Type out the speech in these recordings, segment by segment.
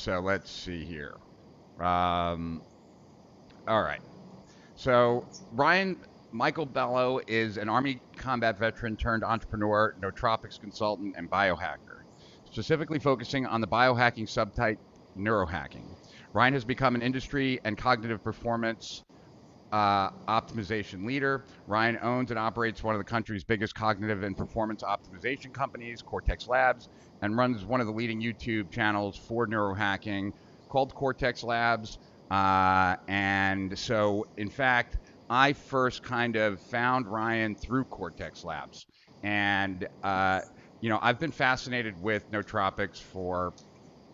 So let's see here. Um, all right. So Ryan Michael Ballow is an Army combat veteran turned entrepreneur, nootropics consultant, and biohacker, specifically focusing on the biohacking subtype neurohacking. Ryan has become an industry and cognitive performance optimization leader. Ryan owns and operates one of the country's biggest cognitive and performance optimization companies, Cortex Labs, and runs one of the leading YouTube channels for neurohacking called Cortex Labs. And so, in fact, I first kind of found Ryan through Cortex Labs. And, I've been fascinated with nootropics for,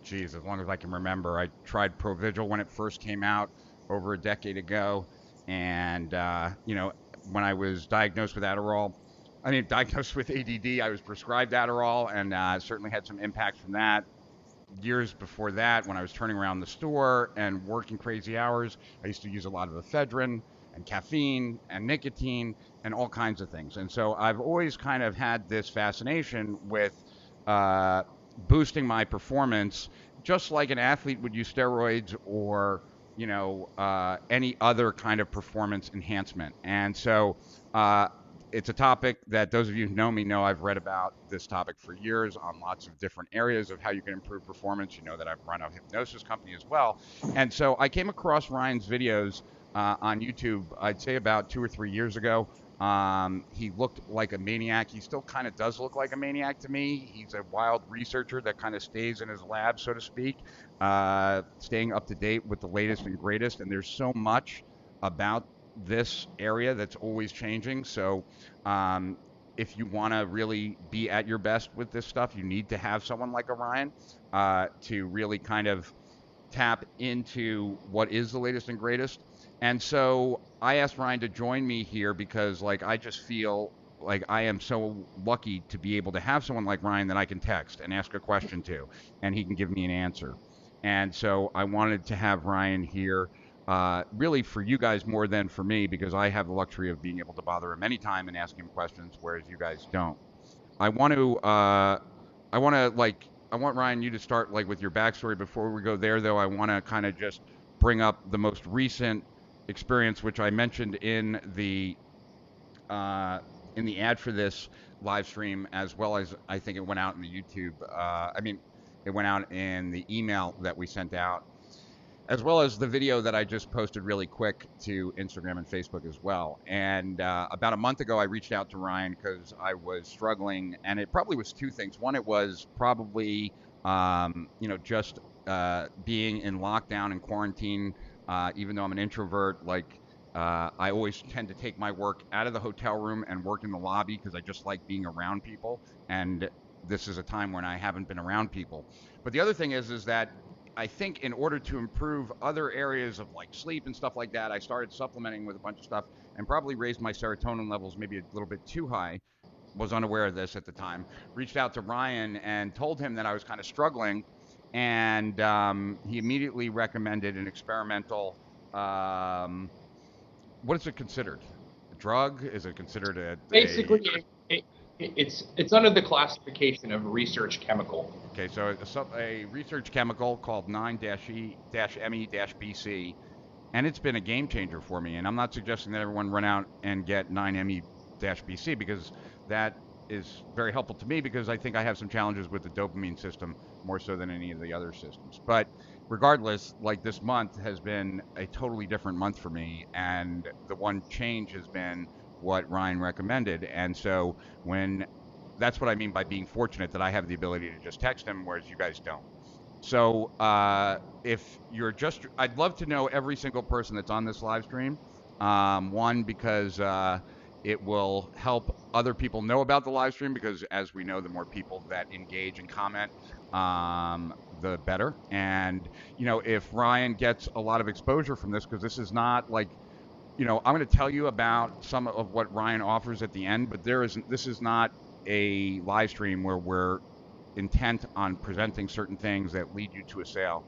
geez, as long as I can remember. I tried Provigil when it first came out over a decade ago. And, when I was diagnosed with diagnosed with ADD, I was prescribed Adderall and certainly had some impact from that. Years before that, when I was turning around the store and working crazy hours, I used to use a lot of ephedrine and caffeine and nicotine and all kinds of things. And so I've always kind of had this fascination with boosting my performance, just like an athlete would use steroids or any other kind of performance enhancement. And so it's a topic that those of you who know me know I've read about this topic for years on lots of different areas of how you can improve performance. You know that I've run a hypnosis company as well. And so I came across Ryan's videos on YouTube, I'd say about 2 or 3 years ago. He looked like a maniac. He still kind of does look like a maniac to me. He's a wild researcher that kind of stays in his lab, so to speak, staying up to date with the latest and greatest. And there's so much about this area that's always changing. So if you want to really be at your best with this stuff, you need to have someone like Orion to really kind of tap into what is the latest and greatest. And so I asked Ryan to join me here because I just feel like I am so lucky to be able to have someone like Ryan that I can text and ask a question to, and he can give me an answer. And so I wanted to have Ryan here really for you guys more than for me, because I have the luxury of being able to bother him anytime and ask him questions, whereas you guys don't. I want to, I want Ryan, you to start with your backstory. Before we go there, though, I want to kind of just bring up the most recent experience, which I mentioned in the ad for this live stream, as well as I think it went out in the YouTube. It went out in the email that we sent out, as well as the video that I just posted really quick to Instagram and Facebook as well. And about a month ago, I reached out to Ryan because I was struggling, and it probably was two things. One, it was probably, just being in lockdown and quarantine. Even though I'm an introvert, I always tend to take my work out of the hotel room and work in the lobby because I just like being around people. And this is a time when I haven't been around people. But the other thing is that I think in order to improve other areas of sleep and stuff like that, I started supplementing with a bunch of stuff and probably raised my serotonin levels maybe a little bit too high. Was unaware of this at the time. Reached out to Ryan and told him that I was kind of struggling, and he immediately recommended an experimental. What is it considered? A drug? Is it considered basically? It's under the classification of research chemical. Okay, so a research chemical called 9-Me-BC, and it's been a game changer for me. And I'm not suggesting that everyone run out and get 9-Me-BC, because that is very helpful to me, because I think I have some challenges with the dopamine system more so than any of the other systems. But regardless, this month has been a totally different month for me, and the one change has been what Ryan recommended. And so that's what I mean by being fortunate, that I have the ability to just text him, whereas you guys don't. So if you're I'd love to know every single person that's on this live stream. One, because it will help other people know about the live stream, because as we know, the more people that engage and comment, the better. And, if Ryan gets a lot of exposure from this, because this is not I'm going to tell you about some of what Ryan offers at the end, but this is not a live stream where we're intent on presenting certain things that lead you to a sale.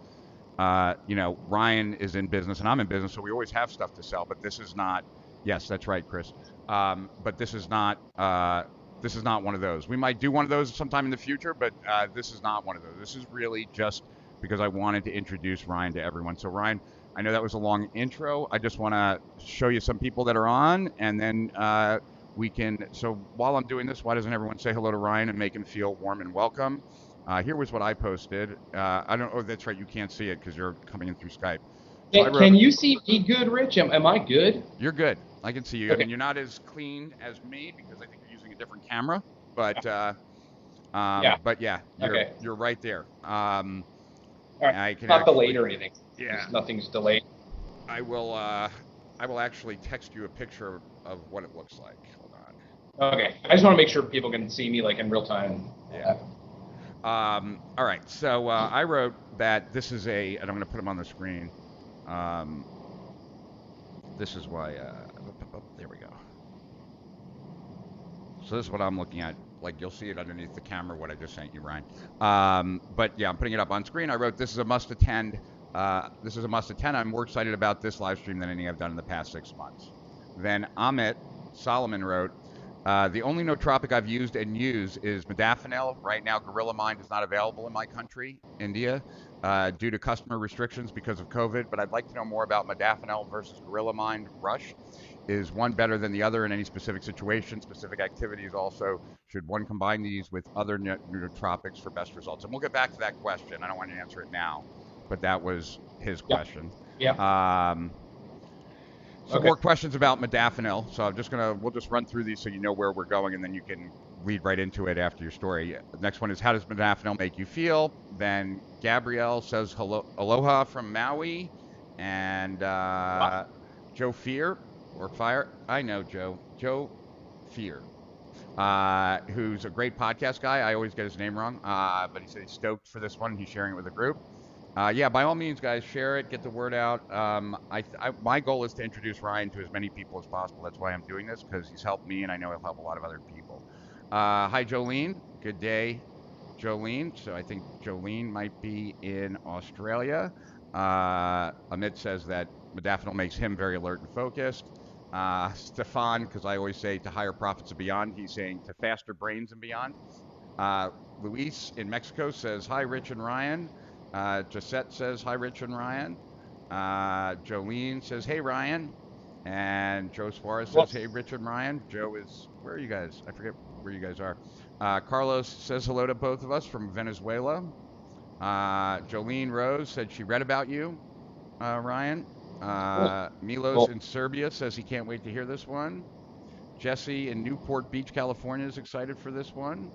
Ryan is in business and I'm in business, so we always have stuff to sell, but this is not. Yes, that's right, Chris. But this is not one of those. We might do one of those sometime in the future, but this is not one of those. This is really just because I wanted to introduce Ryan to everyone. So Ryan, I know that was a long intro. I just want to show you some people that are on, and then we can. So while I'm doing this, why doesn't everyone say hello to Ryan and make him feel warm and welcome? Here was what I posted. I don't. Oh, that's right. You can't see it because you're coming in through Skype. So Can you see me good, Rich? Am I good? You're good. I can see you. Okay. I mean, you're not as clean as me because I think you're using a different camera, but Yeah. but yeah, Okay. you're right there. All right. I can Not actually, delayed or anything. yeah, Nothing's delayed. I will actually text you a picture of what it looks like. Hold on. Okay. I just want to make sure people can see me like in real time. Yeah. All right. So I wrote that this is and I'm going to put them on the screen. This is why. There we go. So this is what I'm looking at. Like you'll see it underneath the camera what I just sent you, Ryan. But yeah, I'm putting it up on screen. I wrote this is a must attend. This is a must attend. I'm more excited about this live stream than anything I've done in the past 6 months. Then Amit Solomon wrote, the only nootropic I've used and use is Modafinil. Right now, Gorilla Mind is not available in my country, India, due to customer restrictions because of COVID. But I'd like to know more about Modafinil versus Gorilla Mind Rush. Is one better than the other in any specific situation, specific activities also? Should one combine these with other nootropics for best results? And we'll get back to that question. I don't want to answer it now, but that was his question. Yeah. Some more questions about Modafinil. So we'll just run through these so you know where we're going, and then you can lead right into it after your story. The next one is, how does Modafinil make you feel? Then Gabrielle says, aloha from Maui. And Joe Fear, or Fire, I know Joe Fear, who's a great podcast guy. I always get his name wrong, but he said he's stoked for this one. He's sharing it with the group. Yeah, by all means, guys, share it, get the word out. My goal is to introduce Ryan to as many people as possible. That's why I'm doing this, because he's helped me, and I know he'll help a lot of other people. Hi, Jolene. Good day, Jolene. So I think Jolene might be in Australia. Amit says that Modafinil makes him very alert and focused. Stefan, because I always say to higher profits and beyond, he's saying to faster brains and beyond. Luis in Mexico says, hi, Rich and Ryan. Josette says, hi, Rich and Ryan. Jolene says, hey, Ryan. And Joe Suarez says, hey, Rich and Ryan. Joe is, where are you guys? I forget where you guys are. Carlos says hello to both of us from Venezuela. Jolene Rose said she read about you, Ryan. Milos in Serbia says he can't wait to hear this one. Jesse in Newport Beach, California is excited for this one.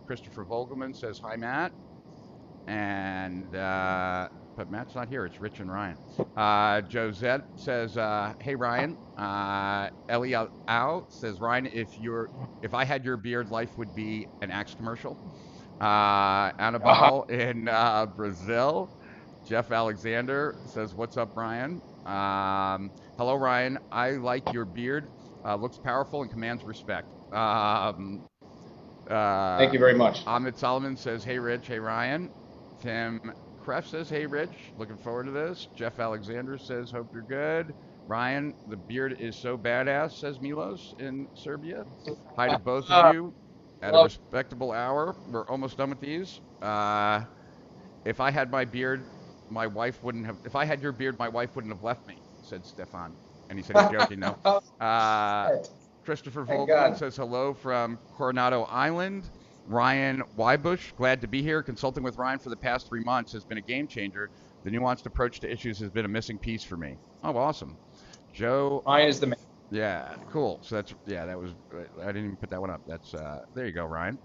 Christopher Vogelman says, hi, Matt. And, but Matt's not here. It's Rich and Ryan. Josette says, hey, Ryan. Ellie Au says, Ryan, if I had your beard, life would be an Axe commercial. Anibal in Brazil. Jeff Alexander says, what's up, Ryan? Hello, Ryan. I like your beard. Looks powerful and commands respect. Thank you very much. Ahmed Solomon says, hey, Rich. Hey, Ryan. Tim Kreff says, hey, Rich. Looking forward to this. Jeff Alexander says, hope you're good. Ryan, the beard is so badass, says Milos in Serbia. Hi to both of you at a respectable hour. We're almost done with these. If I had my beard, my wife wouldn't have. If I had your beard, my wife wouldn't have left me, said Stefan. And he said he's joking, though. Christopher Volkman says hello from Coronado Island. Ryan Wybush, glad to be here. Consulting with Ryan for the past 3 months has been a game changer. The nuanced approach to issues has been a missing piece for me. Oh, awesome. Joe. Ryan is the man. Yeah, cool. So that was, I didn't even put that one up. That's, there you go, Ryan.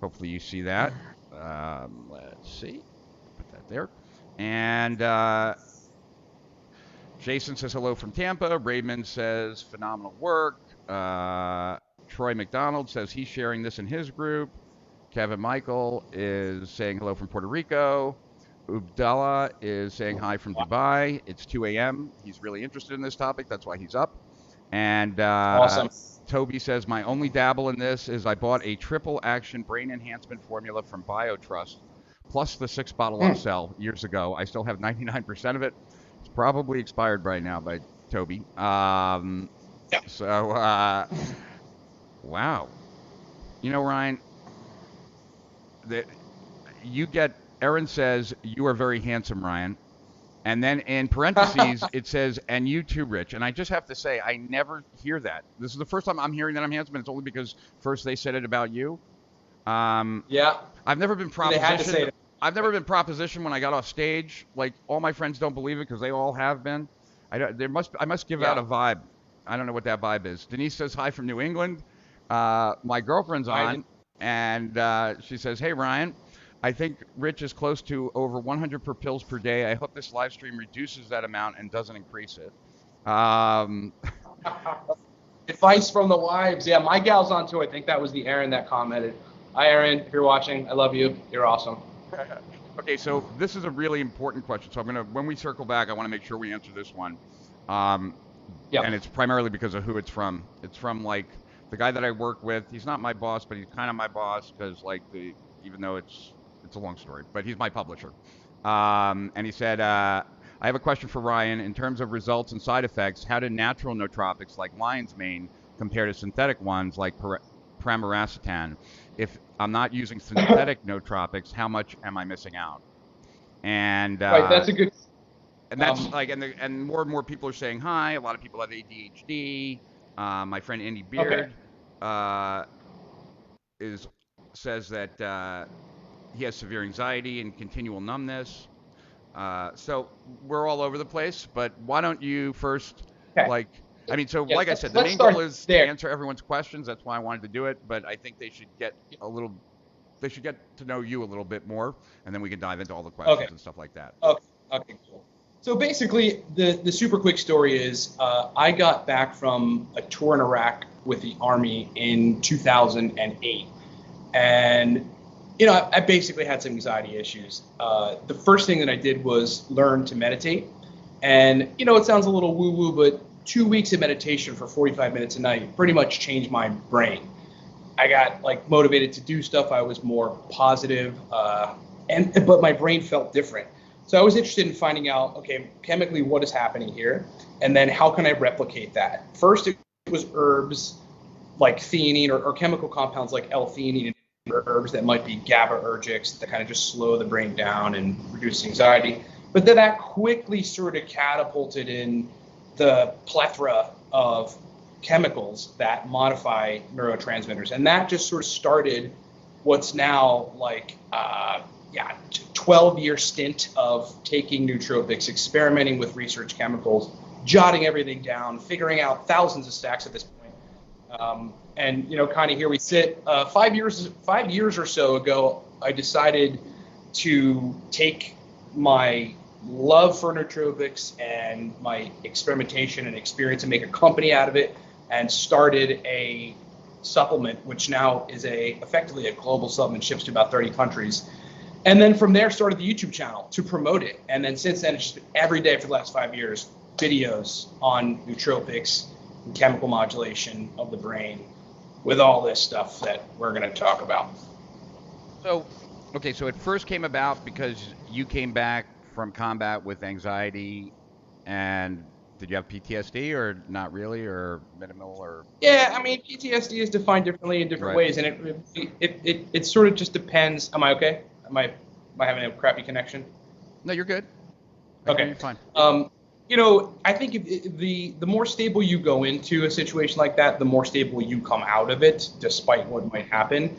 Hopefully you see that. Let's see. Put that there. And Jason says hello from Tampa. Raymond says phenomenal work. Troy McDonald says he's sharing this in his group. Kevin Michael is saying hello from Puerto Rico. Ubdallah is saying hi from Dubai. It's 2 a.m. He's really interested in this topic. That's why he's up. And awesome. Toby says, my only dabble in this is I bought a triple action brain enhancement formula from BioTrust, plus the 6-bottle upsell years ago. I still have 99% of it. It's probably expired by now by Toby. So, wow. You know, Ryan, that you get Erin says, "You are very handsome, Ryan." And then in parentheses, it says, "And you too, Rich." And I just have to say, I never hear that. This is the first time I'm hearing that I'm handsome, and it's only because first they said it about you. Yeah. I've never been They had to say propositioned. it. I've never been propositioned when I got off stage. Like all my friends don't believe it because they all have been. I must give out Yeah. a vibe. I don't know what that vibe is. Denise says hi from New England. My girlfriend's I on, and she says, "Hey Ryan, I think Rich is close to over 100 per pills per day. I hope this live stream reduces that amount and doesn't increase it." Um, Advice from the wives. Yeah, my gal's on too. I think that was the Erin that commented. Hi, Erin. If you're watching, I love you. You're awesome. okay, so this is a really important question. So when we circle back, I want to make sure we answer this one. Um, Yeah. and it's primarily because of who it's from. It's from like the guy that I work with. He's not my boss, but he's kind of my boss because even though it's a long story, but he's my publisher. And he said, "I have a question for Ryan. In terms of results and side effects, how do natural nootropics like lion's mane compare to synthetic ones like pramiracetam? If I'm not using synthetic nootropics, how much am I missing out?" And Right. That's a good. that's like, and more people are saying hi. A lot of people have ADHD. My friend Andy Beard is says that he has severe anxiety and continual numbness. So we're all over the place. But why don't you first, Okay. like, I mean, so Yeah, like I let's- said, the let's main start goal is there. to answer everyone's questions. That's why I wanted to do it. But I think they should get they should get to know you a little bit more, and then we can dive into all the questions Okay. and stuff like that. Okay. Okay. Cool. So basically, the super quick story is I got back from a tour in Iraq with the Army in 2008, and I basically had some anxiety issues. The first thing that I did was learn to meditate, and it sounds a little woo-woo, but 2 weeks of meditation for 45 minutes a night pretty much changed my brain. I got like motivated to do stuff. I was more positive, but my brain felt different. So I was interested in finding out, okay, chemically what is happening here, and then how can I replicate that? First, it was herbs like theanine or chemical compounds like L-theanine and herbs that might be GABAergics that kind of just slow the brain down and reduce anxiety. But then that quickly sort of catapulted in the plethora of chemicals that modify neurotransmitters, and that just sort of started what's now like 12-year stint of taking nootropics, experimenting with research chemicals, jotting everything down, figuring out thousands of stacks at this point. And kind of here we sit. 5 years or so ago, I decided to take my love for nootropics and my experimentation and experience and make a company out of it, and started a supplement, which now is effectively a global supplement, ships to about 30 countries. And then from there started the YouTube channel to promote it. And then since then, it's just been every day for the last 5 years, videos on nootropics and chemical modulation of the brain with all this stuff that we're going to talk about. So, okay, so it first came about because you came back from combat with anxiety, and did you have PTSD or not really, or minimal, or? Yeah, I mean, PTSD is defined differently in different ways, and it sort of just depends. Am I okay? Am I having a crappy connection? No, you're good. Okay, you're fine. I think if the more stable you go into a situation like that, the more stable you come out of it, despite what might happen.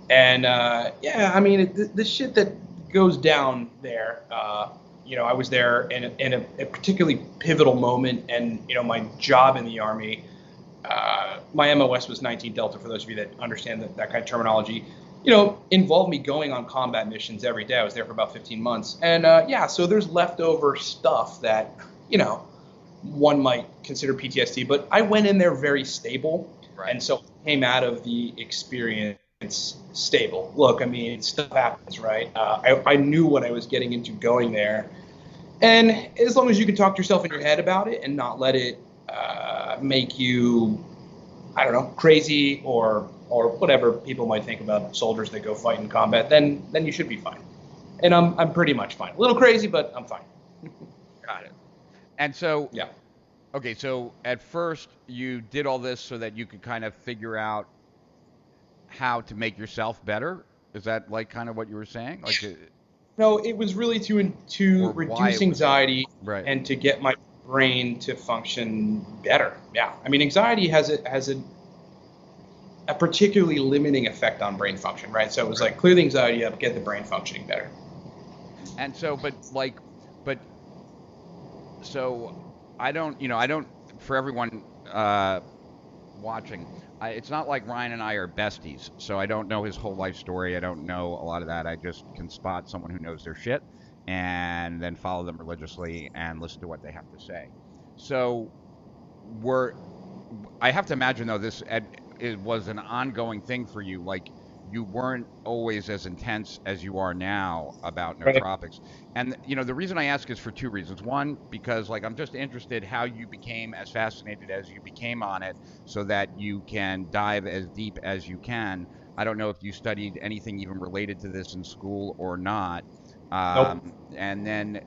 And I mean, the shit that goes down there. I was there in a particularly pivotal moment, and my job in the Army. My MOS was 19 Delta, for those of you that understand that kind of terminology. Involved me going on combat missions every day. I was there for about 15 months. And so there's leftover stuff that, one might consider PTSD, but I went in there very stable. Right. And so came out of the experience stable. Look, I mean, stuff happens, right? I knew what I was getting into going there. And as long as you can talk to yourself in your head about it and not let it make you, I don't know, crazy or whatever people might think about soldiers that go fight in combat, then you should be fine. And I'm pretty much fine. A little crazy, but I'm fine. Got it. And so, yeah. Okay, so at first you did all this so that you could kind of figure out how to make yourself better. Is that like kind of what you were saying? Like, No, it was really to Or why reduce it was anxiety right. and to get my brain to function better. Yeah, I mean, anxiety has a particularly limiting effect on brain function, right? So it was like clear the anxiety up, get the brain functioning better. And so, but so I don't, I don't, for everyone watching, it's not like Ryan and I are besties, so I don't know his whole life story. I don't know a lot of that. I just can spot someone who knows their shit and then follow them religiously and listen to what they have to say. So we're, I have to imagine though it was an ongoing thing for you. Like you weren't always as intense as you are now about Right. nootropics. And the reason I ask is for two reasons. One, because like I'm just interested how you became as fascinated as you became on it, so that you can dive as deep as you can. I don't know if you studied anything even related to this in school or not. Nope. And then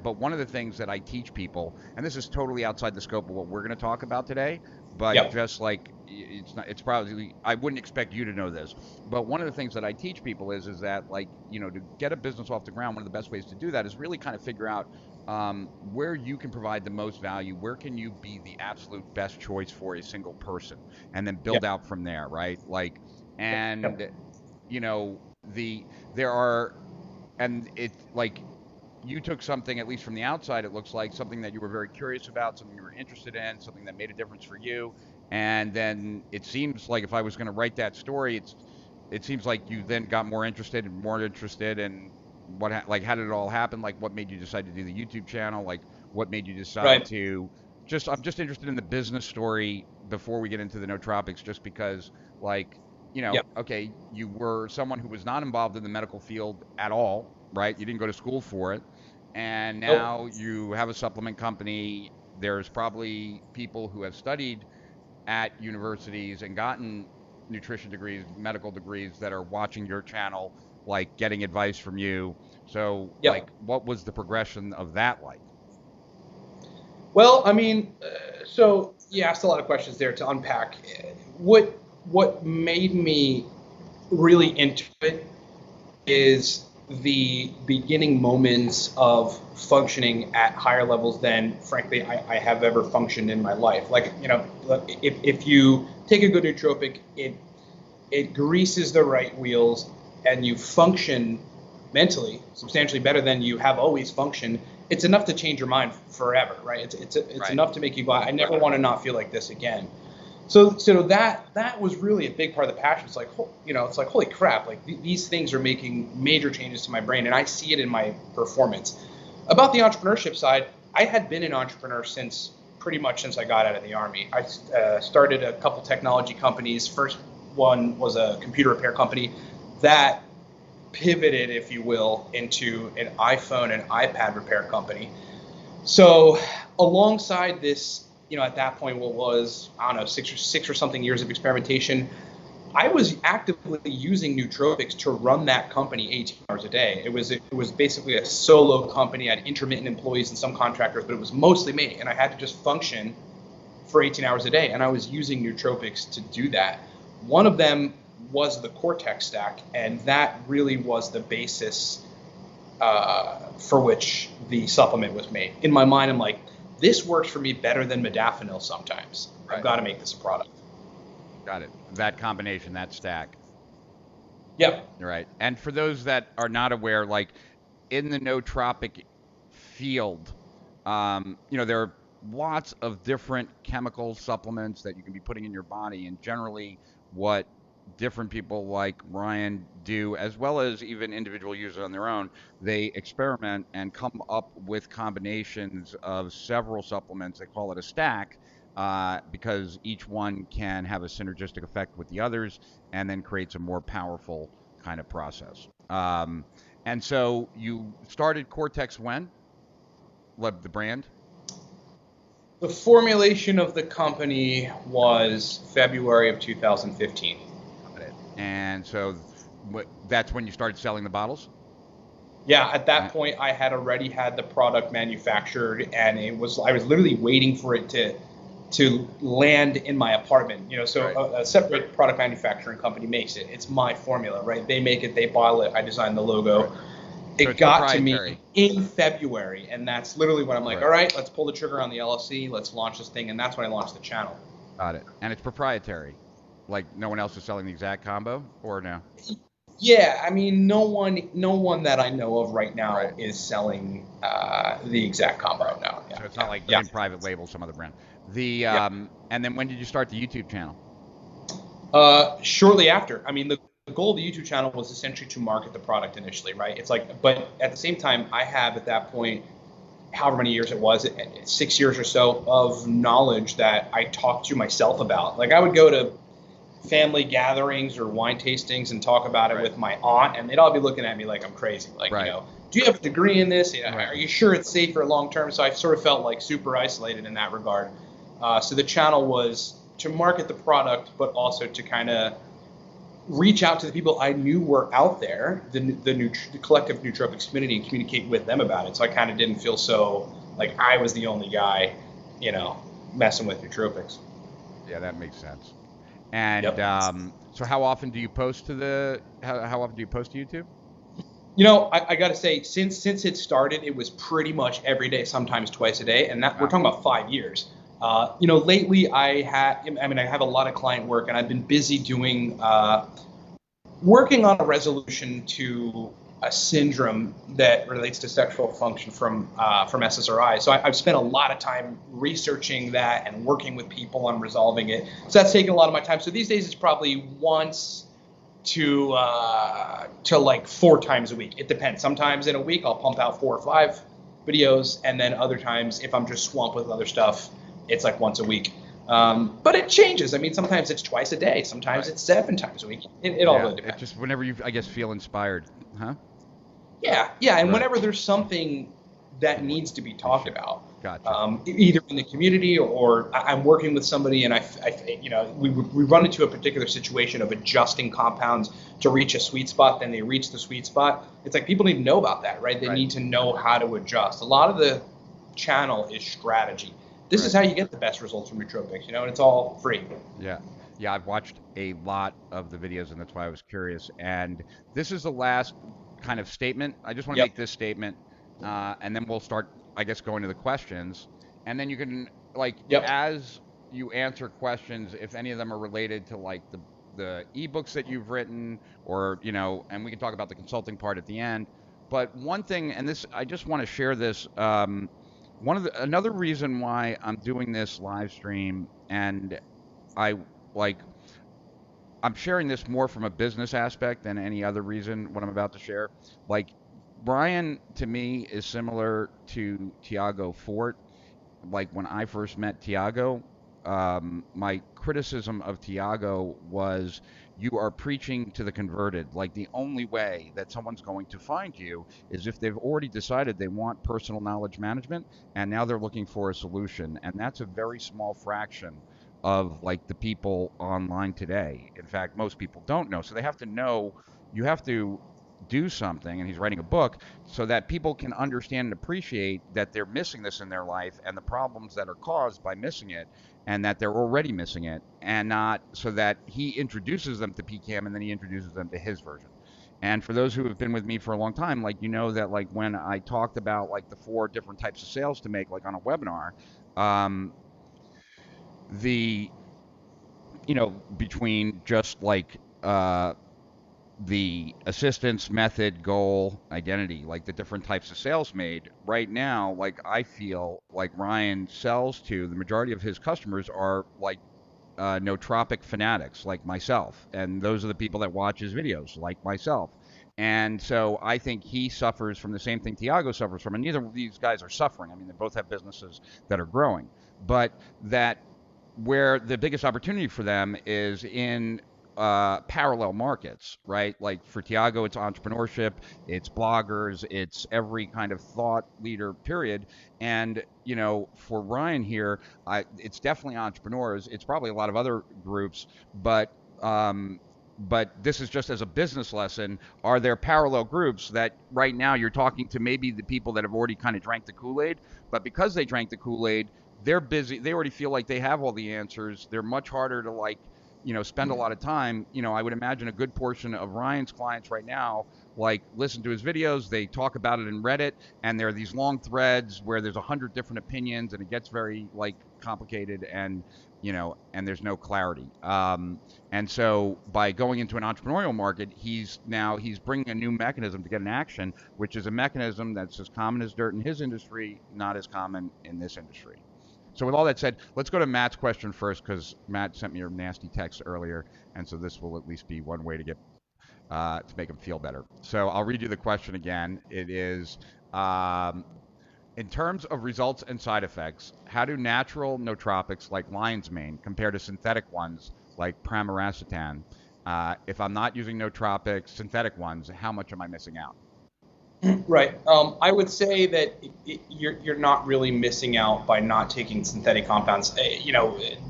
but one of the things that I teach people, and this is totally outside the scope of what we're going to talk about today, but Yep. just like it's probably, I wouldn't expect you to know this, but one of the things that I teach people is that, like, to get a business off the ground, one of the best ways to do that is really kind of figure out where you can provide the most value, where can you be the absolute best choice for a single person, and then build Yep. out from there, right? Like, and Yep. you know there are, and it, like, you took something, at least from the outside, it looks like something that you were very curious about, something you were interested in, something that made a difference for you. And then it seems like, if I was going to write that story, it seems like you then got more interested and more interested. And like, how did it all happen? Like, what made you decide to do the YouTube channel? Like, what made you decide Right. to I'm just interested in the business story before we get into the nootropics, just because, like, Yep. okay, you were someone who was not involved in the medical field at all, right? You didn't go to school for it. And Nope. now you have a supplement company. There's probably people who have studied at universities and gotten nutrition degrees, medical degrees, that are watching your channel, like getting advice from you. So, like, Yep. what was the progression of that like? Well, I mean, so you asked a lot of questions there to unpack. What made me really into it is the beginning moments of functioning at higher levels than, frankly, I have ever functioned in my life. Like, if you take a good nootropic, it greases the right wheels, and you function mentally substantially better than you have always functioned. It's enough to change your mind forever, right? It's Right. enough to make you go, I never want to not feel like this again. So that was really a big part of the passion. It's like, it's like, holy crap, like these things are making major changes to my brain, and I see it in my performance. About the entrepreneurship side, I had been an entrepreneur pretty much since I got out of the Army. I started a couple technology companies. First one was a computer repair company that pivoted, if you will, into an iPhone and iPad repair company. So alongside this, at that point, what was, I don't know, six or something years of experimentation, I was actively using nootropics to run that company 18 hours a day. It was basically a solo company. I had intermittent employees and some contractors, but it was mostly me, and I had to just function for 18 hours a day, and I was using nootropics to do that. One of them was the Cortex stack, and that really was the basis for which the supplement was made. In my mind, I'm like, this works for me better than Modafinil sometimes. Right. I've got to make this a product. Got it. That combination, that stack. Yep. Right. And for those that are not aware, like, in the nootropic field, there are lots of different chemical supplements that you can be putting in your body, and generally, what different people like Ryan do, as well as even individual users on their own, they experiment and come up with combinations of several supplements. They call it a stack, because each one can have a synergistic effect with the others, and then creates a more powerful kind of process. And so you started Cortex when? The brand? The formulation of the company was February of 2015. Got it. And so that's when you started selling the bottles? Yeah, at that point, I had already had the product manufactured, and I was literally waiting for it to land in my apartment. So Right. a separate product manufacturing company makes it. It's my formula, right? They make it, they bottle it, I design the logo. Right. It got to me in February, and that's literally when I'm like, all right, let's pull the trigger on the LLC, let's launch this thing, and that's when I launched the channel. Got it. And it's proprietary. Like no one else is selling the exact combo, or no? Yeah, I mean, no one that I know of right now is selling the exact combo. No. So it's not like in private label, some other brand. And then when did you start the YouTube channel? Shortly after. I mean, the goal of the YouTube channel was essentially to market the product initially, right? It's like, but at the same time, I have at that point, however many years it was, 6 years or so of knowledge that I talked to myself about. Like I would go to family gatherings or wine tastings and talk about it with my aunt, and they'd all be looking at me like I'm crazy. Like, you know, do you have a degree in this? You know, are you sure it's safe for long term? So I sort of felt like super isolated in that regard. So the channel was to market the product, but also to kind of reach out to the people I knew were out there, the collective nootropics community, and communicate with them about it. So I kind of didn't feel so like I was the only guy, you know, messing with nootropics. Yeah, that makes sense. And so how often do you post to how often do you post to YouTube? You know, I got to say, since it started, it was pretty much every day, sometimes twice a day, and that we're talking about 5 years. You know, lately I have a lot of client work, and I've been busy doing working on a resolution to a syndrome that relates to sexual function from SSRI. So I've spent a lot of time researching that and working with people on resolving it. So that's taken a lot of my time. So these days it's probably once to like 4 times a week. It depends. Sometimes in a week I'll pump out 4 or 5 videos, and then other times if I'm just swamped with other stuff, it's like once a week. But it changes. I mean, sometimes it's twice a day. Sometimes it's 7 times a week. It all really depends. Just whenever you, I guess, feel inspired, huh? Yeah, and whenever there's something that needs to be talked about, gotcha. Either in the community or I'm working with somebody, and we run into a particular situation of adjusting compounds to reach a sweet spot. Then they reach the sweet spot. It's like people need to know about that, right? They need to know how to adjust. A lot of the channel is strategy. This is how you get the best results from nootropics, you know, and it's all free. Yeah, I've watched a lot of the videos, and that's why I was curious. And this is the last kind of statement. I just want to make this statement, and then we'll start, I guess, going to the questions. And then you can, like, as you answer questions, if any of them are related to, like, the ebooks that you've written, or, you know, and we can talk about the consulting part at the end. But one thing, and this, I just want to share this, another reason why I'm doing this live stream, and I'm sharing this more from a business aspect than any other reason what I'm about to share. Like, Brian to me is similar to Tiago Fort. Like when I first met Tiago, my criticism of Tiago was, you are preaching to the converted. Like, the only way that someone's going to find you is if they've already decided they want personal knowledge management, and now they're looking for a solution. And that's a very small fraction of, like, the people online today. In fact, most people don't know. So they have to know, you have to do something, and he's writing a book so that people can understand and appreciate that they're missing this in their life and the problems that are caused by missing it, and that they're already missing it, and not so that he introduces them to PCAM and then he introduces them to his version. And for those who have been with me for a long time, like, you know that, like, when I talked about, like, the 4 different types of sales to make, like, on a webinar, between just, like, the assistance, method, goal, identity, like the different types of sales made. Right now, like, I feel like Ryan sells to, the majority of his customers are, like, nootropic fanatics like myself, and those are the people that watch his videos like myself. And so I think he suffers from the same thing Tiago suffers from, and neither of these guys are suffering. I mean, they both have businesses that are growing, but that where the biggest opportunity for them is in parallel markets, right? Like for Tiago, it's entrepreneurship, it's bloggers, it's every kind of thought leader, period. And, you know, for Ryan here, it's definitely entrepreneurs. It's probably a lot of other groups, but this is just as a business lesson. Are there parallel groups that right now you're talking to, maybe the people that have already kind of drank the Kool-Aid, but because they drank the Kool-Aid, they're busy. They already feel like they have all the answers. They're much harder to, like, spend a lot of time, I would imagine a good portion of Ryan's clients right now, like, listen to his videos, they talk about it in Reddit, and there are these long threads where there's 100 different opinions, and it gets very, like, complicated, and, and there's no clarity. And so by going into an entrepreneurial market, he's bringing a new mechanism to get an action, which is a mechanism that's as common as dirt in his industry, not as common in this industry. So with all that said, let's go to Matt's question first, because Matt sent me a nasty text earlier, and so this will at least be one way to get to make him feel better. So I'll read you the question again. It is, in terms of results and side effects, how do natural nootropics like lion's mane compare to synthetic ones like Phenylpiracetam? If I'm not using nootropics, synthetic ones, how much am I missing out? Right. I would say that you're not really missing out by not taking synthetic compounds.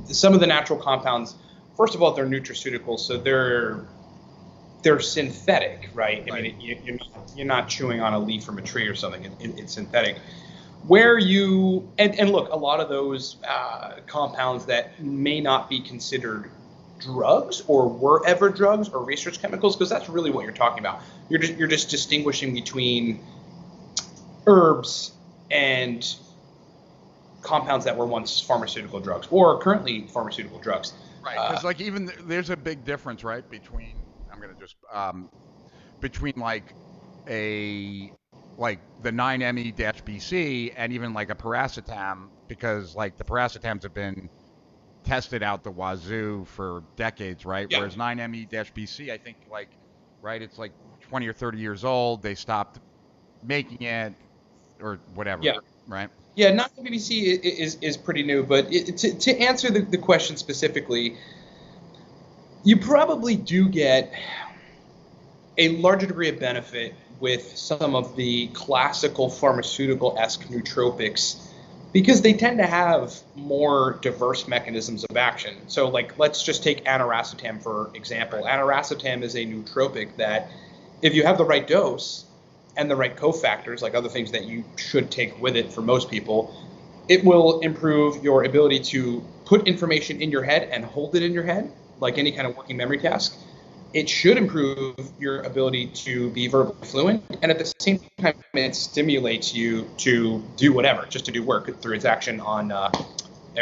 Some of the natural compounds, first of all, they're nutraceuticals, so they're synthetic, right? I mean, you're not chewing on a leaf from a tree or something. It's synthetic. Where you and look, a lot of those compounds that may not be considered drugs or were ever drugs or research chemicals, because that's really what you're talking about. You're just distinguishing between herbs and compounds that were once pharmaceutical drugs or currently pharmaceutical drugs. Right, because like even there's a big difference, right, between between like the 9-MeBC and even like a Piracetam, because like the Piracetams have been tested out the wazoo for decades, right? Yeah. Whereas 9-MeBC, I think, right, it's like 20 or 30 years old. They stopped making it or whatever, yeah. Right? Yeah, 9-MeBC is pretty new, but to answer the question specifically, you probably do get a larger degree of benefit with some of the classical pharmaceutical-esque nootropics, because they tend to have more diverse mechanisms of action. So, like, let's just take Aniracetam, for example. Aniracetam is a nootropic that, if you have the right dose and the right cofactors, like other things that you should take with it for most people, it will improve your ability to put information in your head and hold it in your head, like any kind of working memory task. It should improve your ability to be verbally fluent, and at the same time, it stimulates you to do whatever, just to do work through its action on a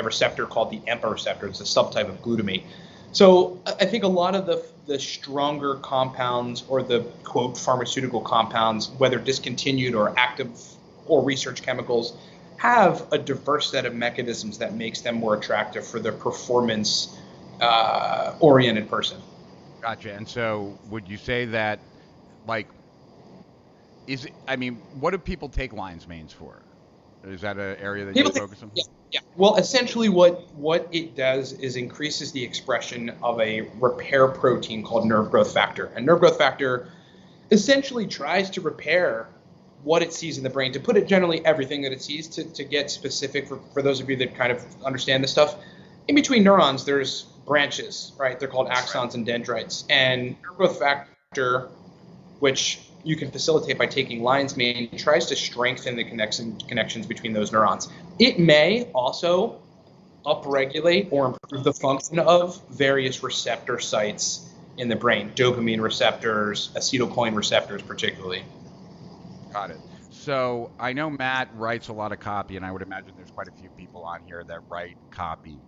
receptor called the AMPA receptor. It's a subtype of glutamate. So I think a lot of the stronger compounds, or the quote pharmaceutical compounds, whether discontinued or active or research chemicals, have a diverse set of mechanisms that makes them more attractive for the performance oriented person. Gotcha. And so would you say that, like, what do people take lion's manes for? Is that an area that you focus on? Yeah. Well, essentially what it does is increases the expression of a repair protein called nerve growth factor. And nerve growth factor essentially tries to repair what it sees in the brain. To put it generally, everything that it sees, to get specific for those of you that kind of understand this stuff. In between neurons, there's branches, right? They're called axons and dendrites. And nerve growth factor, which you can facilitate by taking lion's mane, tries to strengthen the connections between those neurons. It may also upregulate or improve the function of various receptor sites in the brain, dopamine receptors, acetylcholine receptors particularly. Got it. So I know Matt writes a lot of copy, and I would imagine there's quite a few people on here that write copy.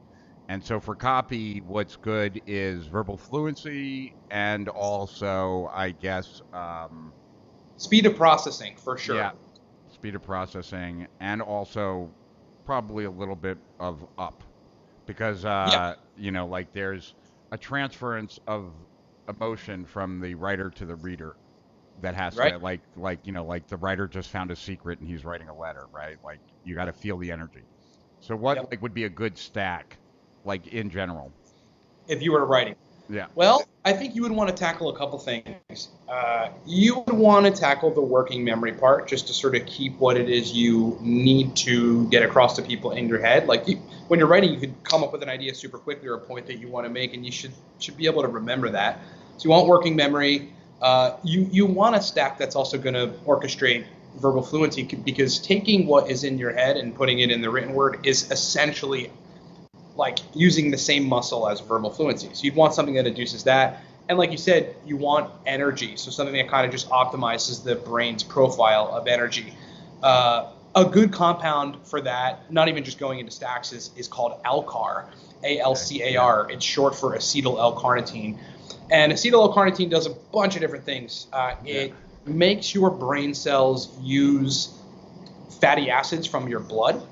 And so for copy, what's good is verbal fluency, and also, I guess, speed of processing, for sure. Yeah, speed of processing, and also probably a little bit of up, because like there's a transference of emotion from the writer to the reader that has to, like the writer just found a secret and he's writing a letter, right? Like, you got to feel the energy. So what would be a good stack, like, in general, if you were writing? Yeah. Well, I think you would want to tackle a couple things. You would want to tackle the working memory part, just to sort of keep what it is you need to get across to people in your head. Like, when you're writing, you could come up with an idea super quickly, or a point that you want to make, and you should be able to remember that. So you want working memory. You want a stack that's also going to orchestrate verbal fluency, because taking what is in your head and putting it in the written word is essentially like using the same muscle as verbal fluency. So you'd want something that induces that. And like you said, you want energy. So something that kind of just optimizes the brain's profile of energy. A good compound for that, not even just going into stacks, is called Alcar, ALCAR. It's short for acetyl L-carnitine. And acetyl L-carnitine does a bunch of different things. It makes your brain cells use fatty acids from your blood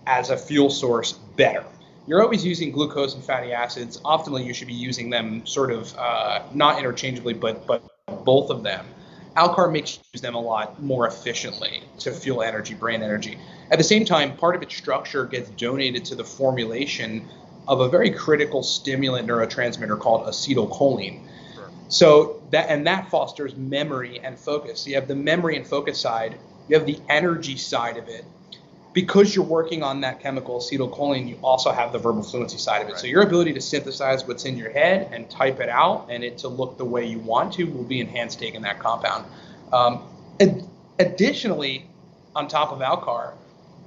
as a fuel source better. You're always using glucose and fatty acids. Optimally, you should be using them sort of not interchangeably, but both of them. Alcar makes you use them a lot more efficiently to fuel energy, brain energy. At the same time, part of its structure gets donated to the formulation of a very critical stimulant neurotransmitter called acetylcholine. Sure. So that fosters memory and focus. So you have the memory and focus side, you have the energy side of it. Because you're working on that chemical acetylcholine, you also have the verbal fluency side of it. Right. So your ability to synthesize what's in your head and type it out and it to look the way you want to will be enhanced taking that compound. Additionally, on top of Alcar,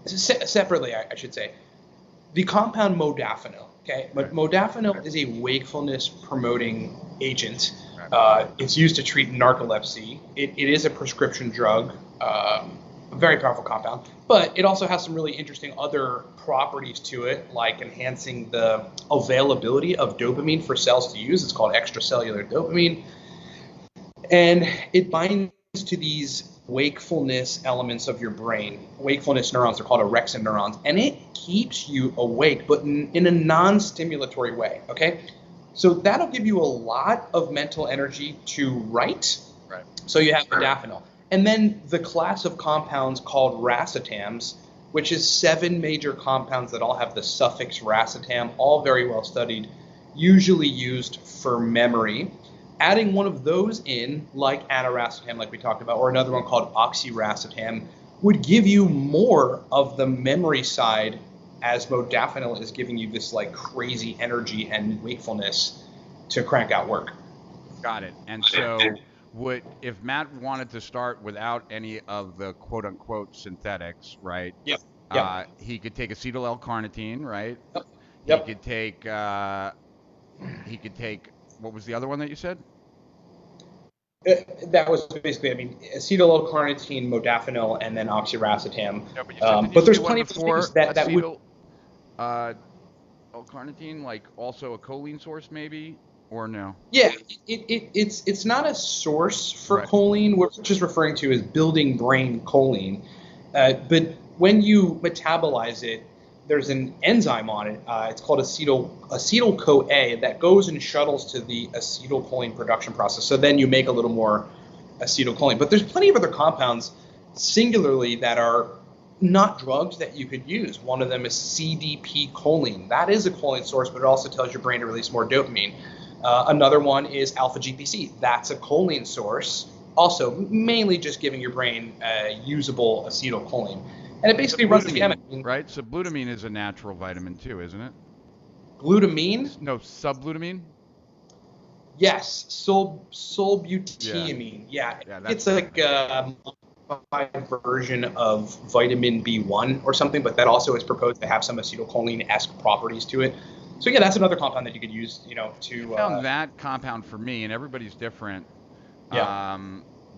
separately, I should say, the compound Modafinil. Okay, but Modafinil is a wakefulness promoting agent. It's used to treat narcolepsy. It is a prescription drug. A very powerful compound, but it also has some really interesting other properties to it, like enhancing the availability of dopamine for cells to use. It's called extracellular dopamine. And it binds to these wakefulness elements of your brain. Wakefulness neurons are called orexin neurons, and it keeps you awake, but in a non-stimulatory way, okay? So that'll give you a lot of mental energy to write. Right. So you have modafinil. And then the class of compounds called racetams, which is 7 major compounds that all have the suffix racetam, all very well studied, usually used for memory. Adding one of those in, like aniracetam, like we talked about, or another one called oxiracetam, would give you more of the memory side, as modafinil is giving you this like crazy energy and wakefulness to crank out work. Got it. And so if Matt wanted to start without any of the quote unquote synthetics, right? Yep. He could take acetyl L-carnitine, right? Yep. He could take what was the other one that you said? That was basically, acetyl L-carnitine, modafinil, and then oxiracetam. No, but there's plenty of things that would. L-carnitine, like also a choline source, maybe. Or no? Yeah, it's not a source for choline. What we're just referring to is building brain choline. But when you metabolize it, there's an enzyme on it. It's called acetyl-CoA that goes and shuttles to the acetylcholine production process. So then you make a little more acetylcholine. But there's plenty of other compounds singularly that are not drugs that you could use. One of them is CDP choline. That is a choline source, but it also tells your brain to release more dopamine. Another one is alpha GPC. That's a choline source, also mainly just giving your brain usable acetylcholine. And it basically runs the gamut. Right? So glutamine is a natural vitamin too, isn't it? Glutamine? No, subglutamine? Yes, sulbutamine. Yeah it's like a modified version of vitamin B1 or something, but that also is proposed to have some acetylcholine-esque properties to it. So yeah, that's another compound that you could use, to. I found that compound for me, and everybody's different. Yeah.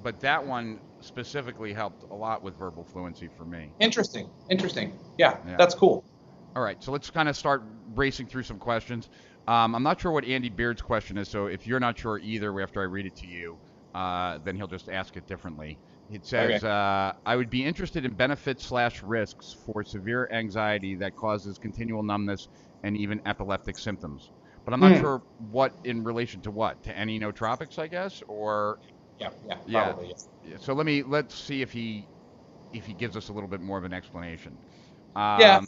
But that one specifically helped a lot with verbal fluency for me. Interesting. Yeah, that's cool. All right, so let's kind of start racing through some questions. I'm not sure what Andy Beard's question is, so if you're not sure either after I read it to you, then he'll just ask it differently. It says, I would be interested in benefits/risks for severe anxiety that causes continual numbness and even epileptic symptoms. But I'm not sure what in relation to what? To any nootropics, I guess, or yeah, probably. Yeah. So let's see if he gives us a little bit more of an explanation. Yeah.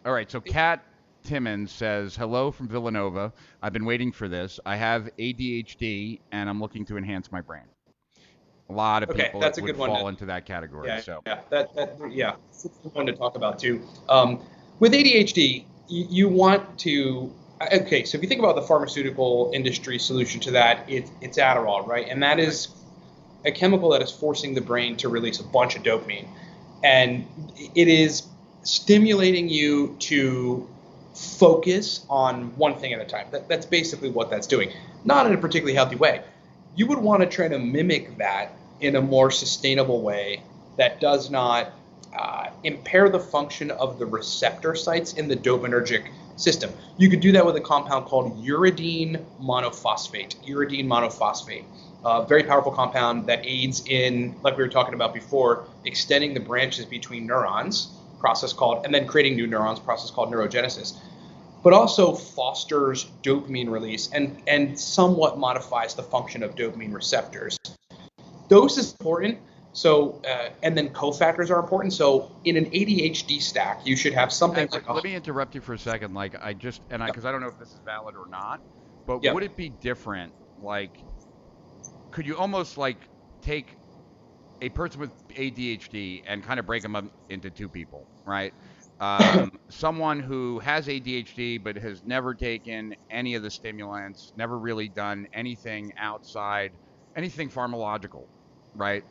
All right. So Kat Timmons says, hello from Villanova. I've been waiting for this. I have ADHD and I'm looking to enhance my brain. A lot of people that's a would good one fall into that category. Yeah, so it's a good one to talk about too. With ADHD, you want to. Okay, so if you think about the pharmaceutical industry solution to that, it's Adderall, right? And that is a chemical that is forcing the brain to release a bunch of dopamine, and it is stimulating you to focus on one thing at a time. That's basically what that's doing. Not in a particularly healthy way. You would want to try to mimic that in a more sustainable way that does not impair the function of the receptor sites in the dopaminergic system. You could do that with a compound called uridine monophosphate. Uridine monophosphate. Very powerful compound that aids in, like we were talking about before, extending the branches between neurons, process called, and then creating new neurons, process called neurogenesis, but also fosters dopamine release and somewhat modifies the function of dopamine receptors. Dose is important. So, and then cofactors are important. So, in an ADHD stack, you should have something like. Let me interrupt you for a second. Like, because I don't know if this is valid or not, but Yep. would it be different? Like, could you almost like take a person with ADHD and kind of break them up into two people, right? Someone who has ADHD but has never taken any of the stimulants, never really done anything outside, anything pharmacological, right?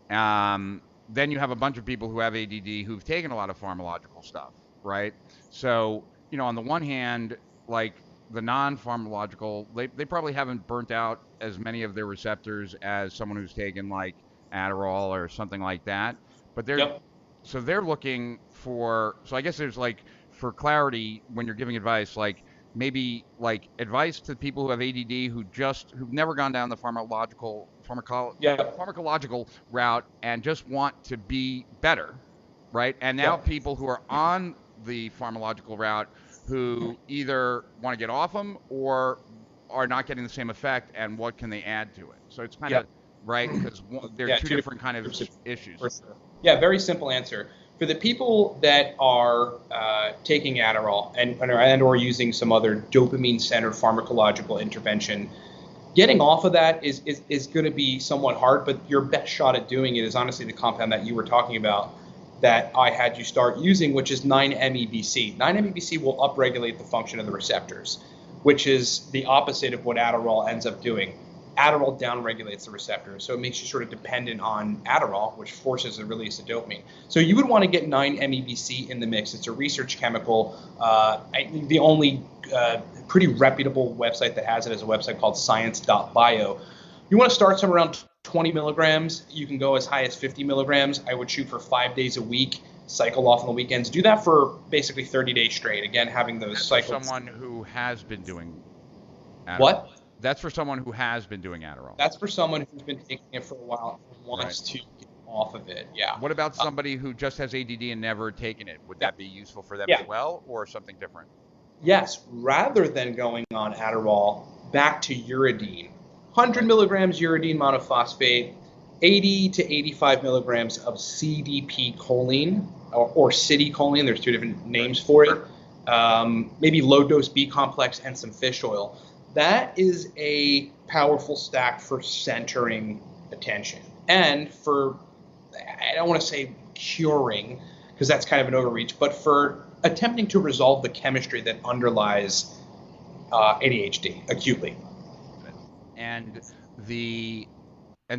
Then you have a bunch of people who have ADD who've taken a lot of pharmacological stuff, right? So, on the one hand, like the non-pharmacological, they probably haven't burnt out as many of their receptors as someone who's taken like Adderall or something like that. But Yep. so they're looking for, so I guess there's like, for clarity, when you're giving advice, like maybe like advice to people who have ADD who've never gone down the Yep. pharmacological route and just want to be better, right? And now Yep. people who are on the pharmacological route who either want to get off them or are not getting the same effect, and what can they add to it? So it's kind of, Yep. right, because they're two different kind of issues. For sure. Yeah, very simple answer. For the people that are taking Adderall and or using some other dopamine-centered pharmacological intervention, getting off of that is going to be somewhat hard, but your best shot at doing it is honestly the compound that you were talking about that I had you start using, which is 9-MeBC. 9-MeBC will upregulate the function of the receptors, which is the opposite of what Adderall ends up doing. Adderall downregulates the receptors, so it makes you sort of dependent on Adderall, which forces the release of dopamine. So you would want to get 9-MeBC in the mix. It's a research chemical. The only pretty reputable website that has it is a website called science.bio. You want to start somewhere around 20 milligrams. You can go as high as 50 milligrams. I would shoot for 5 days a week, cycle off on the weekends. Do that for basically 30 days straight. Again, having those cycles. For someone who has been doing Adderall. What? That's for someone who has been doing Adderall. That's for someone who's been taking it for a while and wants to get off of it. Yeah. What about somebody who just has ADD and never taken it? Would that be useful for them as well, or something different? Yes. Rather than going on Adderall, back to uridine. 100 milligrams uridine monophosphate, 80 to 85 milligrams of CDP choline or citicholine. There's two different names for it. Maybe low dose B complex and some fish oil. That is a powerful stack for centering attention and for, I don't want to say curing, because that's kind of an overreach, but for attempting to resolve the chemistry that underlies ADHD acutely. And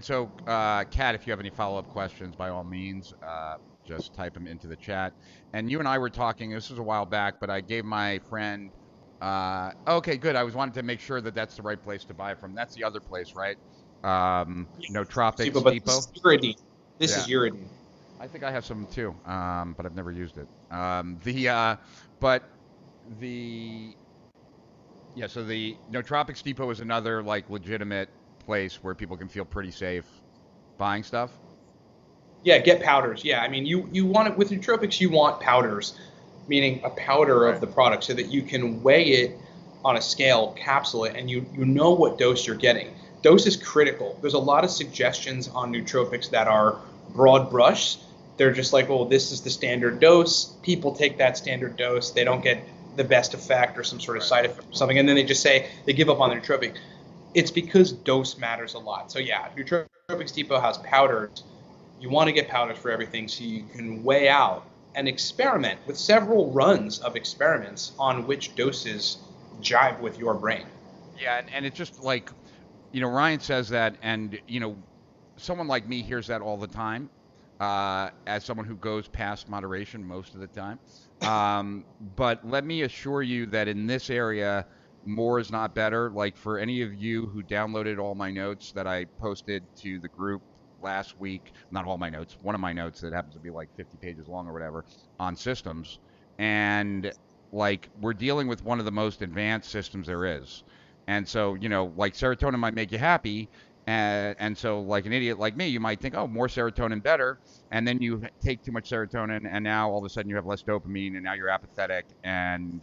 so, Kat, if you have any follow-up questions, by all means, just type them into the chat. And you and I were talking, this was a while back, but I gave my friend, okay, good. I was wanting to make sure that that's the right place to buy it from. That's the other place, right? Nootropics Depot. This is uridine. I think I have some too, but I've never used it. So the Nootropics Depot is another like legitimate place where people can feel pretty safe buying stuff. Yeah, get powders. Yeah, I mean, you want it with Nootropics. You want powders, meaning a powder of the product, so that you can weigh it on a scale, capsule it, and you know what dose you're getting. Dose is critical. There's a lot of suggestions on Nootropics that are broad brush. They're just like, oh, this is the standard dose. People take that standard dose. They don't get the best effect or some sort of side effect or something, and then they just say they give up on the nootropic. It's because dose matters a lot. So yeah, Nootropics Depot has powders. You want to get powders for everything so you can weigh out and experiment with several runs of experiments on which doses jive with your brain. Yeah, and it's just like, Ryan says that, and someone like me hears that all the time. as someone who goes past moderation most of the time. But let me assure you that in this area, more is not better. Like for any of you who downloaded all my notes that I posted to the group last week, not all my notes, one of my notes that happens to be like 50 pages long or whatever on systems. And like we're dealing with one of the most advanced systems there is. And so, like serotonin might make you happy. And so, like an idiot like me, you might think, oh, more serotonin better. And then you take too much serotonin, and now all of a sudden you have less dopamine, and now you're apathetic. And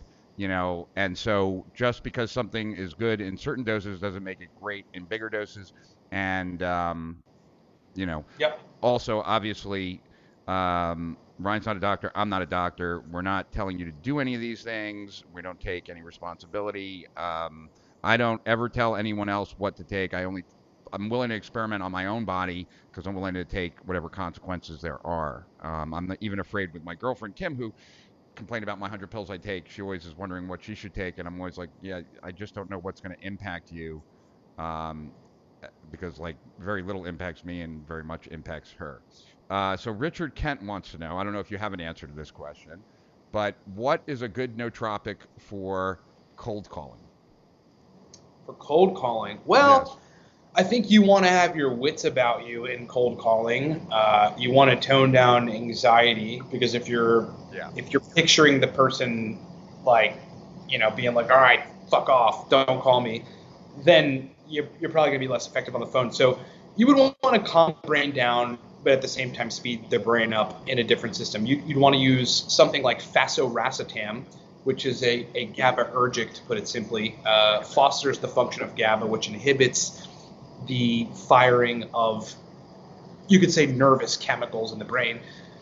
so just because something is good in certain doses doesn't make it great in bigger doses. And, Yep. also, obviously, Ryan's not a doctor. I'm not a doctor. We're not telling you to do any of these things. We don't take any responsibility. I don't ever tell anyone else what to take. I'm willing to experiment on my own body because I'm willing to take whatever consequences there are. I'm not even afraid with my girlfriend, Kim, who complained about my 100 pills I take. She always is wondering what she should take. And I'm always like, yeah, I just don't know what's going to impact you. Because like very little impacts me and very much impacts her. So Richard Kent wants to know, I don't know if you have an answer to this question, but what is a good nootropic for cold calling? For cold calling, well, Yes. I think you want to have your wits about you in cold calling. You want to tone down anxiety because if you're Yeah. picturing the person like, being like, all right, fuck off, don't call me, then you're probably going to be less effective on the phone. So you would want to calm the brain down, but at the same time speed the brain up in a different system. You'd want to use something like Phenoracetam, which is a GABAergic, to put it simply. Fosters the function of GABA, which inhibits the firing of, you could say, nervous chemicals in the brain.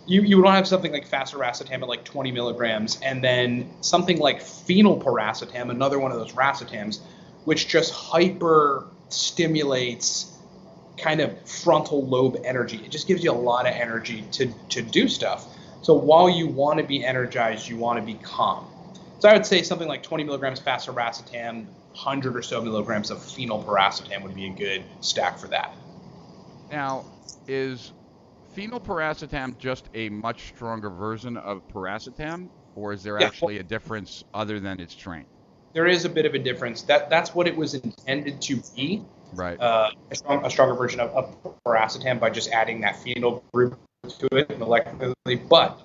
You would want to have something like Phenoracetam at like 20 milligrams, and then something like Phenylpiracetam, another one of those racetams, which just hyper stimulates kind of frontal lobe energy. It just gives you a lot of energy to do stuff. So while you want to be energized, you want to be calm. So I would say something like 20 milligrams Phenoracetam, 100 or so milligrams of Phenylpiracetam would be a good stack for that. Now, is phenylpiracetam just a much stronger version of piracetam, or is there Yeah, actually a difference other than its strength? there is a bit of a difference. That's what it was intended to be. Right. A stronger version of piracetam by just adding that phenyl group to it molecularly. But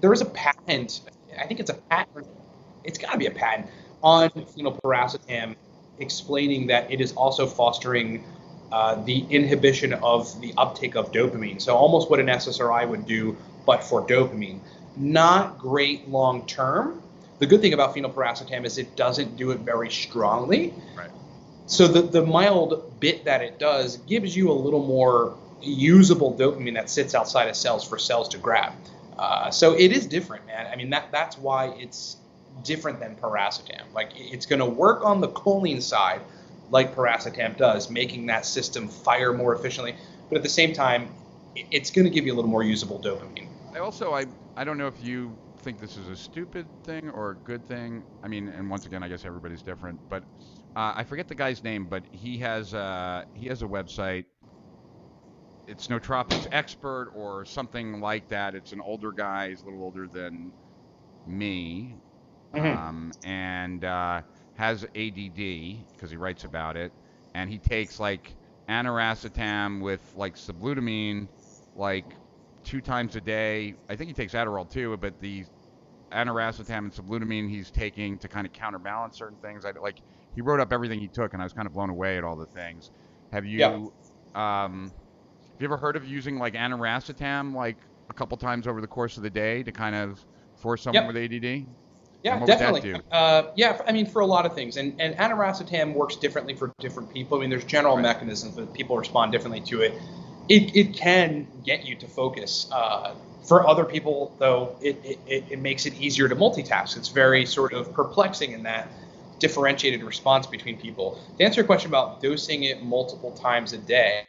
there is a patent. I think it's a patent. It's got to be a patent on phenylpiracetam, explaining that it is also fostering the inhibition of the uptake of dopamine. So almost what an SSRI would do, but for dopamine. Not great long term. The good thing about phenylpiracetam is it doesn't do it very strongly. Right. So the mild bit that it does gives you a little more usable dopamine that sits outside of cells for cells to grab. So it is different, man. I mean, that's why it's different than piracetam. Like, it's going to work on the choline side like piracetam does, making that system fire more efficiently. But at the same time, it's going to give you a little more usable dopamine. I don't know if you think this is a stupid thing or a good thing. I mean, and once again, I guess everybody's different. But I forget the guy's name, but he has a website. It's Nootropics Expert or something like that. It's an older guy. He's a little older than me, and has ADD because he writes about it. And he takes like Aniracetam with like subglutamine, like 2 times a day. I think he takes Adderall too, but the Aniracetam and subglutamine he's taking to kind of counterbalance certain things. He wrote up everything he took, and I was kind of blown away at all the things. Have Yeah. you ever heard of using like Aniracetam like a couple times over the course of the day to kind of for someone Yep. with ADD? Yeah, And what definitely. would that do? Yeah, I mean, for a lot of things. And Aniracetam works differently for different people. I mean, there's general Right. mechanisms, but people respond differently to it. It can get you to focus. For other people, though, it makes it easier to multitask. It's very sort of perplexing in that differentiated response between people. To answer your question about dosing it multiple times a day,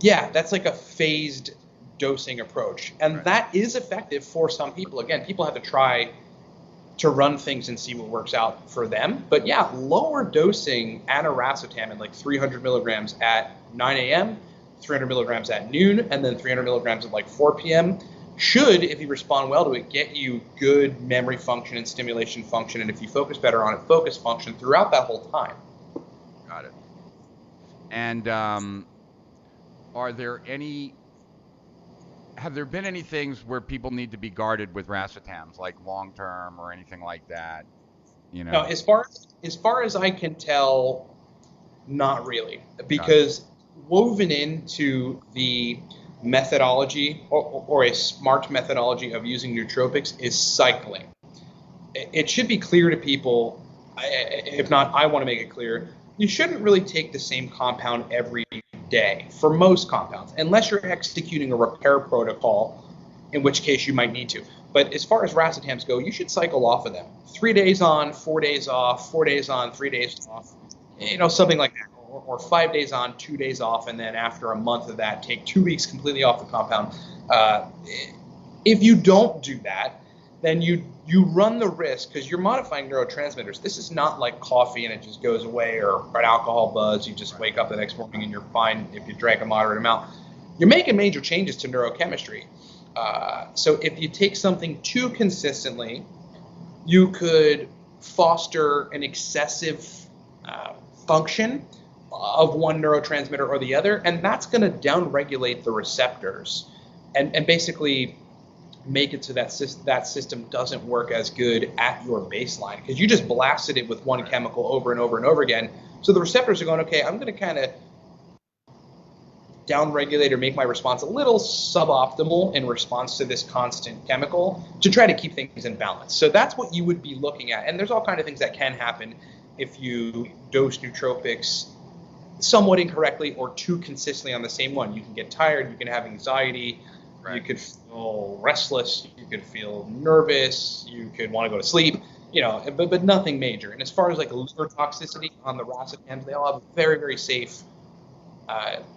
yeah, that's like a phased dosing approach. And Right. that is effective for some people. Again, people have to try to run things and see what works out for them. But yeah, lower dosing Aniracetam at like 300 milligrams at 9 a.m. 300 milligrams at noon, and then 300 milligrams at like 4 p.m. should, if you respond well to it, get you good memory function and stimulation function, and if you focus better on it, focus function throughout that whole time. Got it. And have there been any things where people need to be guarded with racetams, like long term or anything like that? You know? No, as far as I can tell, not really, because woven into the methodology or a smart methodology of using nootropics is cycling. It should be clear to people. If not, I want to make it clear. You shouldn't really take the same compound every day for most compounds, unless you're executing a repair protocol, in which case you might need to. But as far as racetams go, you should cycle off of them. 3 days on, 4 days off, 4 days on, 3 days off, something like that. Or 5 days on, 2 days off, and then after a month of that, take 2 weeks completely off the compound. If you don't do that, then you run the risk, because you're modifying neurotransmitters. This is not like coffee and it just goes away, or an alcohol buzz. You just wake up the next morning and you're fine if you drank a moderate amount. You're making major changes to neurochemistry. So if you take something too consistently, you could foster an excessive function of one neurotransmitter or the other, and that's going to downregulate the receptors and basically make it so that that system doesn't work as good at your baseline, because you just blasted it with one chemical over and over and over again. So the receptors are going, okay, I'm going to kind of downregulate or make my response a little suboptimal in response to this constant chemical to try to keep things in balance. So that's what you would be looking at. And there's all kinds of things that can happen if you dose nootropics somewhat incorrectly or too consistently on the same one. You can get tired, you can have anxiety, you could feel restless, you could feel nervous, you could want to go to sleep, but nothing major. And as far as like liver toxicity on the racetams, they all have a very, very safe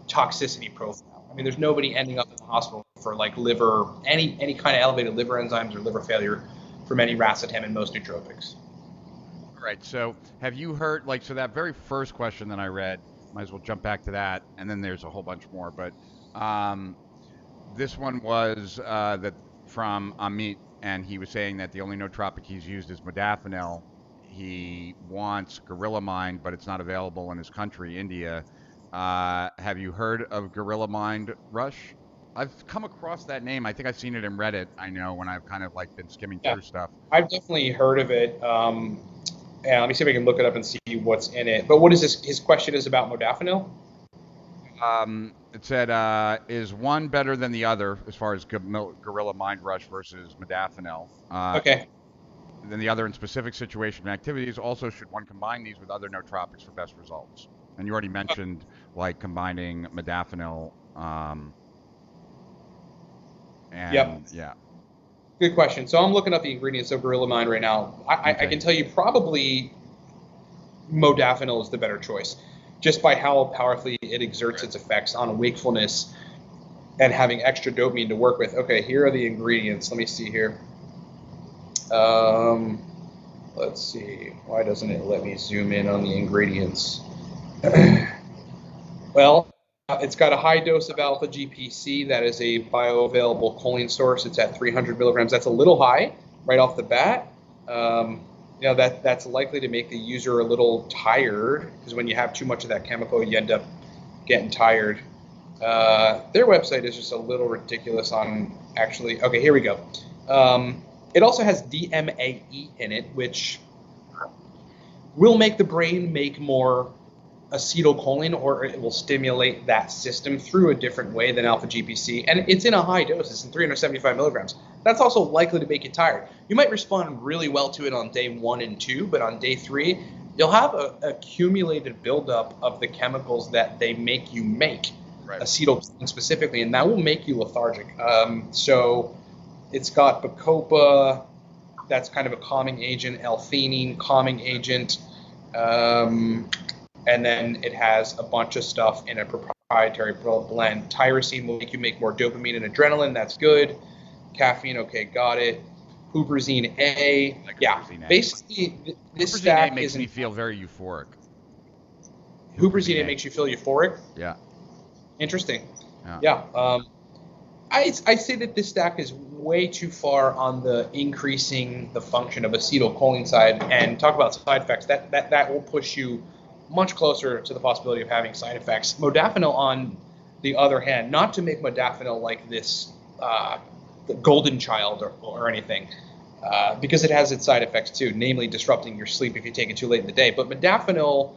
toxicity profile. I mean, there's nobody ending up in the hospital for like liver, any kind of elevated liver enzymes or liver failure from any racetam and most nootropics. All right. So have you heard, so that very first question that I read, might as well jump back to that, and then there's a whole bunch more. But this one was that from Amit, and he was saying that the only nootropic he's used is Modafinil. He wants Gorilla Mind, but it's not available in his country, India. Have you heard of Gorilla Mind, Rush? I've come across that name. I think I've seen it in Reddit. I know, when I've kind of been skimming through stuff. I've definitely heard of it. Yeah, let me see if I can look it up and see what's in it. But what is this? His question is about Modafinil? It said, is one better than the other as far as Gorilla Mind Rush versus Modafinil? Okay. Then the other in specific situation and activities. Also, should one combine these with other nootropics for best results? And you already mentioned combining Modafinil. Yeah. Good question. So I'm looking up the ingredients of Gorilla Mind right now. I can tell you probably Modafinil is the better choice, just by how powerfully it exerts its effects on wakefulness and having extra dopamine to work with. Okay, here are the ingredients. Let me see here. Let's see. Why doesn't it let me zoom in on the ingredients? Well, it's got a high dose of alpha GPC. That is a bioavailable choline source. It's at 300 milligrams. That's a little high right off the bat. That's likely to make the user a little tired, because when you have too much of that chemical, you end up getting tired. Their website is just a little ridiculous on actually. Okay, here we go. It also has DMAE in it, which will make the brain make more acetylcholine, or it will stimulate that system through a different way than alpha GPC. And it's in a high dose. It's in 375 milligrams. That's also likely to make you tired. You might respond really well to it on day 1 and 2, but on day 3, you'll have an accumulated buildup of the chemicals that they make you make, acetylcholine specifically, and that will make you lethargic. So it's got bacopa, that's kind of a calming agent, L-theanine, calming agent, and then it has a bunch of stuff in a proprietary blend. Tyrosine will make you make more dopamine and adrenaline. That's good. Caffeine, okay, got it. Huperzine A. Huperzine A. Basically, this Huperzine stack A makes me feel very euphoric. Huperzine A makes you feel euphoric? Yeah. Interesting. Yeah. Yeah. I say that this stack is way too far on the increasing the function of acetylcholine side, and talk about side effects. That will push you much closer to the possibility of having side effects. Modafinil, on the other hand, not to make modafinil like this the golden child or anything, because it has its side effects too, namely disrupting your sleep if you take it too late in the day. But modafinil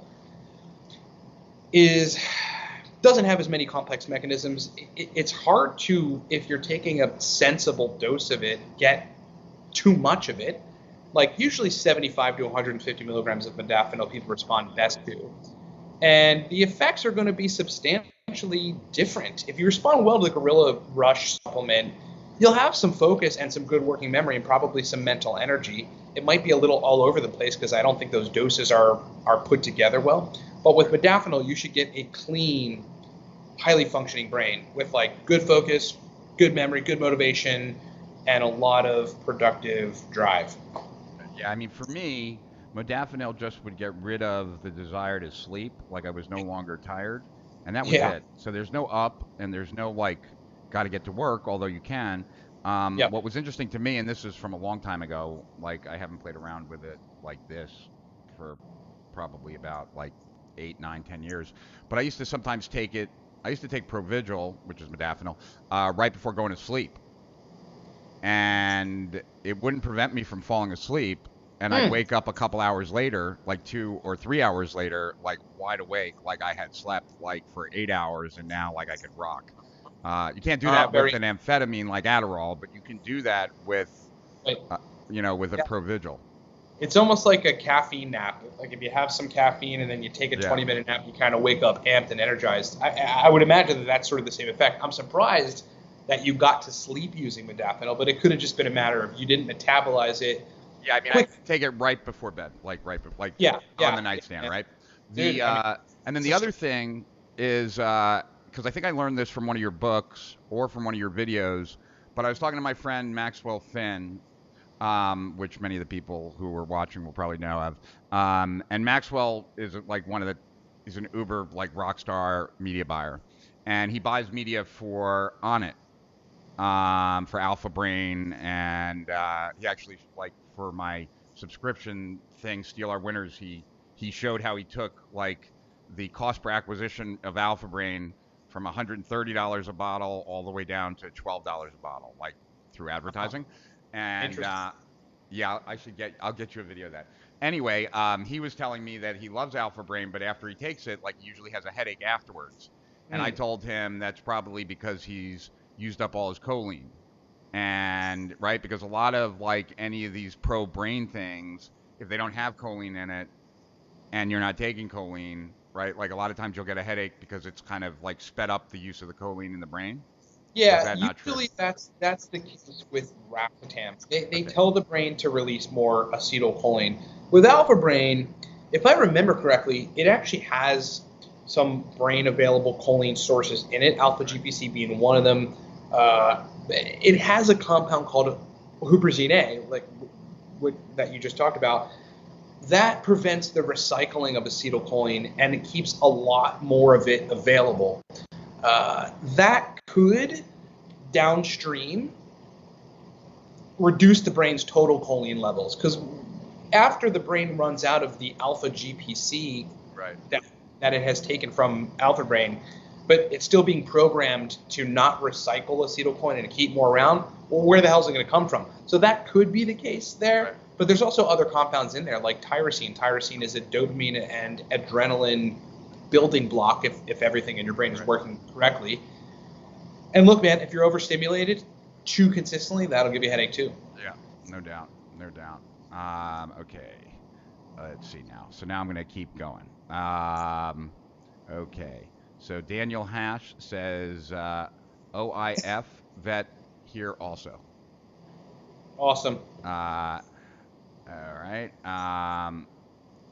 is doesn't have as many complex mechanisms. It's hard to, if you're taking a sensible dose of it, get too much of it. Like usually 75 to 150 milligrams of modafinil people respond best to. And the effects are going to be substantially different. If you respond well to the Gorilla Rush supplement, you'll have some focus and some good working memory and probably some mental energy. It might be a little all over the place because I don't think those doses are put together well. But with modafinil, you should get a clean, highly functioning brain with like good focus, good memory, good motivation, and a lot of productive drive. Yeah, I mean, for me, modafinil just would get rid of the desire to sleep, like I was no longer tired, and that was Yeah. it. So there's no up and there's no like got to get to work, although you can. Yep. What was interesting to me, and this is from a long time ago, like I haven't played around with it like this for probably about like 8, 9, 10 years, but I used to sometimes take it. I used to take Provigil, which is modafinil, right before going to sleep, and it wouldn't prevent me from falling asleep. And I'd Mm. wake up a couple hours later, like 2 or 3 hours later, like wide awake, like I had slept like for 8 hours, and now like I could rock. You can't do that with Very. an amphetamine like Adderall, but you can do that with, Like, uh, with a yeah. Provigil. It's almost like a caffeine nap. Like if you have some caffeine and then you take a Yeah. 20-minute nap, you kind of wake up amped and energized. I would imagine that that's sort of the same effect. I'm surprised that you got to sleep using modafinil, but it could have just been a matter of you didn't metabolize it Yeah, I mean, I quick. take it right before bed, like like Yeah, on the yeah, nightstand, yeah. right? Dude. The I mean, and then it's the just, other thing is because I think I learned this from one of your books or from one of your videos, but I was talking to my friend Maxwell Finn, which many of the people who were watching will probably know of. And Maxwell is like he's an uber like rock star media buyer, and he buys media for On It, for Alpha Brain, and he actually like for my subscription thing, Steal Our Winners. He showed how he took like the cost per acquisition of Alpha Brain from $130 a bottle all the way down to $12 a bottle, like through advertising. And interesting. yeah, I'll get you a video of that. Anyway, he was telling me that he loves Alpha Brain, but after he takes it, like he usually has a headache afterwards. And I Mm. told him that's probably because he's used up all his choline. And right, because a lot of like any of these pro brain things, if they don't have choline in it and you're not taking choline, right, like a lot of times you'll get a headache because it's kind of like sped up the use of the choline in the brain. Or is Yeah, that not true? usually that's the case with Racetam. They Okay. tell the brain to release more acetylcholine. With alpha brain, if I remember correctly, it actually has some brain available choline sources in it, alpha Right. GPC being one of them. It has a compound called huperzine A, like that you just talked about, that prevents the recycling of acetylcholine and it keeps a lot more of it available. That could downstream reduce the brain's total choline levels because after the brain runs out of the alpha GPC Right. that it has taken from alpha brain, but it's still being programmed to not recycle acetylcholine and to keep more around, well, where the hell is it going to come from? So that could be the case there. Right. But there's also other compounds in there like tyrosine. Tyrosine is a dopamine and adrenaline building block if everything in your brain is Right. working correctly. And look, man, if you're overstimulated too consistently, that'll give you a headache too. Yeah. No doubt. No doubt. Okay. Let's see now. So now I'm going to keep going. Okay. So Daniel Hash says OIF vet here also. Awesome. Uh, all right.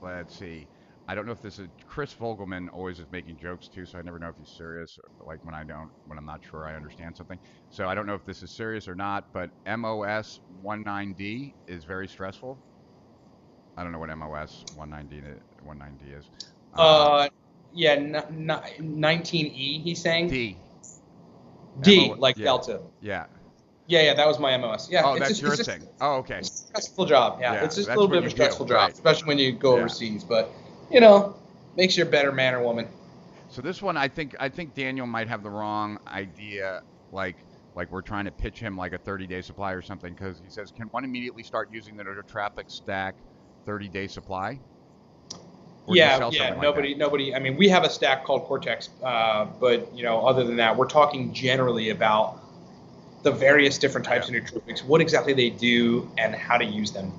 Let's see. I don't know if this is Chris Vogelman always is making jokes too, so I never know if he's serious. Like when I'm not sure I understand something. So I don't know if this is serious or not. But MOS 19D is very stressful. I don't know what MOS 19D is. Um, Uh, Yeah, 19E. He's saying D. D, like Yeah. Delta. Yeah. Yeah, that was my MOS. Yeah, Oh, that's your it's thing. Oh, okay. a stressful job. Yeah, Yeah, it's just a that's little what bit of you a do, stressful job, right? especially when you go Yeah. overseas. But makes you a better man or woman. So this one, I think Daniel might have the wrong idea. Like we're trying to pitch him like a 30-day supply or something, because he says, can one immediately start using the Nootropics stack 30-day supply? Or do you sell something like that? Nobody. I mean, we have a stack called Cortex, but other than that, we're talking generally about the various different types of nootropics, what exactly they do, and how to use them.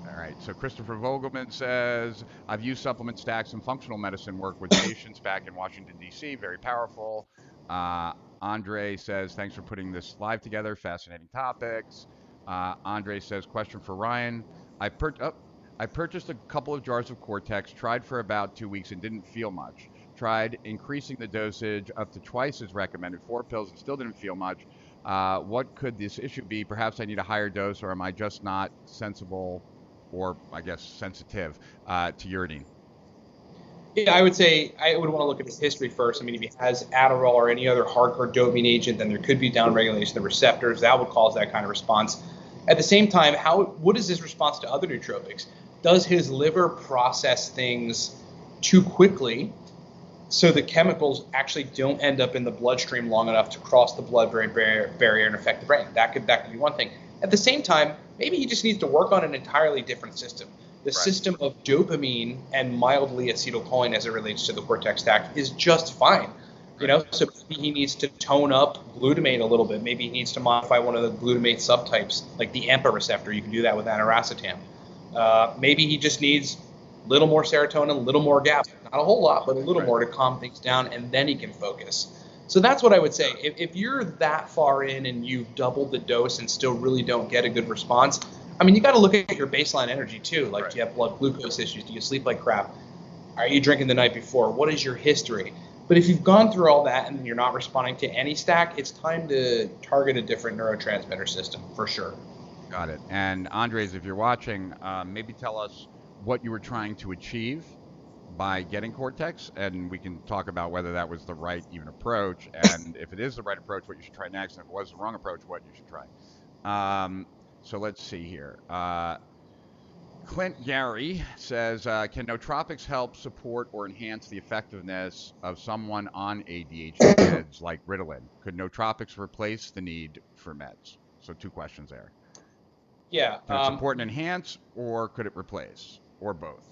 All right. So Christopher Vogelman says, I've used supplement stacks and functional medicine work with patients back in Washington, D.C. Very powerful. Andre says, thanks for putting this live together. Fascinating topics. Andre says, question for Ryan. I purchased a couple of jars of Cortex, tried for about 2 weeks and didn't feel much. Tried increasing the dosage up to twice as recommended, 4 pills, and still didn't feel much. What could this issue be? Perhaps I need a higher dose, or am I just not sensible, or I guess sensitive to uridine? Yeah, I would say I would want to look at his history first. I mean, if he has Adderall or any other hardcore dopamine agent, then there could be downregulation of the receptors. That would cause that kind of response. At the same time, what is his response to other nootropics? Does his liver process things too quickly so the chemicals actually don't end up in the bloodstream long enough to cross the blood-brain barrier and affect the brain? That could be one thing. At the same time, maybe he just needs to work on an entirely different system. The system of dopamine and mildly acetylcholine as it relates to the Cortex stack is just fine. So maybe he needs to tone up glutamate a little bit. Maybe he needs to modify one of the glutamate subtypes, like the AMPA receptor. You can do that with Aniracetam. Maybe he just needs a little more serotonin, a little more GABA. Not a whole lot, but a little more to calm things down, and then he can focus. So that's what I would say. If you're that far in and you've doubled the dose and still really don't get a good response, I mean, you got to look at your baseline energy too. Like, do you have blood glucose issues? Do you sleep like crap? Are you drinking the night before? What is your history? But if you've gone through all that and you're not responding to any stack, it's time to target a different neurotransmitter system for sure. Got it. And Andres, if you're watching, maybe tell us what you were trying to achieve by getting Cortex, and we can talk about whether that was the right even approach, and if it is the right approach, what you should try next, and if it was the wrong approach, what you should try. So let's see here. Clint Gary says, can Notropics help support or enhance the effectiveness of someone on ADHD meds like Ritalin? Could Notropics replace the need for meds? So 2 questions there. Yeah. Can it support and enhance, or could it replace, or both?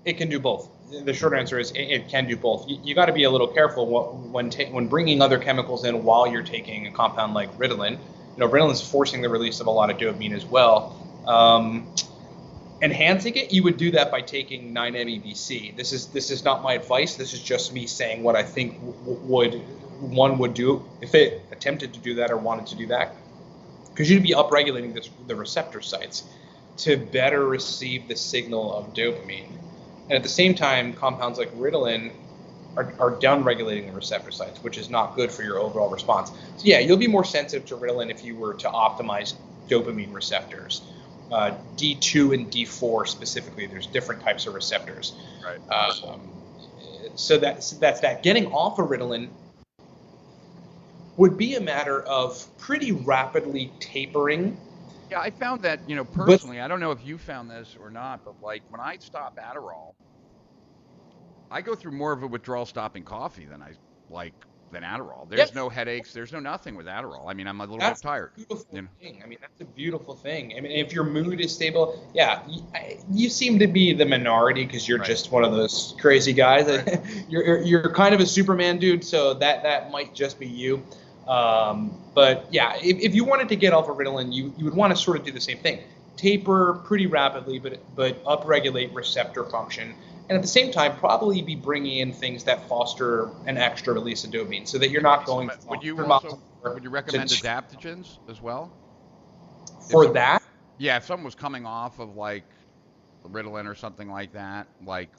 It can do both. The short answer is it can do both. You got to be a little careful when bringing other chemicals in while you're taking a compound like Ritalin. Ritalin is forcing the release of a lot of dopamine as well. Enhancing it, you would do that by taking 9-MeBC. This is not my advice. This is just me saying what I think one would do if it attempted to do that or wanted to do that. Because you'd be upregulating the receptor sites to better receive the signal of dopamine. And at the same time, compounds like Ritalin are downregulating the receptor sites, which is not good for your overall response. So yeah, you'll be more sensitive to Ritalin if you were to optimize dopamine receptors. D2 and D4 specifically, there's different types of receptors. Right. So that's that. Getting off of Ritalin would be a matter of pretty rapidly tapering. Yeah, I found that, personally, I don't know if you found this or not, but like when I stop Adderall, I go through more of a withdrawal stopping coffee than Adderall. There's no headaches. There's no nothing with Adderall. I mean, I'm a little bit tired. Beautiful thing. I mean, that's a beautiful thing. I mean, if your mood is stable, yeah, you seem to be the minority because you're just one of those crazy guys. Right. You're kind of a Superman dude, so that might just be you. But yeah, if you wanted to get off of Ritalin, you would want to sort of do the same thing. Taper pretty rapidly, but upregulate receptor function. And at the same time, probably be bringing in things that foster an extra release of dopamine, so that you're not going. Would you recommend adaptogens as well? For that? Yeah, if someone was coming off of like Ritalin or something like that, like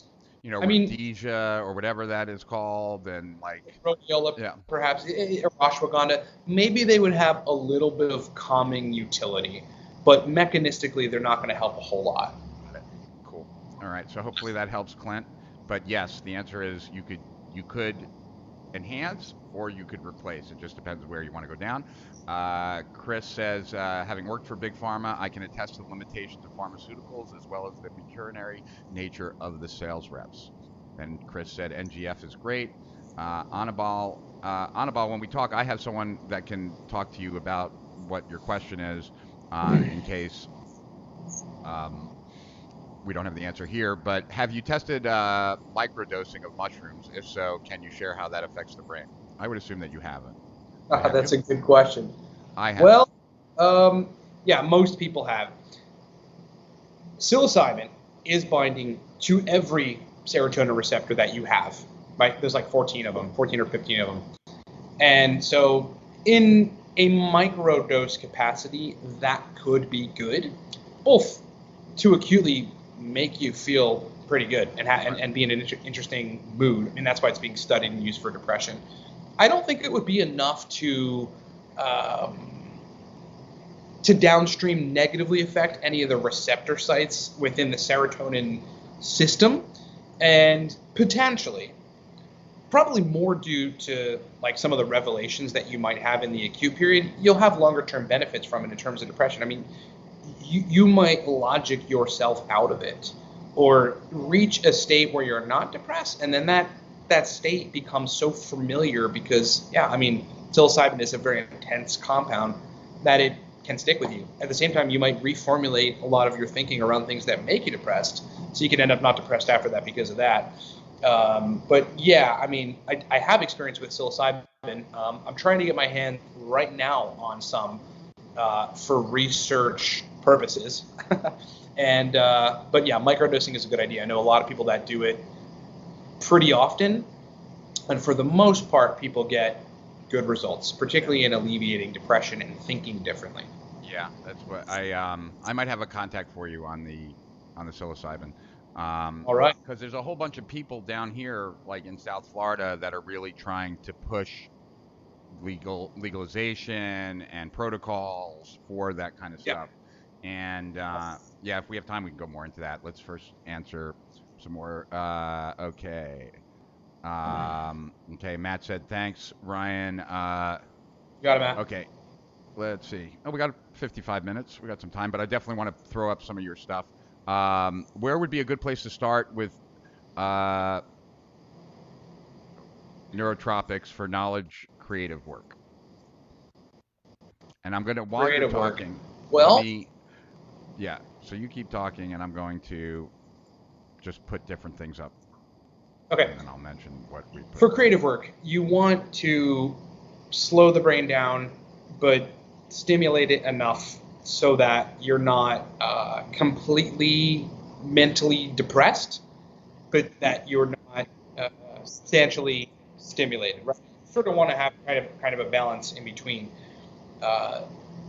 Adhd or whatever that is called, and like rhodiola, perhaps, or ashwagandha, maybe they would have a little bit of calming utility, but mechanistically, they're not going to help a whole lot. All right, so hopefully that helps, Clint. but yes, the answer is you could enhance or you could replace. It just depends where you want to go down. Chris says, having worked for Big Pharma, I can attest to the limitations of pharmaceuticals as well as the pecuniary nature of the sales reps. And Chris said, NGF is great. Anibal, when we talk, I have someone that can talk to you about what your question is in case we don't have the answer here. But have you tested microdosing of mushrooms? If so, can you share how that affects the brain? I would assume that you haven't. That's a good question. I have. Well, yeah, most people have. Psilocybin is binding to every serotonin receptor that you have. Right? There's like 14 of them, 14 or 15 of them. And so in a microdose capacity, that could be good, both to acutely make you feel pretty good and be in an interesting mood. I mean, that's why it's being studied and used for depression. I don't think it would be enough to downstream negatively affect any of the receptor sites within the serotonin system, and potentially, probably more due to like some of the revelations that you might have in the acute period, you'll have longer term benefits from it in terms of depression. I mean, you might logic yourself out of it or reach a state where you're not depressed, and then that state becomes so familiar because, yeah, I mean, psilocybin is a very intense compound that it can stick with you. At the same time, you might reformulate a lot of your thinking around things that make you depressed, so you can end up not depressed after that because of that. But yeah, I mean, I have experience with psilocybin. I'm trying to get my hand right now on some for research purposes. And but yeah, microdosing is a good idea. I know a lot of people that do it pretty often, and for the most part, people get good results, particularly in alleviating depression and thinking differently. Yeah, that's what I might have a contact for you on the psilocybin. All right. Because there's a whole bunch of people down here, like in South Florida, that are really trying to push legalization and protocols for that kind of stuff. Yeah. And yeah, if we have time, we can go more into that. Let's first answer some more. Okay. Okay, Matt said thanks, Ryan. Got it, Matt. Okay, let's see. Oh, we got 55 minutes. We got some time, but I definitely want to throw up some of your stuff. Where would be a good place to start with Nootropics for knowledge creative work? And I'm going to, while you're talking, well, yeah, so you keep talking, and I'm going to just put different things up. Okay. And then I'll mention what we put. For creative work, you want to slow the brain down, but stimulate it enough so that you're not completely mentally depressed, but that you're not substantially stimulated. Right? You sort of want to have kind of a balance in between.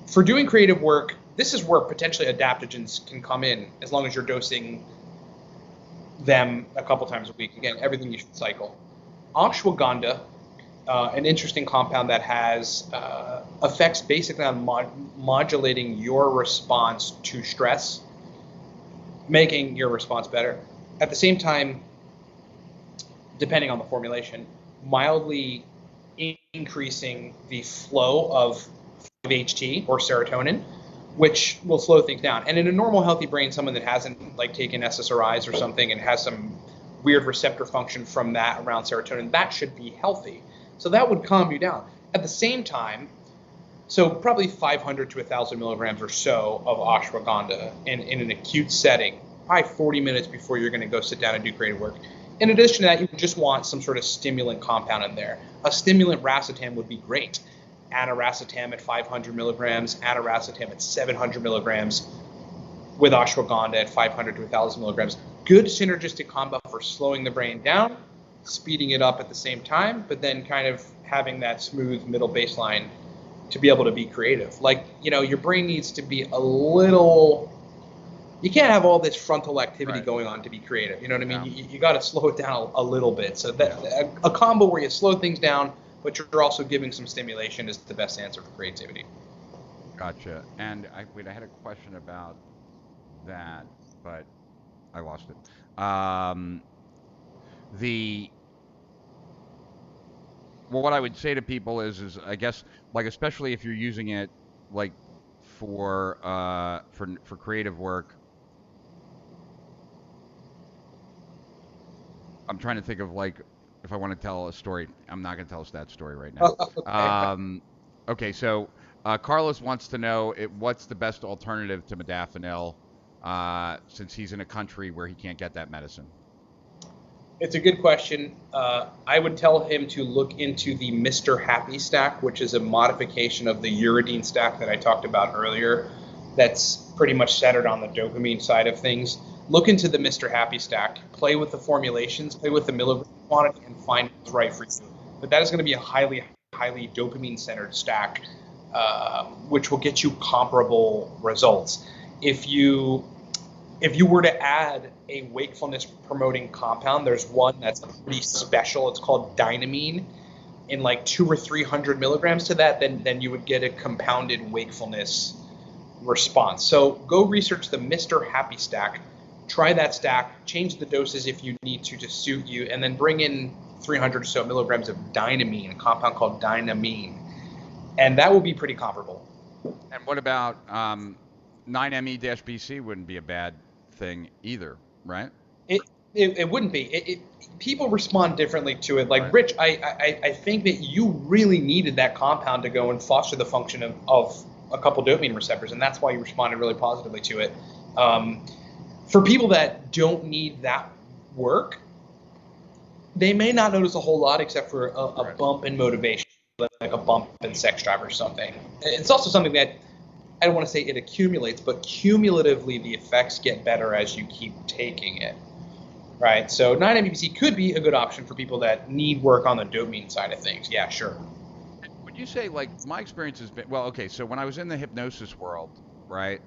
For doing creative work, this is where potentially adaptogens can come in, as long as you're dosing them a couple times a week. Again, everything you should cycle. Ashwagandha, an interesting compound that has effects basically on modulating your response to stress, making your response better. At the same time, depending on the formulation, mildly increasing the flow of 5-HT or serotonin, which will slow things down. And in a normal healthy brain, someone that hasn't like taken SSRIs or something and has some weird receptor function from that around serotonin, that should be healthy. So that would calm you down. At the same time, so probably 500 to 1,000 milligrams or so of ashwagandha in an acute setting, probably 40 minutes before you're going to go sit down and do creative work. In addition to that, you just want some sort of stimulant compound in there. A stimulant racetam would be great. Aniracetam at 500 milligrams, Aniracetam at 700 milligrams, with ashwagandha at 500 to 1,000 milligrams. Good synergistic combo for slowing the brain down, speeding it up at the same time, but then kind of having that smooth middle baseline to be able to be creative. Like, you know, your brain needs to be a little, you can't have all this frontal activity going on to be creative. You know what I mean? You got to slow it down a little bit. So that a combo where you slow things down, but you're also giving some stimulation is the best answer for creativity. Gotcha. And I had a question about that, but I lost it. the well, what I would say to people is I guess like especially if you're using it like for creative work. I'm trying to think of like if I want to tell a story. I'm not going to tell us that story right now. Okay. Okay, so Carlos wants to know what's the best alternative to modafinil since he's in a country where he can't get that medicine. It's a good question. I would tell him to look into the Mr. Happy stack, which is a modification of the uridine stack that I talked about earlier. That's pretty much centered on the dopamine side of things. Look into the Mr. Happy stack, play with the formulations, play with the milligram quantity, and find what's right for you. But that is going to be a highly, highly dopamine-centered stack, which will get you comparable results. If you were to add a wakefulness promoting compound, there's one that's pretty special. It's called dynamine. In like 200 or 300 milligrams to that, then you would get a compounded wakefulness response. So go research the Mr. Happy stack. Try that stack. Change the doses if you need to suit you, and then bring in 300 or so milligrams of dynamine, a compound called dynamine, and that will be pretty comparable. And what about 9-ME-BC wouldn't be a bad thing either, right? It wouldn't be. People respond differently to it. Like Right. Rich, I think that you really needed that compound to go and foster the function of a couple dopamine receptors, and that's why you responded really positively to it. For people that don't need that work, they may not notice a whole lot except for a Right. bump in motivation, like a bump in sex drive or something. It's also something that I don't want to say it accumulates, but cumulatively the effects get better as you keep taking it, right? So 9-MeBC could be a good option for people that need work on the dopamine side of things. Yeah, sure. Would you say like my experience has been well? Okay, so when I was in the hypnosis world, right?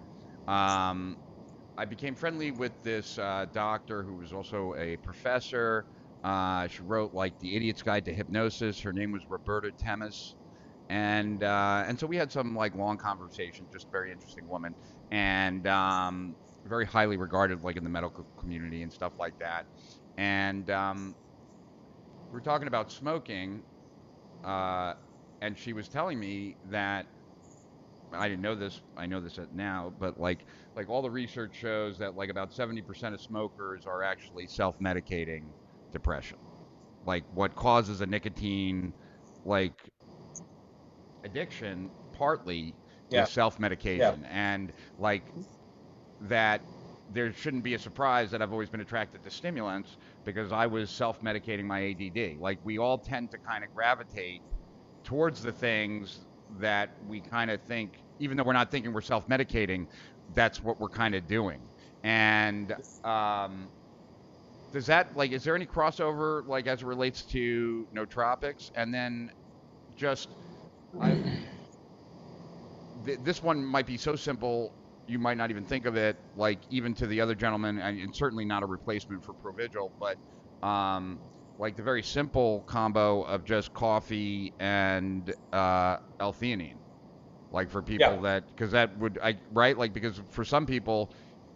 I became friendly with this doctor who was also a professor. She wrote like the Idiot's Guide to Hypnosis. Her name was Roberta Temis, and so we had some like long conversations. Just very interesting woman, and very highly regarded like in the medical community and stuff like that. And we're talking about smoking, and she was telling me that I didn't know this. I know this now, but like all the research shows that like about 70% of smokers are actually self-medicating depression. Like what causes a nicotine like addiction partly Yeah. is self-medication, and like that there shouldn't be a surprise that I've always been attracted to stimulants because I was self-medicating my ADD. Like we all tend to kind of gravitate towards the things that we kind of think, even though we're not thinking we're self-medicating, that's what we're kind of doing. And does that like, is there any crossover like as it relates to nootropics? And then just, this one might be so simple you might not even think of it, like even to the other gentleman, and certainly not a replacement for Provigil, but like the very simple combo of just coffee and L-theanine, like for people that, because that would, right, like because for some people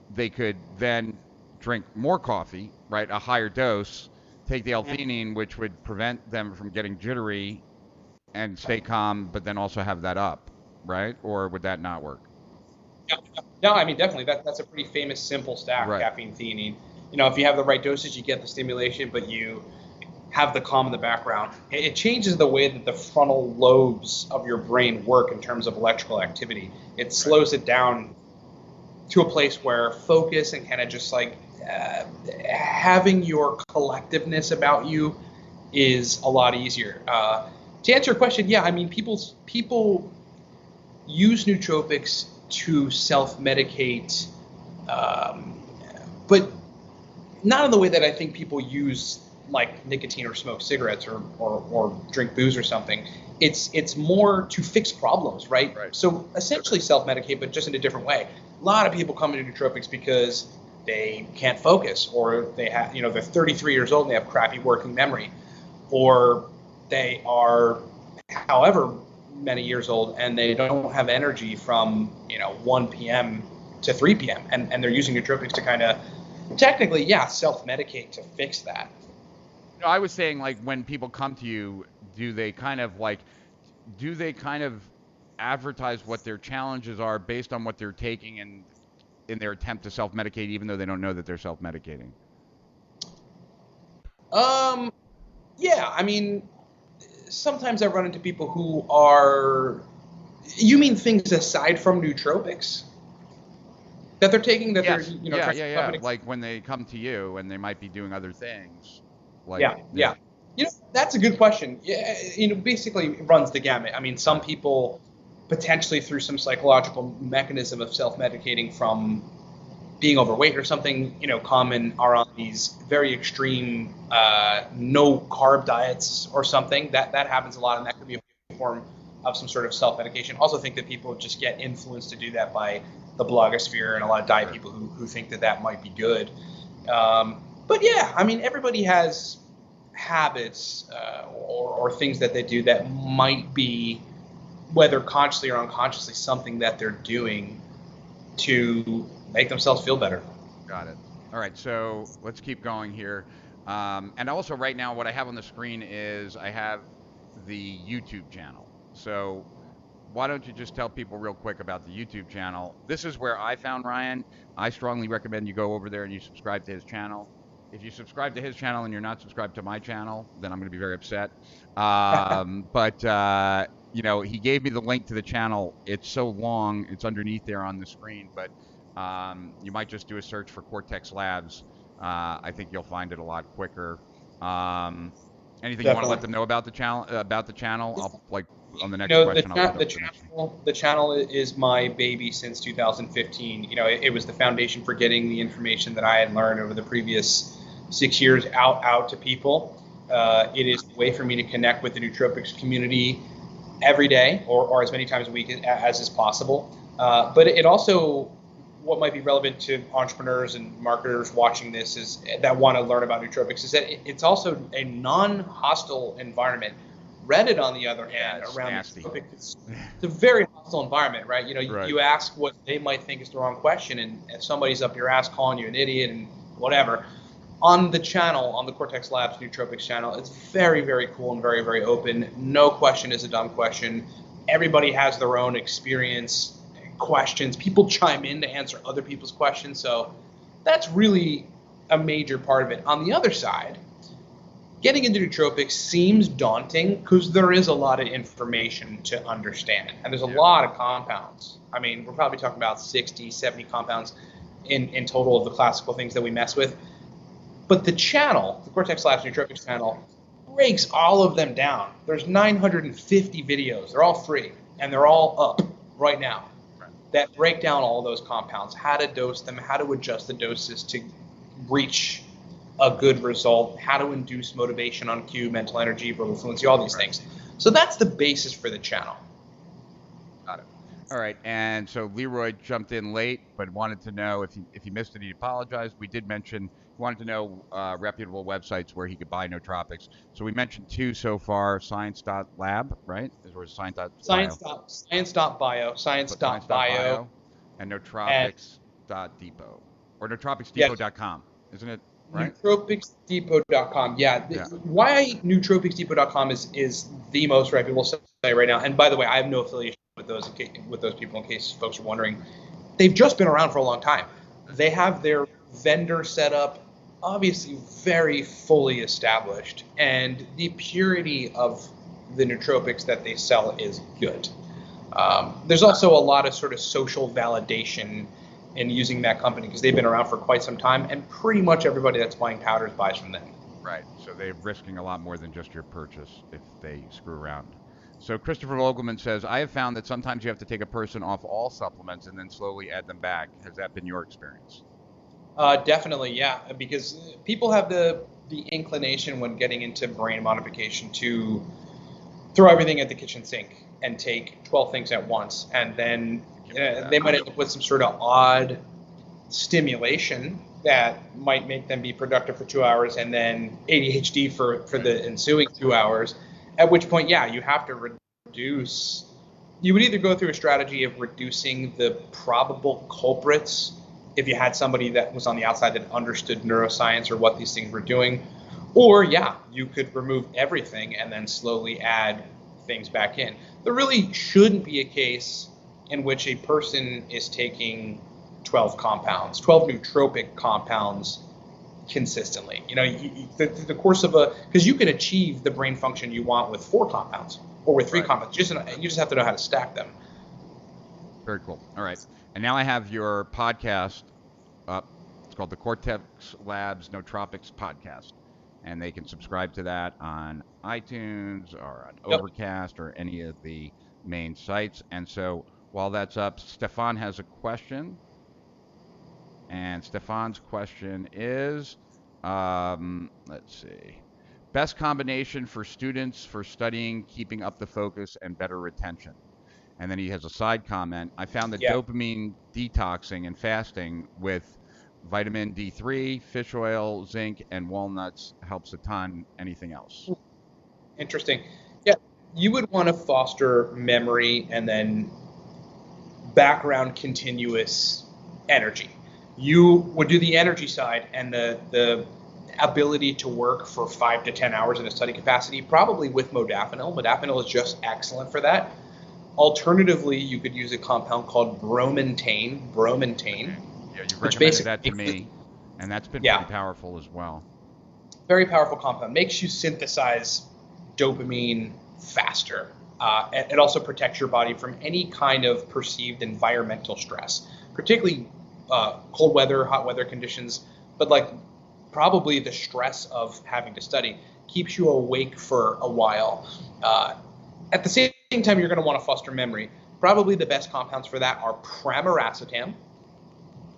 they could then drink more coffee, right, a higher dose, take the L-theanine, which would prevent them from getting jittery and stay calm, but then also have that up, right? Or would that not work? No, I mean definitely that's a pretty famous simple stack, Right. caffeine, theanine. You know, if you have the right dosage, you get the stimulation, but you have the calm in the background. It changes the way that the frontal lobes of your brain work in terms of electrical activity. It slows it down to a place where focus and kind of just like having your collectiveness about you is a lot easier. To answer your question, yeah, I mean people use nootropics to self-medicate, but not in the way that I think people use like nicotine or smoke cigarettes or drink booze or something. It's more to fix problems, right? So essentially self-medicate, but just in a different way. A lot of people come into nootropics because they can't focus, or they have, they're 33 years old and they have crappy working memory, or they are however many years old and they don't have energy from 1 p.m. to 3 p.m. and they're using nootropics to kind of technically self-medicate to fix that. I was saying, like, when people come to you, do they kind of like, do they kind of advertise what their challenges are based on what they're taking and in their attempt to self-medicate, even though they don't know that they're self-medicating? Yeah, I mean, sometimes I run into people who are. You mean things aside from nootropics that they're taking that they're Yes. Yeah. trying Yeah. to Yeah. self-medicate? Like when they come to you and they might be doing other things. Like, Yeah, yeah. yeah. That's a good question. Yeah, basically it runs the gamut. I mean, some people potentially through some psychological mechanism of self-medicating from being overweight or something, come and are on these very extreme no carb diets or something. That happens a lot, and that could be a form of some sort of self-medication. Also think that people just get influenced to do that by the blogosphere and a lot of diet people who think that might be good. But yeah, I mean, everybody has habits or things that they do that might be, whether consciously or unconsciously, something that they're doing to make themselves feel better. Got it. All right, so let's keep going here. And also, right now, what I have on the screen is I have the YouTube channel. So why don't you just tell people real quick about the YouTube channel? This is where I found Ryan. I strongly recommend you go over there and you subscribe to his channel. If you subscribe to his channel and you're not subscribed to my channel, then I'm going to be very upset. But he gave me the link to the channel. It's so long, it's underneath there on the screen, but you might just do a search for Cortex Labs. I think you'll find it a lot quicker. Anything you want to let them know about the channel? I'll like on the next question. The channel is my baby since 2015. It was the foundation for getting the information that I had learned over the previous 6 years out to people. It is a way for me to connect with the nootropics community every day or as many times a week as is possible. But it also, what might be relevant to entrepreneurs and marketers watching this is that want to learn about nootropics is that it's also a non-hostile environment. Reddit, on the other hand, around nootropics, it's a very hostile environment, right? Right. You ask what they might think is the wrong question, and somebody's up your ass calling you an idiot and whatever. On the channel, on the Cortex Labs Nootropics channel, it's very, very cool and very, very open. No question is a dumb question. Everybody has their own experience, questions. People chime in to answer other people's questions. So that's really a major part of it. On the other side, getting into nootropics seems daunting because there is a lot of information to understand. And there's a lot of compounds. I mean, we're probably talking about 60, 70 compounds in total of the classical things that we mess with. But the channel, the Cortex Labs Nootropics channel, breaks all of them down. There's 950 videos. They're all free, and they're all up right now that break down all those compounds, how to dose them, how to adjust the doses to reach a good result, how to induce motivation on cue, mental energy, verbal fluency, all these things. So that's the basis for the channel. Got it. All right, and so Leroy jumped in late, but wanted to know if he missed it, he apologized. We did mention he wanted to know reputable websites where he could buy Nootropics. So we mentioned two so far: science.lab, right? Or science.bio. Science.bio, and nootropics.depot, or nootropicsdepot.com, isn't it? Right? Nootropicsdepot.com. Yeah. Why nootropicsdepot.com is the most reputable site right now. And by the way, I have no affiliation with those people, in case folks are wondering. They've just been around for a long time. They have their vendor set up, obviously very fully established, and the purity of the nootropics that they sell is good. There's also a lot of sort of social validation in using that company because they've been around for quite some time, and pretty much everybody that's buying powders buys from them. Right. So they're risking a lot more than just your purchase if they screw around. So Christopher Vogelman says, I have found that sometimes you have to take a person off all supplements and then slowly add them back. Has that been your experience? Definitely, yeah, because people have the inclination when getting into brain modification to throw everything at the kitchen sink and take 12 things at once, and then they might end up with some sort of odd stimulation that might make them be productive for 2 hours and then ADHD for the ensuing 2 hours, at which point, yeah, you have to reduce. You would either go through a strategy of reducing the probable culprits if you had somebody that was on the outside that understood neuroscience or what these things were doing, Or, yeah, you could remove everything and then slowly add things back in. There really shouldn't be a case in which a person is taking 12 compounds, 12 nootropic compounds consistently. The course of because you can achieve the brain function you want with 4 compounds or with 3 compounds. You just have to know how to stack them. Very cool. All right. And now I have your podcast up. It's called the Cortex Labs Nootropics Podcast. And they can subscribe to that on iTunes or on Overcast or any of the main sites. And so while that's up, Stefan has a question. And Stefan's question is, let's see, best combination for students for studying, keeping up the focus, and better retention. And then he has a side comment. I found that dopamine detoxing and fasting with vitamin D3, fish oil, zinc, and walnuts helps a ton. Anything else? Interesting. Yeah, you would want to foster memory and then background continuous energy. You would do the energy side and the ability to work for 5 to 10 hours in a study capacity, probably with modafinil. Modafinil is just excellent for that. Alternatively, you could use a compound called Bromantine. Yeah, you've recommended that to me, and that's been pretty powerful as well. Very powerful compound. Makes you synthesize dopamine faster. It also protects your body from any kind of perceived environmental stress, particularly cold weather, hot weather conditions, but like probably the stress of having to study keeps you awake for a while. At the same time, you're going to want to foster memory. Probably the best compounds for that are Aniracetam,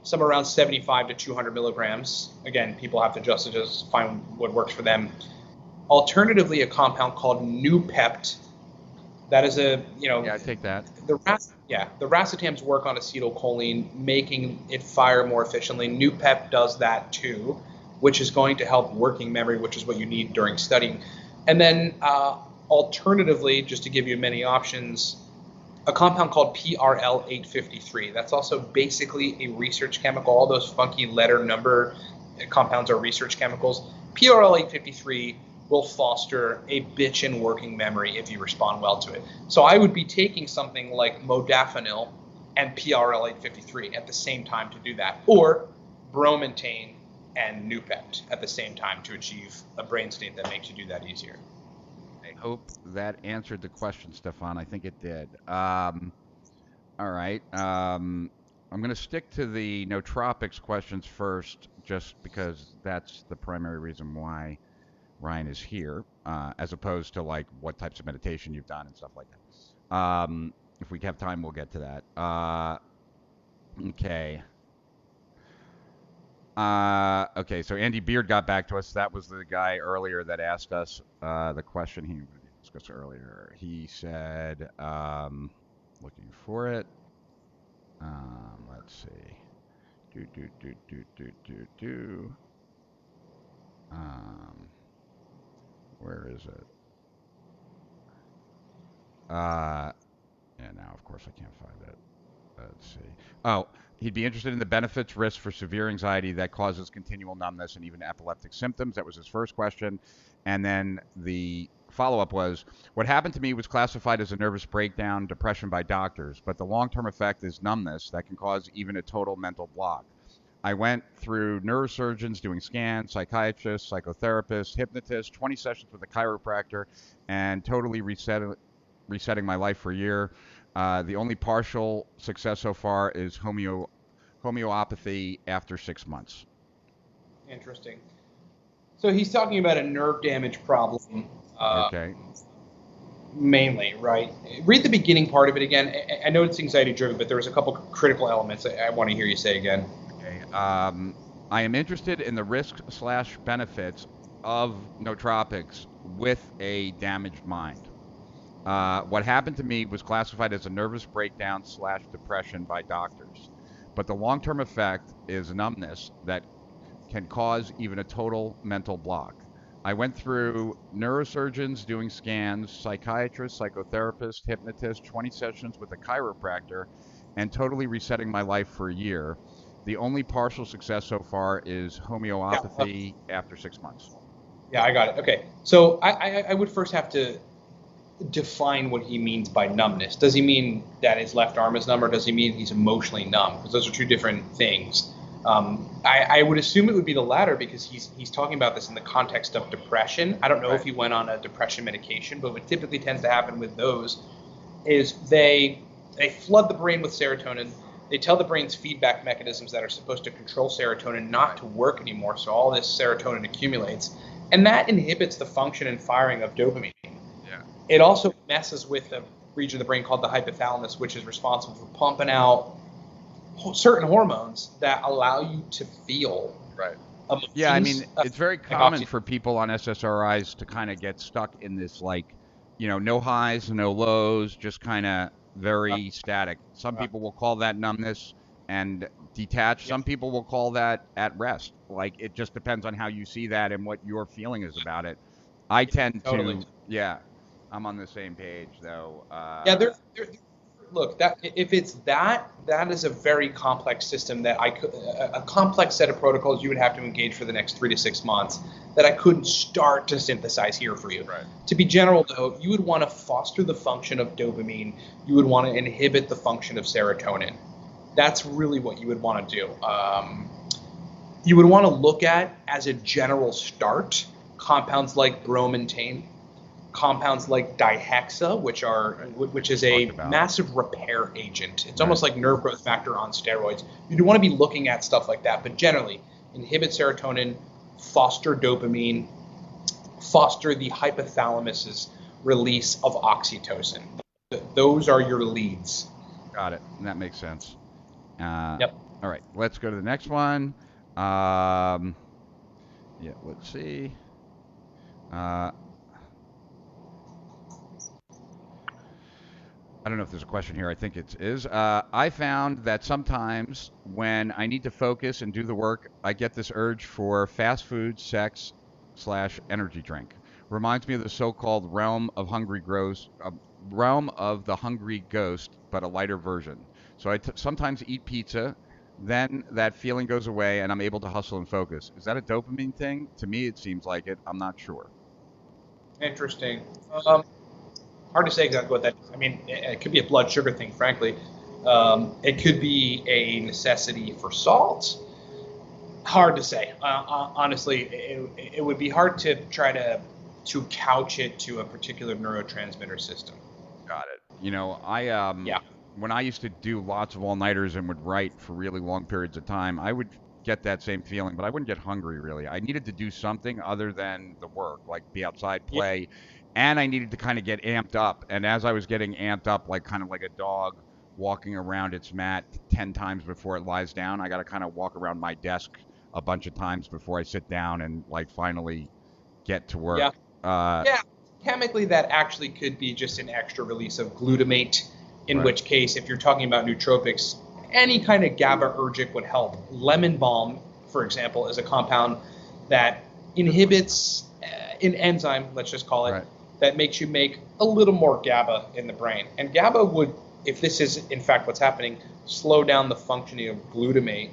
somewhere around 75 to 200 milligrams. Again, people have to just find what works for them. Alternatively, a compound called Noopept. That is I take that. The racetams work on acetylcholine, making it fire more efficiently. Noopept does that too, which is going to help working memory, which is what you need during studying. And then alternatively, just to give you many options, a compound called PRL853. That's also basically a research chemical. All those funky letter number compounds are research chemicals. PRL853 will foster a bitchin' working memory if you respond well to it. So I would be taking something like modafinil and PRL853 at the same time to do that, or Bromantine and Noopept at the same time to achieve a brain state that makes you do that easier. I hope that answered the question, Stefan. I think it did. All right. I'm going to stick to the nootropics questions first, just because that's the primary reason why Ryan is here, as opposed to like what types of meditation you've done and stuff like that. If we have time, we'll get to that. Okay. Okay, so Andy Beard got back to us. That was the guy earlier that asked us the question he discussed earlier. He said, looking for it. Let's see. Where is it? Yeah, now of course I can't find it. Let's see. Oh, he'd be interested in the benefits, risks for severe anxiety that causes continual numbness and even epileptic symptoms. That was his first question. And then the follow-up was, what happened to me was classified as a nervous breakdown, depression by doctors, but the long-term effect is numbness that can cause even a total mental block. I went through neurosurgeons doing scans, psychiatrists, psychotherapists, hypnotists, 20 sessions with a chiropractor, and totally resetting my life for a year. The only partial success so far is homeopathy after 6 months. Interesting. So he's talking about a nerve damage problem. Okay. Mainly, right? Read the beginning part of it again. I know it's anxiety driven, but there was a couple critical elements I want to hear you say again. Okay. I am interested in the risks/benefits of nootropics with a damaged mind. What happened to me was classified as a nervous breakdown/depression by doctors, but the long-term effect is numbness that can cause even a total mental block. I went through neurosurgeons doing scans, psychiatrists, psychotherapists, hypnotists, 20 sessions with a chiropractor, and totally resetting my life for a year. The only partial success so far is homeopathy after 6 months. Yeah, I got it. Okay. So I would first have to define what he means by numbness. Does he mean that his left arm is numb, or does he mean he's emotionally numb? Because those are two different things. I would assume it would be the latter because he's talking about this in the context of depression. I don't know if he went on a depression medication, but what typically tends to happen with those is they flood the brain with serotonin. They tell the brain's feedback mechanisms that are supposed to control serotonin not to work anymore, so all this serotonin accumulates, and that inhibits the function and firing of dopamine. Yeah. It also messes with the region of the brain called the hypothalamus, which is responsible for pumping out certain hormones that allow you to feel Right. emotions. Yeah, I mean, it's very like common for people on SSRIs to kind of get stuck in this, like, no highs, no lows, just kind of very static. Some people will call that numbness and detached. Some people will call that at rest. Like, it just depends on how you see that and what your feeling is about it. I tend Totally. to, yeah, I'm on the same page, though. Yeah, look, that if it's that is a very complex system that I could a complex set of protocols you would have to engage for the next 3 to 6 months that I couldn't start to synthesize here for you. Right. To be general though, you would want to foster the function of dopamine. You would want to inhibit the function of serotonin. That's really what you would want to do. You would want to look at, as a general start, compounds like bromantine, compounds like dihexa, which is a massive repair agent. It's almost like nerve growth factor on steroids. You do want to be looking at stuff like that, but generally inhibit serotonin, foster dopamine, foster the hypothalamus's release of oxytocin. Those are your leads. Got it. That makes sense. Yep. All right, let's go to the next one. Yeah, let's see. I don't know if there's a question here. I think it is. I found that sometimes when I need to focus and do the work, I get this urge for fast food, sex / energy drink. Reminds me of the so-called realm of the hungry ghost, but a lighter version. So I sometimes eat pizza, then that feeling goes away, and I'm able to hustle and focus. Is that a dopamine thing? To me, it seems like it. I'm not sure. Interesting. Hard to say exactly what that is. I mean, it could be a blood sugar thing, frankly. It could be a necessity for salt. Hard to say. Honestly, it would be hard to try to couch it to a particular neurotransmitter system. Got it. When I used to do lots of all-nighters and would write for really long periods of time, I would get that same feeling, but I wouldn't get hungry really. I needed to do something other than the work, like be outside, play, and I needed to kind of get amped up. And as I was getting amped up, like kind of like a dog walking around its mat 10 times before it lies down, I got to kind of walk around my desk a bunch of times before I sit down and like finally get to work. Yeah, chemically that actually could be just an extra release of glutamate, in which case, if you're talking about nootropics, any kind of GABAergic would help. Lemon balm, for example, is a compound that inhibits an enzyme, let's just call it, that makes you make a little more GABA in the brain. And GABA would, if this is in fact what's happening, slow down the functioning of glutamate.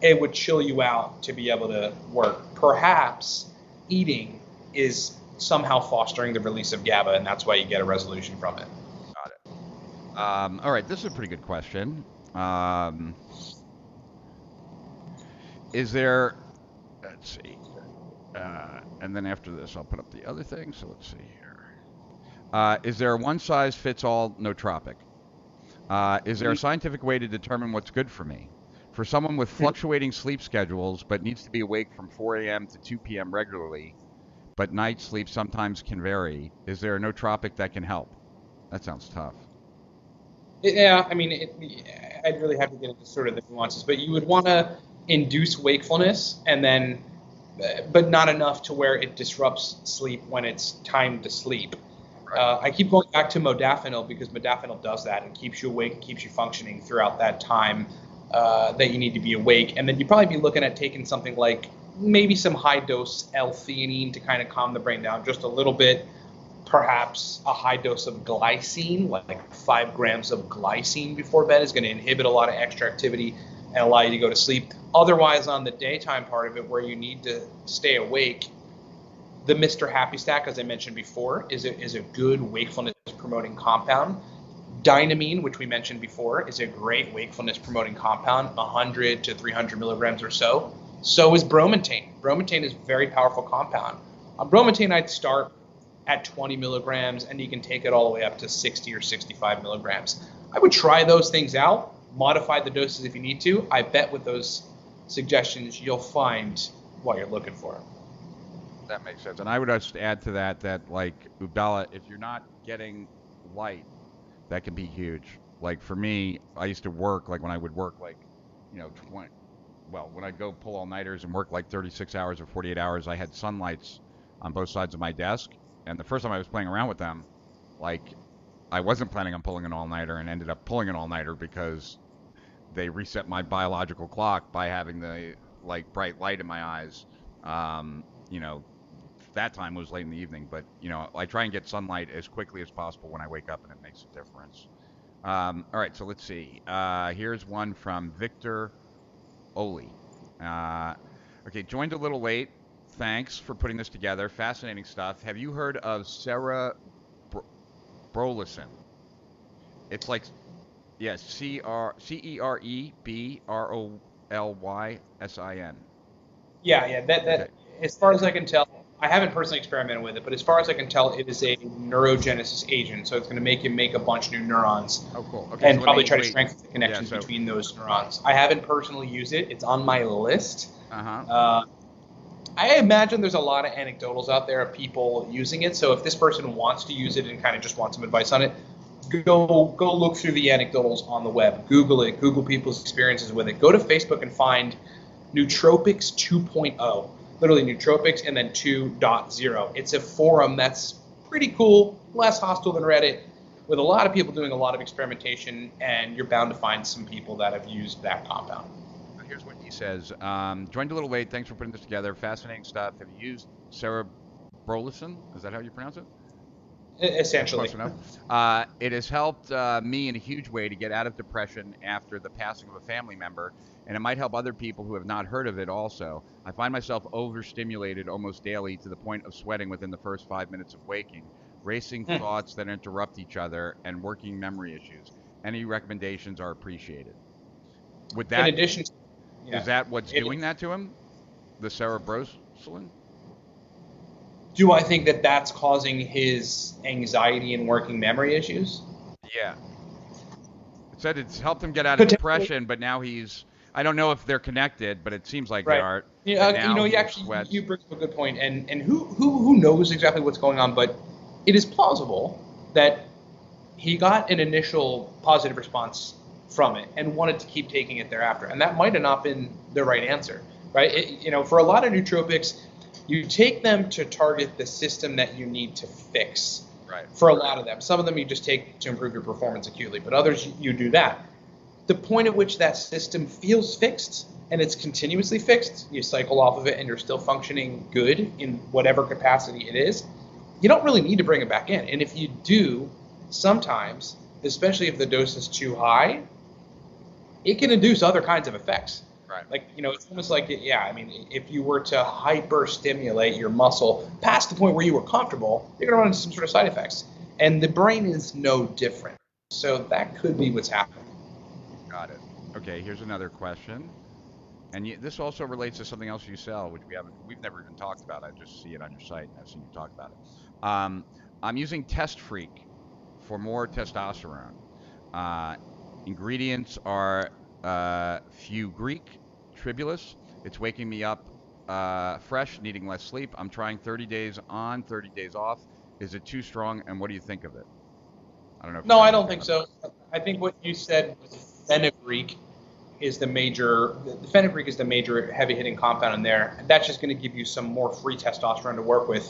It would chill you out to be able to work. Perhaps eating is somehow fostering the release of GABA, and that's why you get a resolution from it. Got it. All right, this is a pretty good question. Is there, let's see, and then after this I'll put up the other thing, so let's see here. Is there a one-size-fits-all nootropic? Is there a scientific way to determine what's good for me? For someone with fluctuating sleep schedules but needs to be awake from 4 a.m. to 2 p.m. regularly, but night sleep sometimes can vary, is there a nootropic that can help? That sounds tough. Yeah, I mean, I'd really have to get into sort of the nuances, but you would want to induce wakefulness and then, but not enough to where it disrupts sleep when it's time to sleep. I keep going back to modafinil because modafinil does that and keeps you awake, keeps you functioning throughout that time that you need to be awake. And then you'd probably be looking at taking something like maybe some high dose L-theanine to kind of calm the brain down just a little bit. Perhaps a high dose of glycine, like 5 grams of glycine before bed, is going to inhibit a lot of extra activity and allow you to go to sleep. Otherwise, on the daytime part of it, where you need to stay awake, The Mr. Happy Stack, as I mentioned before, is a good wakefulness promoting compound. Dynamine, which we mentioned before, is a great wakefulness promoting compound, 100 to 300 milligrams or so. So is bromantine. Bromantine is a very powerful compound. On bromantine, I'd start at 20 milligrams, and you can take it all the way up to 60 or 65 milligrams. I would try those things out, modify the doses if you need to. I bet with those suggestions, you'll find what you're looking for. That makes sense. And I would just add to that like Ubella, if you're not getting light, that can be huge. Like for me, I used to work like when I would work like, 20. Well, when I'd go pull all-nighters and work like 36 hours or 48 hours, I had sunlights on both sides of my desk. And the first time I was playing around with them, like I wasn't planning on pulling an all-nighter and ended up pulling an all-nighter because they reset my biological clock by having the like bright light in my eyes. You know, that time was late in the evening, but I try and get sunlight as quickly as possible when I wake up, and it makes a difference. All right, so let's see. Here's one from Victor Oli. Okay, joined a little late. Thanks for putting this together. Fascinating stuff. Have you heard of cerebrolysin? It's like, yes, Cerebrolysin. Yeah. That Okay. as far as I can tell, I haven't personally experimented with it, but as far as I can tell, it is a neurogenesis agent. So it's going to make you make a bunch of new neurons, Oh, cool. Okay, and so probably try to strengthen the connections so, between those neurons. I haven't personally used it. It's on my list. uh-huh. I imagine there's a lot of anecdotals out there of people using it. So if this person wants to use it and kind of just wants some advice on it, go look through the anecdotals on the web. Google it. Google people's experiences with it. Go to Facebook and find Nootropics 2.0. Literally Nootropics and then 2.0. It's a forum that's pretty cool, less hostile than Reddit, with a lot of people doing a lot of experimentation, and you're bound to find some people that have used that compound. Here's what he says. Joined a little late. Thanks for putting this together. Fascinating stuff. Have you used cerebrolysin? Is that how you pronounce it? Essentially. Close enough. It has helped me in a huge way to get out of depression after the passing of a family member, and it might help other people who have not heard of it also. I find myself overstimulated almost daily to the point of sweating within the first 5 minutes of waking, racing thoughts that interrupt each other, and working memory issues. Any recommendations are appreciated. Would that, In addition to, is that what's doing that to him? The cerebrolysin? Do I think that that's causing his anxiety and working memory issues? Yeah. It said it's helped him get out of depression, but now I don't know if they're connected, but it seems like they are. Yeah, you bring up a good point, and who knows exactly what's going on, but it is plausible that he got an initial positive response from it and wanted to keep taking it thereafter, and that might have not been the right answer, right? For a lot of nootropics, you take them to target the system that you need to fix. Right. For a lot of them, some of them you just take to improve your performance acutely, but others you do that. The point at which that system feels fixed and it's continuously fixed, you cycle off of it and you're still functioning good in whatever capacity it is, you don't really need to bring it back in. And if you do, sometimes, especially if the dose is too high, it can induce other kinds of effects. Right. Like, it's almost like, if you were to hyper stimulate your muscle past the point where you were comfortable, you're going to run into some sort of side effects. And the brain is no different. So that could be what's happening. Got it. Okay, here's another question. And this also relates to something else you sell, which we've never even talked about. I just see it on your site, and I've seen you talk about it. I'm using Test Freak for more testosterone. Ingredients are fugreek tribulus. It's waking me up fresh, needing less sleep. I'm trying 30 days on, 30 days off. Is it too strong, and what do you think of it? I don't know. No, I don't think so. I think what you said was fenugreek is the major. The fenugreek is the major heavy-hitting compound in there. That's just going to give you some more free testosterone to work with.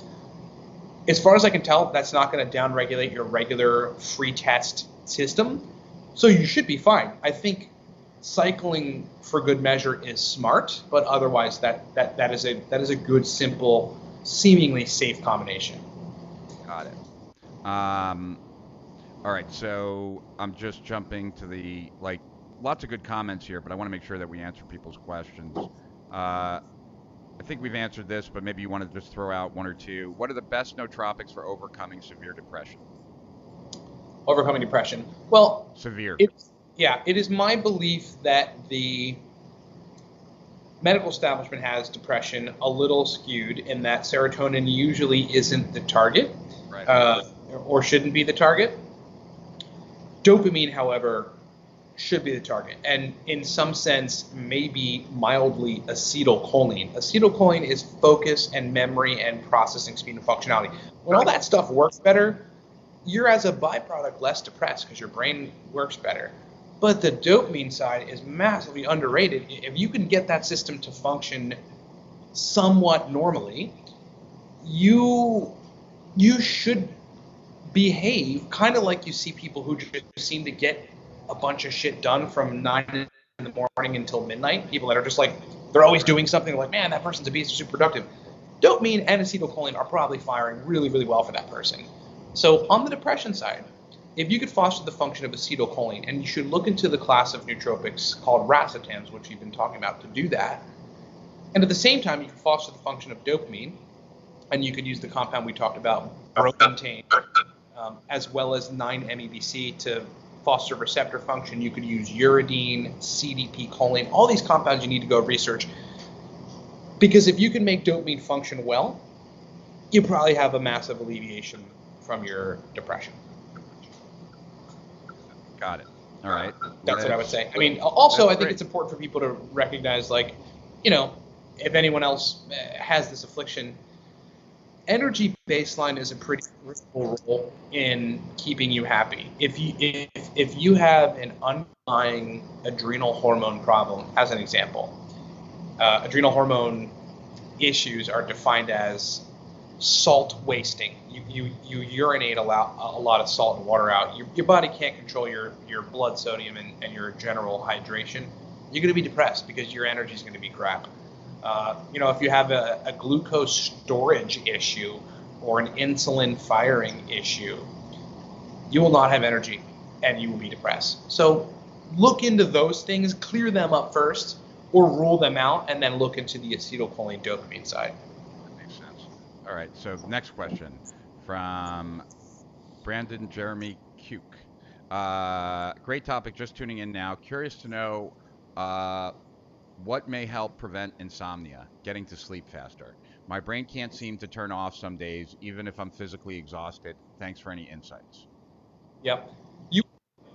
As far as I can tell, that's not going to downregulate your regular free test system, so you should be fine. I think cycling for good measure is smart, but otherwise that is a good, simple, seemingly safe combination. Got it. All right, so I'm just jumping to lots of good comments here, but I want to make sure that we answer people's questions. I think we've answered this, but maybe you want to just throw out one or two. What are the best nootropics for overcoming severe depression? Overcoming depression. Well, Severe. it is my belief that the medical establishment has depression a little skewed in that serotonin usually isn't the target, Right. or shouldn't be the target. Dopamine, however, should be the target, and in some sense, maybe mildly acetylcholine. Acetylcholine is focus and memory and processing speed and functionality. When all that stuff works better, you're as a byproduct less depressed because your brain works better. But the dopamine side is massively underrated. If you can get that system to function somewhat normally, you should behave kind of like you see people who just seem to get a bunch of shit done from 9 in the morning until midnight. People that are just like, they're always doing something, like, man, that person's a beast, super productive. Dopamine and acetylcholine are probably firing really, really well for that person. So on the depression side, if you could foster the function of acetylcholine, and you should look into the class of nootropics called racetams, which we've been talking about, to do that. And at the same time, you can foster the function of dopamine, and you could use the compound we talked about, Bromantine, as well as 9-MeBC to foster receptor function. You could use uridine, CDP, choline, all these compounds you need to go research. Because if you can make dopamine function well, you probably have a massive alleviation from your depression. Got it. All right. That's what I would say. I mean, also, I think great. it's important for people to recognize, like, you know, if anyone else has this affliction, energy baseline is a pretty critical role in keeping you happy. If you have an underlying adrenal hormone problem, as an example, adrenal hormone issues are defined as salt wasting. You urinate a lot of salt and water out. Your body can't control your blood sodium and your general hydration. You're going to be depressed because your energy is going to be crap. If you have a glucose storage issue or an insulin firing issue, you will not have energy and you will be depressed. So look into those things, clear them up first, or rule them out, and then look into the acetylcholine dopamine side. That makes sense. All right. So next question from Brandon Jeremy Cuke. Great topic. Just tuning in now. Curious to know what may help prevent insomnia, getting to sleep faster. My brain can't seem to turn off some days, even if I'm physically exhausted. Thanks for any insights. Yep.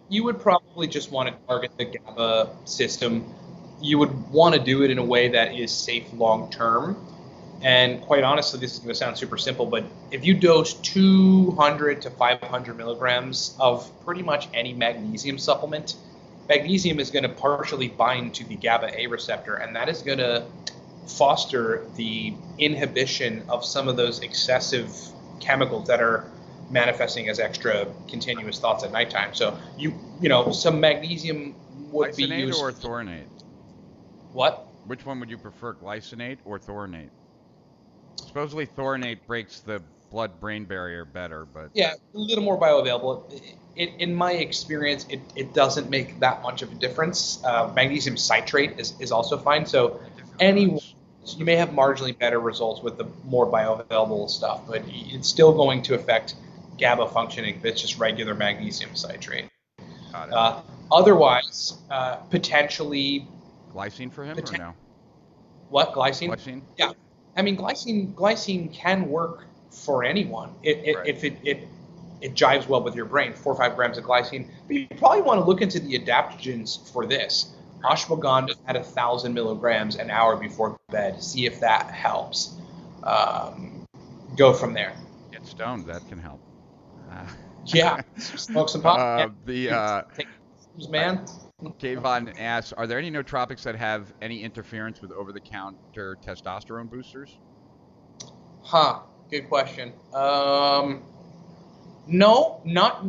You would probably just want to target the GABA system. You would want to do it in a way that is safe long term. And quite honestly, this is going to sound super simple, but if you dose 200 to 500 milligrams of pretty much any magnesium supplement, magnesium is going to partially bind to the GABA A receptor, and that is going to foster the inhibition of some of those excessive chemicals that are manifesting as extra continuous thoughts at nighttime. So some magnesium would be used. Glycinate or thornate? What? Which one would you prefer, glycinate or thornate? Supposedly thornate breaks the blood-brain barrier better, but yeah, a little more bioavailable. In my experience, it doesn't make that much of a difference. Magnesium citrate is also fine. So you may have marginally better results with the more bioavailable stuff, but it's still going to affect GABA functioning if it's just regular magnesium citrate. Got it. Otherwise, potentially Glycine for him or no? What, glycine? Glycine? Yeah, I mean glycine can work for anyone if it jives well with your brain. 4 or 5 grams of glycine. But you probably want to look into the adaptogens for this. Ashwagandha at 1,000 milligrams an hour before bed. See if that helps. Go from there. Get stoned. That can help. Yeah, smoke some pot. Man. Kayvon asks, are there any nootropics that have any interference with over-the-counter testosterone boosters? Good question. No, not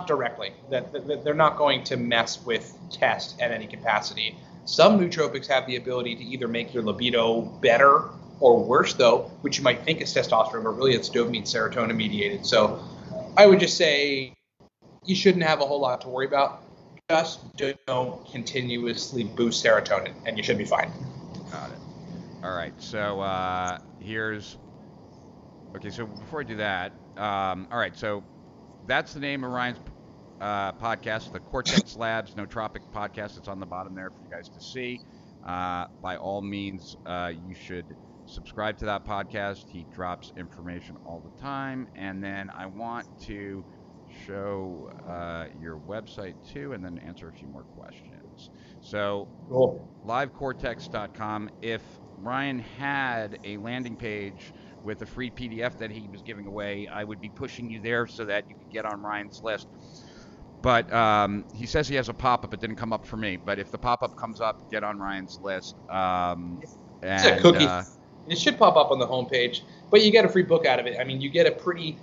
directly. That they're not going to mess with test at any capacity. Some nootropics have the ability to either make your libido better or worse, though, which you might think is testosterone, but really it's dopamine, serotonin mediated. So I would just say you shouldn't have a whole lot to worry about. Just don't continuously boost serotonin, and you should be fine. Got it. All right. So here's. Okay. So before I do that, all right. So that's the name of Ryan's podcast, the Cortex Labs Nootropic podcast. It's on the bottom there for you guys to see. By all means, you should subscribe to that podcast. He drops information all the time. And then I want to show your website too, and then answer a few more questions. So, Cool. livecortex.com. If Ryan had a landing page with a free PDF that he was giving away, I would be pushing you there so that you could get on Ryan's list. But he says he has a pop-up. It didn't come up for me. But if the pop-up comes up, get on Ryan's list. It's a cookie. It should pop up on the homepage, but you get a free book out of it. I mean, you get a pretty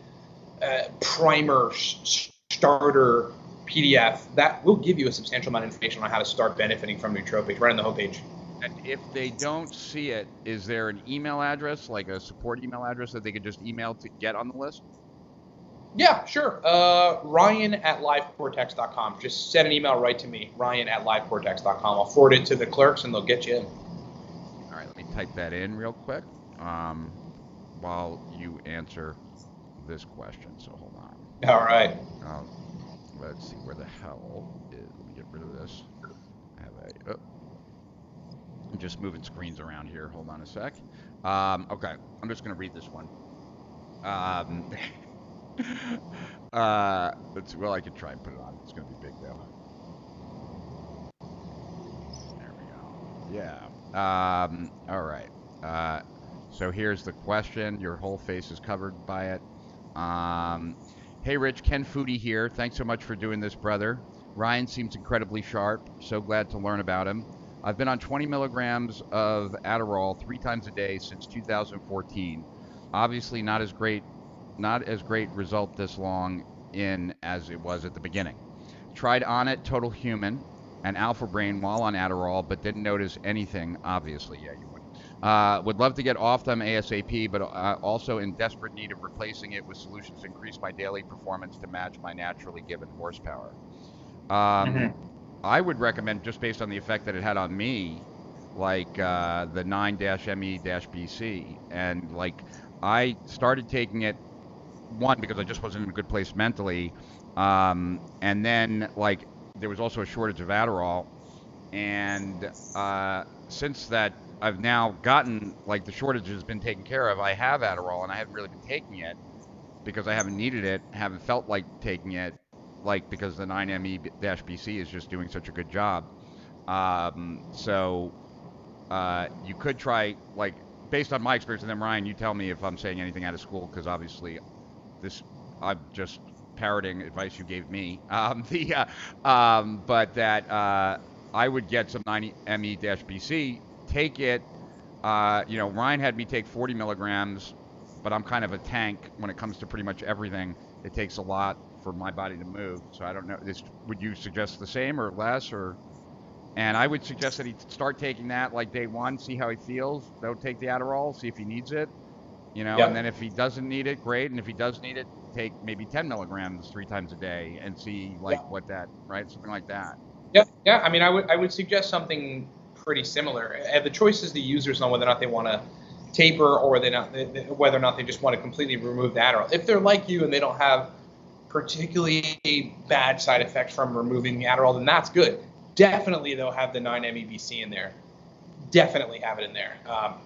primer starter PDF that will give you a substantial amount of information on how to start benefiting from nootropics right on the homepage. And if they don't see it, is there an email address, like a support email address that they could just email to get on the list? Yeah, sure. Ryan@livecortex.com. Just send an email right to me, Ryan@livecortex.com. I'll forward it to the clerks and they'll get you in. All right, let me type that in real quick while you answer this question. So hold on. All right. Let's see where the hell is. Let me get rid of this. I'm just moving screens around here. Hold on a sec. Okay, I'm just going to read this one. Let's see. Well, I could try and put it on. It's going to be big though. There we go. Yeah. All right. So here's the question. Your whole face is covered by it. Hey, Rich. Ken Foodie here. Thanks so much for doing this, brother. Ryan seems incredibly sharp. So glad to learn about him. I've been on 20 milligrams of Adderall 3 times a day since 2014. Obviously, not as great result this long in as it was at the beginning. Tried Onnit, Total Human, and Alpha Brain while on Adderall, but didn't notice anything. Obviously, yeah, you wouldn't. Would love to get off them ASAP, but also in desperate need of replacing it with solutions to increase my daily performance to match my naturally given horsepower. I would recommend, just based on the effect that it had on me, like the 9-ME-BC, and like I started taking it, one, because I just wasn't in a good place mentally, and then like there was also a shortage of Adderall, and since that I've now gotten, like, the shortage has been taken care of. I have Adderall and I haven't really been taking it because I haven't needed it, haven't felt like taking it, like, because the 9-ME-BC is just doing such a good job. So you could try, like, based on my experience, and then Ryan, you tell me if I'm saying anything out of school, because obviously I'm just parroting advice you gave me. But that I would get some 9-ME-BC, take it. Ryan had me take 40 milligrams, but I'm kind of a tank when it comes to pretty much everything. It takes a lot for my body to move, so I don't know. Would you suggest the same or less, or? And I would suggest that he start taking that like day one, see how he feels. Don't take the Adderall, see if he needs it, Yep. And then if he doesn't need it, great. And if he does need it, take maybe 10 milligrams 3 times a day and see what that, right? Something like that. Yeah. I mean, I would suggest something pretty similar. The choice is the users on whether or not they want to taper or whether or not they just want to completely remove the Adderall. If they're like you and they don't have particularly bad side effects from removing the Adderall, then that's good. Definitely, they'll have the 9-ME-BC in there. Definitely have it in there.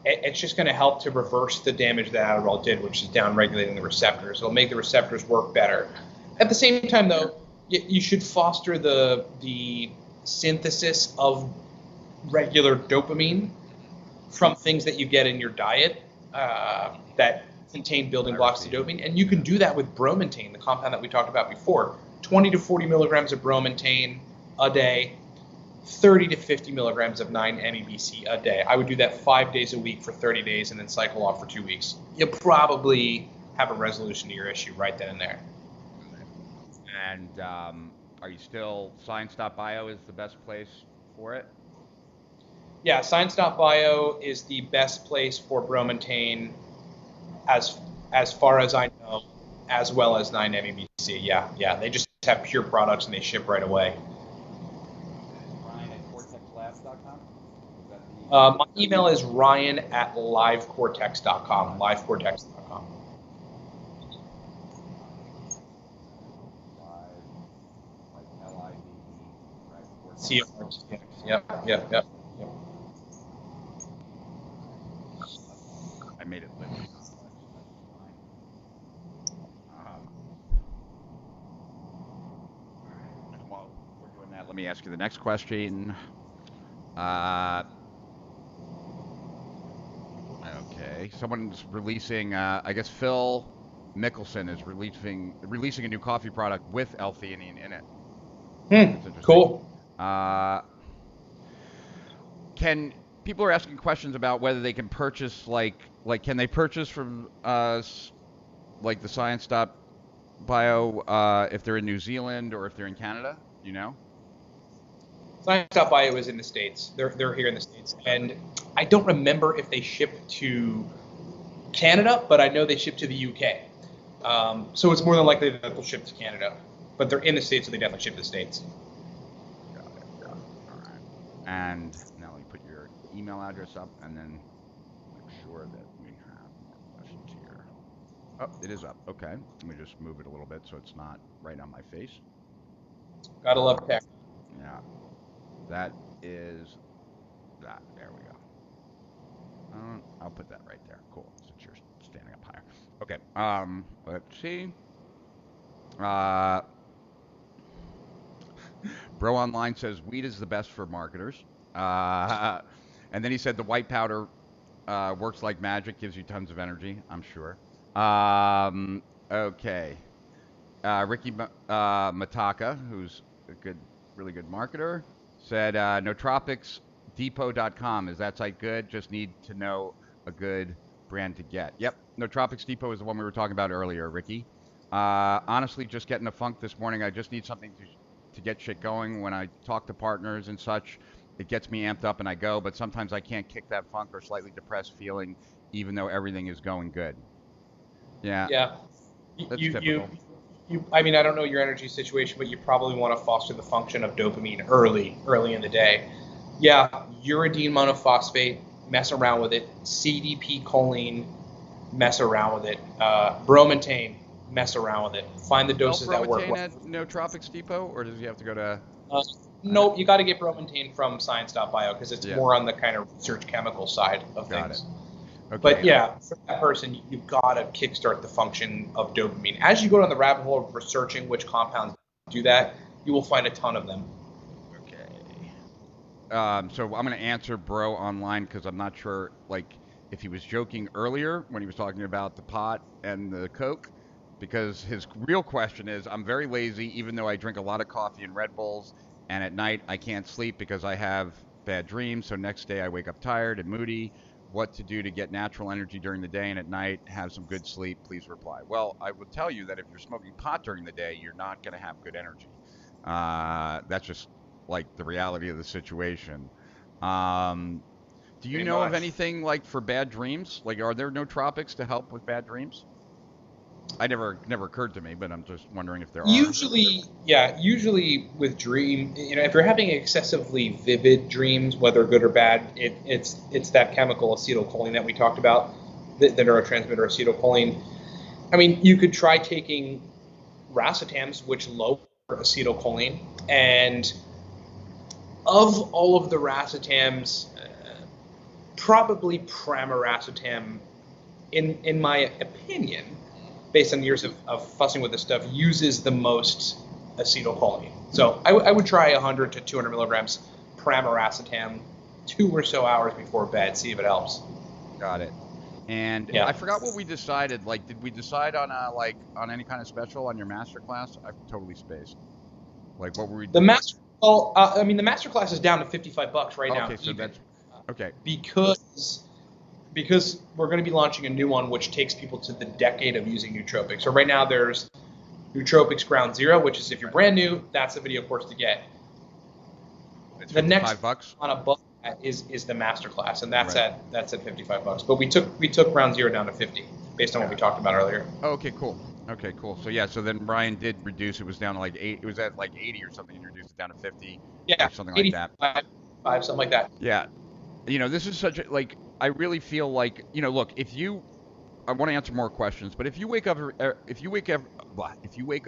It's just going to help to reverse the damage that Adderall did, which is down-regulating the receptors. It'll make the receptors work better. At the same time, though, you should foster the synthesis of regular dopamine from things that you get in your diet that contain building blocks to dopamine. And you can do that with Bromantine, the compound that we talked about before. 20 to 40 milligrams of Bromantine a day, 30 to 50 milligrams of 9-ME-BC a day. I would do that 5 days a week for 30 days and then cycle off for 2 weeks. You'll probably have a resolution to your issue right then and there. And are you still, Science.bio is the best place for it? Yeah, Science.bio is the best place for Bromantine as far as I know, as well as 9-ME-BC. Yeah, they just have pure products and they ship right away. Ryan at cortexlabs.com? Is that the My email is ryan@livecortex.com. Livecortex.com. Like LIVE, right? CRTX. Yep. I made it live complex. That's fine. While we're doing that, let me ask you the next question. Okay, someone's releasing. I guess Phil Mickelson is releasing a new coffee product with L-theanine in it. That's interesting. Cool. Can people are asking questions about whether they can purchase can they purchase from like the Science.bio if they're in New Zealand or if they're in Canada? Do you know? Science.bio is in the States. They're here in the States. And I don't remember if they ship to Canada, but I know they ship to the UK. So it's more than likely that they'll ship to Canada. But they're in the States, so they definitely ship to the States. Got it. All right. And now let me put your email address up and then make sure that we have more questions here. Oh, it is up. Okay. Let me just move it a little bit so it's not right on my face. Gotta love tech. Yeah. That is that. There we go. I'll put that right there. Cool. Since you're standing up higher. Okay. Let's see. Bro Online says weed is the best for marketers. And then he said the white powder works like magic, gives you tons of energy. I'm sure. Okay. Ricky Mataka, who's a really good marketer, said nootropicsdepot.com. Is that site good? Just need to know a good brand to get. Yep. Nootropics Depot is the one we were talking about earlier, Ricky. Honestly, just getting a funk this morning. I just need something to get shit going. When I talk to partners and such, it gets me amped up and I go, but sometimes I can't kick that funk or slightly depressed feeling even though everything is going good. Yeah. Yeah. That's typical. I mean, I don't know your energy situation, but you probably want to foster the function of dopamine early in the day. Yeah, uridine monophosphate, mess around with it. CDP choline, mess around with it. Bromantine, mess around with it. Find the doses that work well. At Nootropics Depot, or does he have to go to? Nope, you got to get Bromantine from Science.bio because it's more on the kind of research chemical side of things. Okay. But yeah, for that person, you've got to kickstart the function of dopamine. As you go down the rabbit hole of researching which compounds do that, you will find a ton of them. Okay. So I'm going to answer Bro Online because I'm not sure, if he was joking earlier when he was talking about the pot and the Coke, because his real question is, I'm very lazy, even though I drink a lot of coffee and Red Bulls, and at night I can't sleep because I have bad dreams, so next day I wake up tired and moody. What to do to get natural energy during the day and at night have some good sleep? Please reply. Well, I will tell you that if you're smoking pot during the day, you're not going to have good energy. That's just the reality of the situation. Do you know of anything for bad dreams? Are there nootropics to help with bad dreams? Never occurred to me, but I'm just wondering if there are. Usually with dream, if you're having excessively vivid dreams, whether good or bad, it's that chemical acetylcholine that we talked about, the neurotransmitter acetylcholine. I mean, you could try taking racetams, which lower acetylcholine, and of all of the racetams, probably pramiracetam, in my opinion, based on years of fussing with this stuff, uses the most acetylcholine. So I would try 100 to 200 milligrams pramiracetam 2 or so hours before bed, see if it helps. Got it. And I forgot what we decided. Did we decide on on any kind of special on your master class? I've totally spaced. What were we doing? The master class is down to $55 right now. Okay, so that's okay. Because we're going to be launching a new one which takes people to the decade of using nootropics. So right now there's Nootropics Ground Zero, which is if you're brand new, that's the video course to get. It's the next $55 on above that is the masterclass, and that's at $55. But we took Ground Zero down to 50 based on what we talked about earlier. Oh, okay, cool. So yeah, so then Brian did reduce. It was down to 8. It was at 80 or something, and reduced it down to 50. Yeah, or something like that. 5, something like that. Yeah. this is such a, like, I really feel like, look, I want to answer more questions, but if you wake up, if you wake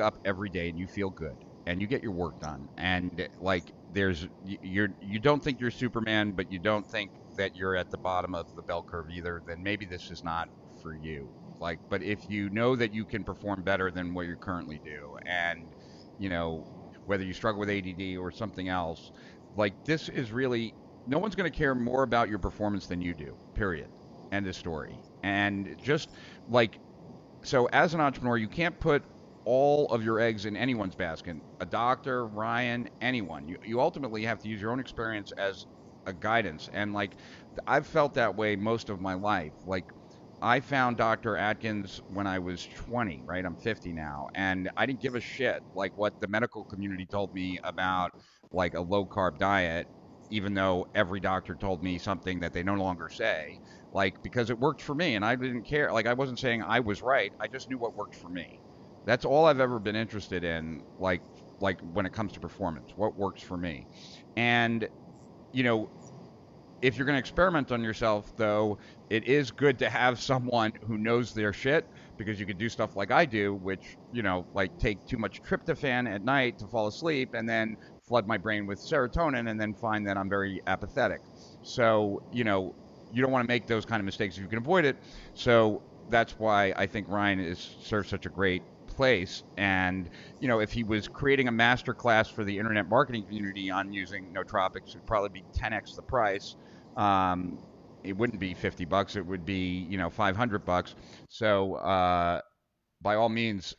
up every day and you feel good and you get your work done, and like you don't think you're Superman, but you don't think that you're at the bottom of the bell curve either, then maybe this is not for you. Like, but if you know that you can perform better than what you currently do, and you know whether you struggle with ADD or something else, like this is really no one's going to care more about your performance than you do. Period. End of story. And just like, so as an entrepreneur, you can't put all of your eggs in anyone's basket. A doctor, Ryan, anyone. You ultimately have to use your own experience as a guidance. And like, I've felt that way most of my life. Like, I found Dr. Atkins when I was 20, right? I'm 50 now, and I didn't give a shit like what the medical community told me about like a low carb diet, even though every doctor told me something that they no longer say, like because it worked for me and I didn't care. Like I wasn't saying I was right, I just knew what worked for me. That's all I've ever been interested in, like when it comes to performance, what works for me. And you know, if you're going to experiment on yourself, though, it is good to have someone who knows their shit because you could do stuff like I do, which, like take too much tryptophan at night to fall asleep and then flood my brain with serotonin and then find that I'm very apathetic. So, you don't want to make those kind of mistakes if you can avoid it. So that's why I think Ryan serves such a great place. And, if he was creating a master class for the internet marketing community on using nootropics, it would probably be 10x the price. um, it wouldn't be $50. It would be, $500. So, by all means,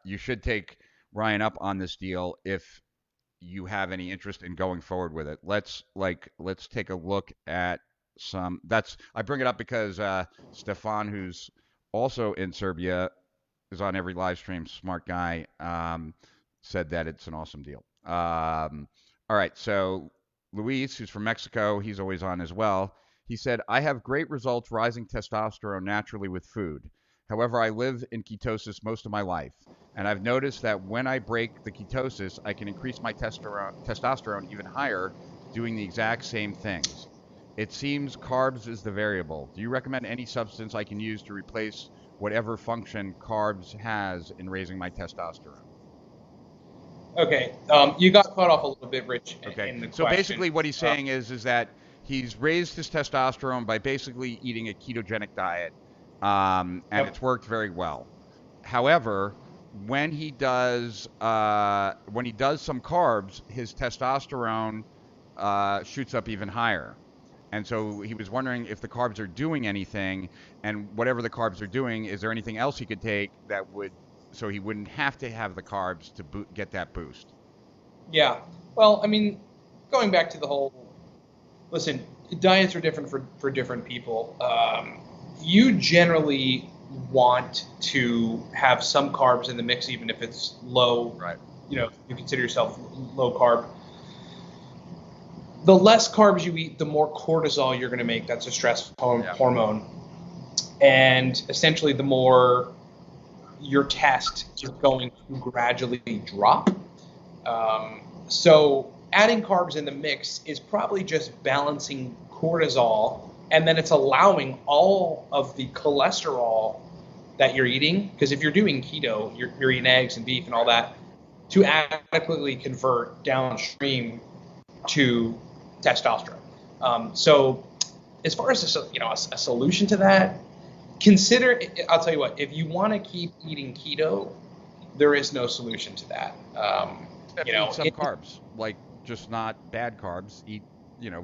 you should take Ryan up on this deal if you have any interest in going forward with it. Let's take a look at I bring it up because, Stefan, who's also in Serbia, is on every live stream, smart guy, said that it's an awesome deal. All right, so Luis, who's from Mexico, he's always on as well. He said, I have great results rising testosterone naturally with food. However, I live in ketosis most of my life, and I've noticed that when I break the ketosis, I can increase my testosterone even higher doing the exact same things. It seems carbs is the variable. Do you recommend any substance I can use to replace whatever function carbs has in raising my testosterone? Okay, you got cut off a little bit, Rich, Okay. in the So question. basically what he's saying is that he's raised his testosterone by basically eating a ketogenic diet, and Yep. it's worked very well. However, when he does some carbs, his testosterone shoots up even higher. And so he was wondering if the carbs are doing anything, and whatever the carbs are doing, is there anything else he could take that would, so he wouldn't have to have the carbs to get that boost? Yeah. Well, I mean, going back to the whole, listen, diets are different for different people. You generally want to have some carbs in the mix, even if it's low. Right. You consider yourself low carb. The less carbs you eat, the more cortisol you're going to make. That's a stress hormone. And essentially, the more your test is going to gradually drop. So adding carbs in the mix is probably just balancing cortisol, and then it's allowing all of the cholesterol that you're eating, because if you're doing keto, you're eating eggs and beef and all that, to adequately convert downstream to testosterone. So as far as a solution to that, consider, I'll tell you what, if you want to keep eating keto, there is no solution to that. Eat some carbs, like just not bad carbs. Eat,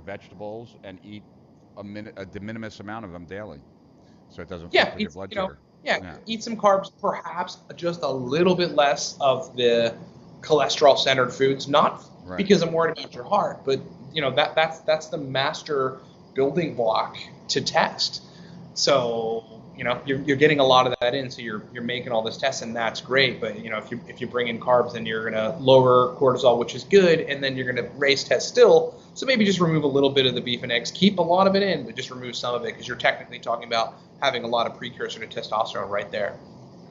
vegetables and eat a de minimis amount of them daily, so it doesn't fuck with your blood sugar. Eat some carbs, perhaps just a little bit less of the cholesterol-centered foods. Not because I'm worried about your heart, but that's the master building block to test. So you're getting a lot of that in, so you're making all this tests, and that's great. But if you bring in carbs, then you're gonna lower cortisol, which is good, and then you're gonna raise test still. So maybe just remove a little bit of the beef and eggs, keep a lot of it in, but just remove some of it, because you're technically talking about having a lot of precursor to testosterone right there.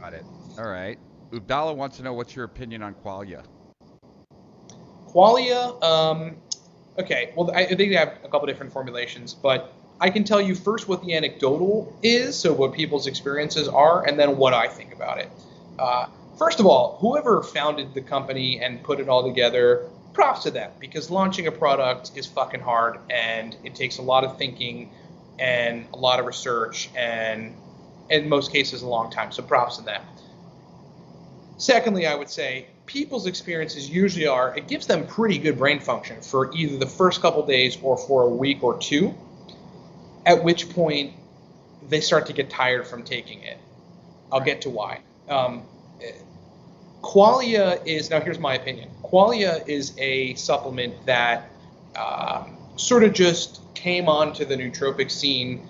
Got it. All right. Ubdala wants to know what's your opinion on Qualia. Qualia, Okay, well, I think they have a couple different formulations, but I can tell you first what the anecdotal is, so what people's experiences are, and then what I think about it. First of all, whoever founded the company and put it all together, props to them, because launching a product is fucking hard, and it takes a lot of thinking and a lot of research, and in most cases, a long time, so props to them. Secondly, I would say people's experiences usually are it gives them pretty good brain function for either the first couple days or for a week or two, at which point they start to get tired from taking it. I'll get to why. Qualia is, now here's my opinion. Qualia is a supplement that sort of just came onto the nootropic scene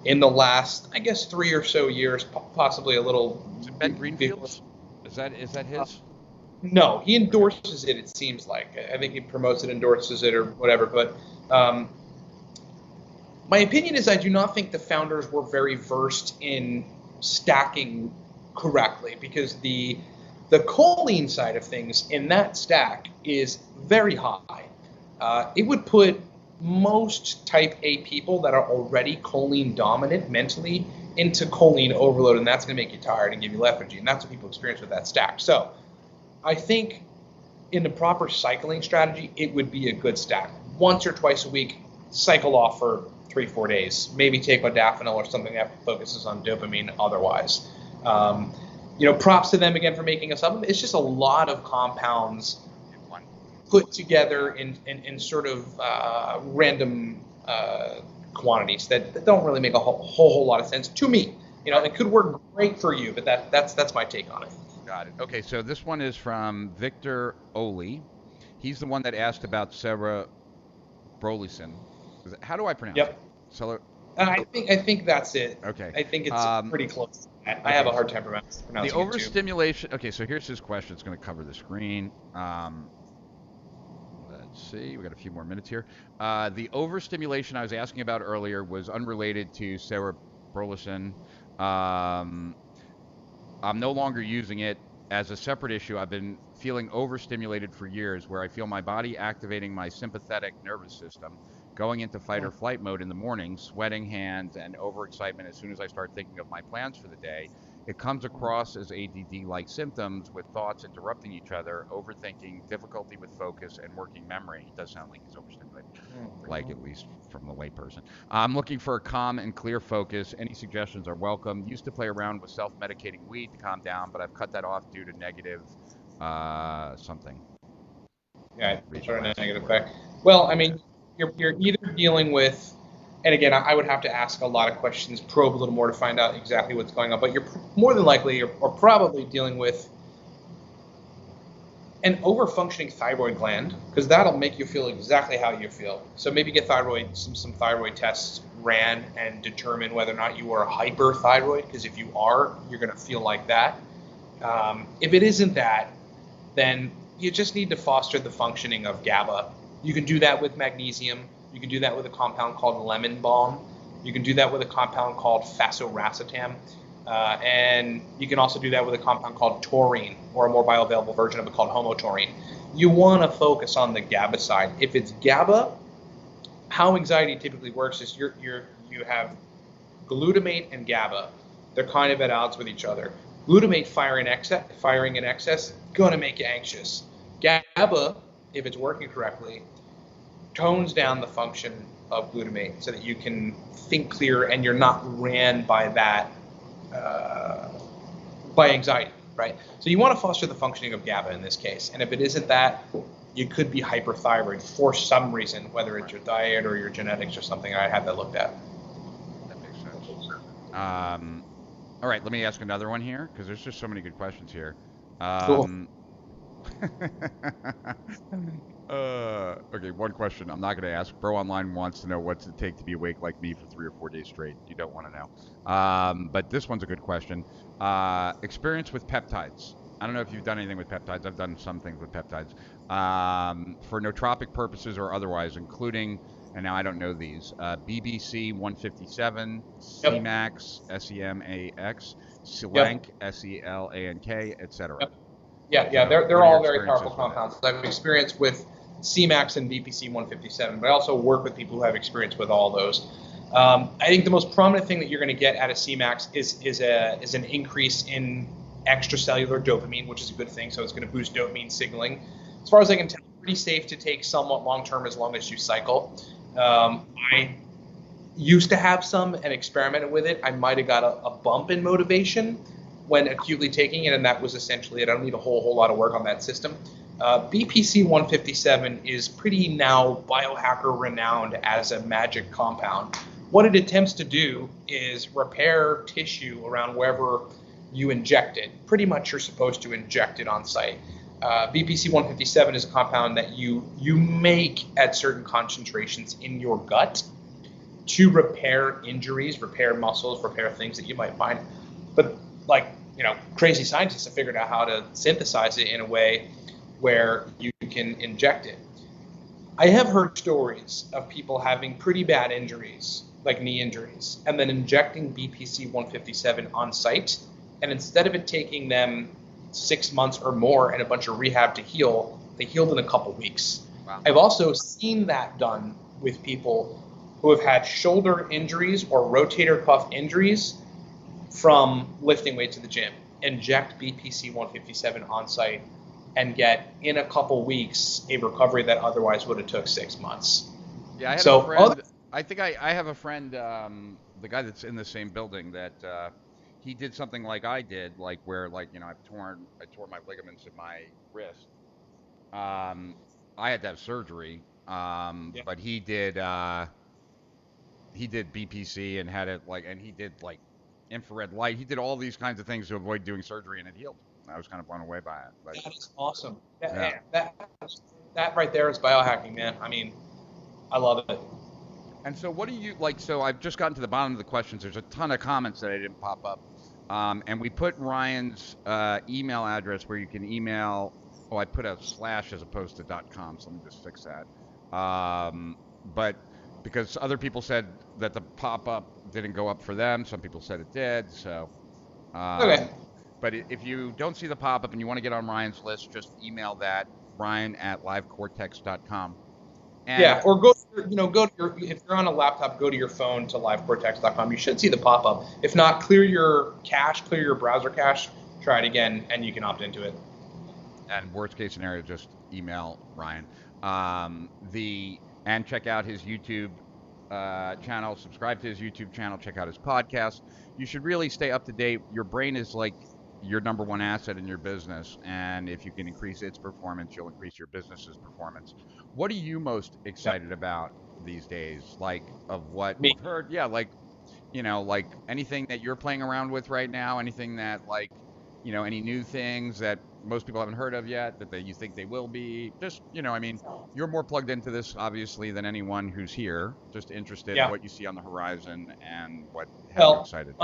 in the last, I guess, 3 or so years, possibly a little. Is it Ben Greenfield's? Is that his? No, he endorses it. It seems like I think he promotes it, endorses it, or whatever. But my opinion is I do not think the founders were very versed in stacking correctly, because the choline side of things in that stack is very high. It would put most type A people that are already choline dominant mentally into choline overload, and that's going to make you tired and give you lethargy, and that's what people experience with that stack. So I think in the proper cycling strategy, it would be a good stack. Once or twice a week, cycle off for 3-4 days. Maybe take modafinil or something that focuses on dopamine otherwise. Props to them again for making a supplement. It's just a lot of compounds put together in sort of random quantities that don't really make a whole lot of sense to me. It could work great for you, but that's my take on it. Got it. Okay, so this one is from Victor Oli. He's the one that asked about cerebrolysin. How do I pronounce it? I think that's it. Okay. I think it's pretty close. I have a hard time pronouncing the overstimulation. Okay, so here's his question. It's going to cover the screen. Let's see. We got a few more minutes here. The overstimulation I was asking about earlier was unrelated to cerebrolysin. I'm no longer using it as a separate issue. I've been feeling overstimulated for years, where I feel my body activating my sympathetic nervous system, going into fight or flight mode in the morning, sweating hands, and overexcitement as soon as I start thinking of my plans for the day. It comes across as ADD-like symptoms, with thoughts interrupting each other, overthinking, difficulty with focus, and working memory. It does sound like he's overstimulated, like at least from the layperson. I'm looking for a calm and clear focus. Any suggestions are welcome. Used to play around with self-medicating weed to calm down, but I've cut that off due to negative something. Yeah, sort of negative effect. Well, I mean, you're either dealing with, and again, I would have to ask a lot of questions, probe a little more to find out exactly what's going on, but you're more than likely or probably dealing with an over-functioning thyroid gland, because that'll make you feel exactly how you feel. So maybe get some thyroid tests ran and determine whether or not you are hyperthyroid, because if you are, you're going to feel like that. If it isn't that, then you just need to foster the functioning of GABA. You can do that with magnesium. You can do that with a compound called lemon balm. You can do that with a compound called Phenoracetam. And you can also do that with a compound called taurine, or a more bioavailable version of it called homotaurine. You want to focus on the GABA side. If it's GABA, how anxiety typically works is you have glutamate and GABA. They're kind of at odds with each other. Glutamate firing in excess, gonna make you anxious. GABA, if it's working correctly, tones down the function of glutamate so that you can think clear and you're not ran by that, by anxiety, right? So you want to foster the functioning of GABA in this case. And if it isn't that, you could be hyperthyroid for some reason, whether it's your diet or your genetics or something. I had that looked at. That makes sense. All right, let me ask another one here, because there's just so many good questions here. Cool. Okay, one question I'm not going to ask. Bro Online wants to know what's it take to be awake like me for 3 or 4 days straight. You don't want to know. But this one's a good question. Experience with peptides. I don't know if you've done anything with peptides. I've done some things with peptides. For nootropic purposes or otherwise, including, and now I don't know these, BBC 157, CMAX, SEMAX, Selank, SELANK, etc. Yeah, they're all very powerful compounds. I've experienced with Cmax and BPC 157, but I also work with people who have experience with all those. I think the most prominent thing that you're going to get out of Cmax is an increase in extracellular dopamine, which is a good thing. So it's going to boost dopamine signaling. As far as I can tell, pretty safe to take somewhat long term as long as you cycle. I used to have some and experimented with it. I might have got a bump in motivation when acutely taking it, and that was essentially it. I don't need a whole lot of work on that system. BPC 157 is pretty now biohacker renowned as a magic compound. What it attempts to do is repair tissue around wherever you inject it. Pretty much you're supposed to inject it on site. BPC 157 is a compound that you make at certain concentrations in your gut to repair injuries, repair muscles, repair things that you might find. But crazy scientists have figured out how to synthesize it in a way where you can inject it. I have heard stories of people having pretty bad injuries, like knee injuries, and then injecting BPC 157 on site, and instead of it taking them 6 months or more and a bunch of rehab to heal, they healed in a couple weeks. Wow. I've also seen that done with people who have had shoulder injuries or rotator cuff injuries from lifting weights at the gym. Inject BPC 157 on site and get in a couple weeks a recovery that otherwise would have took 6 months. Yeah, I have a friend. I think I have a friend, the guy that's in the same building, that he did something like I did, like where I tore my ligaments in my wrist. I had to have surgery, but he did BPC and had it and he did infrared light. He did all these kinds of things to avoid doing surgery, and it healed. I was kind of blown away by it. But, that is awesome. That right there is biohacking, man. I mean, I love it. And so what do you so I've just gotten to the bottom of the questions. There's a ton of comments that I didn't pop up. And we put Ryan's email address where you can email. Oh, I put a slash as opposed to .com, so let me just fix that. But because other people said that the pop-up didn't go up for them, some people said it did. So okay. But if you don't see the pop-up and you want to get on Ryan's list, just email that, Ryan@livecortex.com. Yeah, or go to your, if you're on a laptop, go to your phone to livecortex.com. You should see the pop-up. If not, clear your cache, clear your browser cache, try it again, and you can opt into it. And worst case scenario, just email Ryan. And check out his YouTube channel, subscribe to his YouTube channel, check out his podcast. You should really stay up to date. Your brain is like your number one asset in your business, and if you can increase its performance, you'll increase your business's performance. What are you most excited about these days? Of what you've heard? Yeah, anything that you're playing around with right now, anything that any new things that most people haven't heard of yet that you think they will be. Just, you're more plugged into this obviously than anyone who's here. Just interested in what you see on the horizon and what has you excited.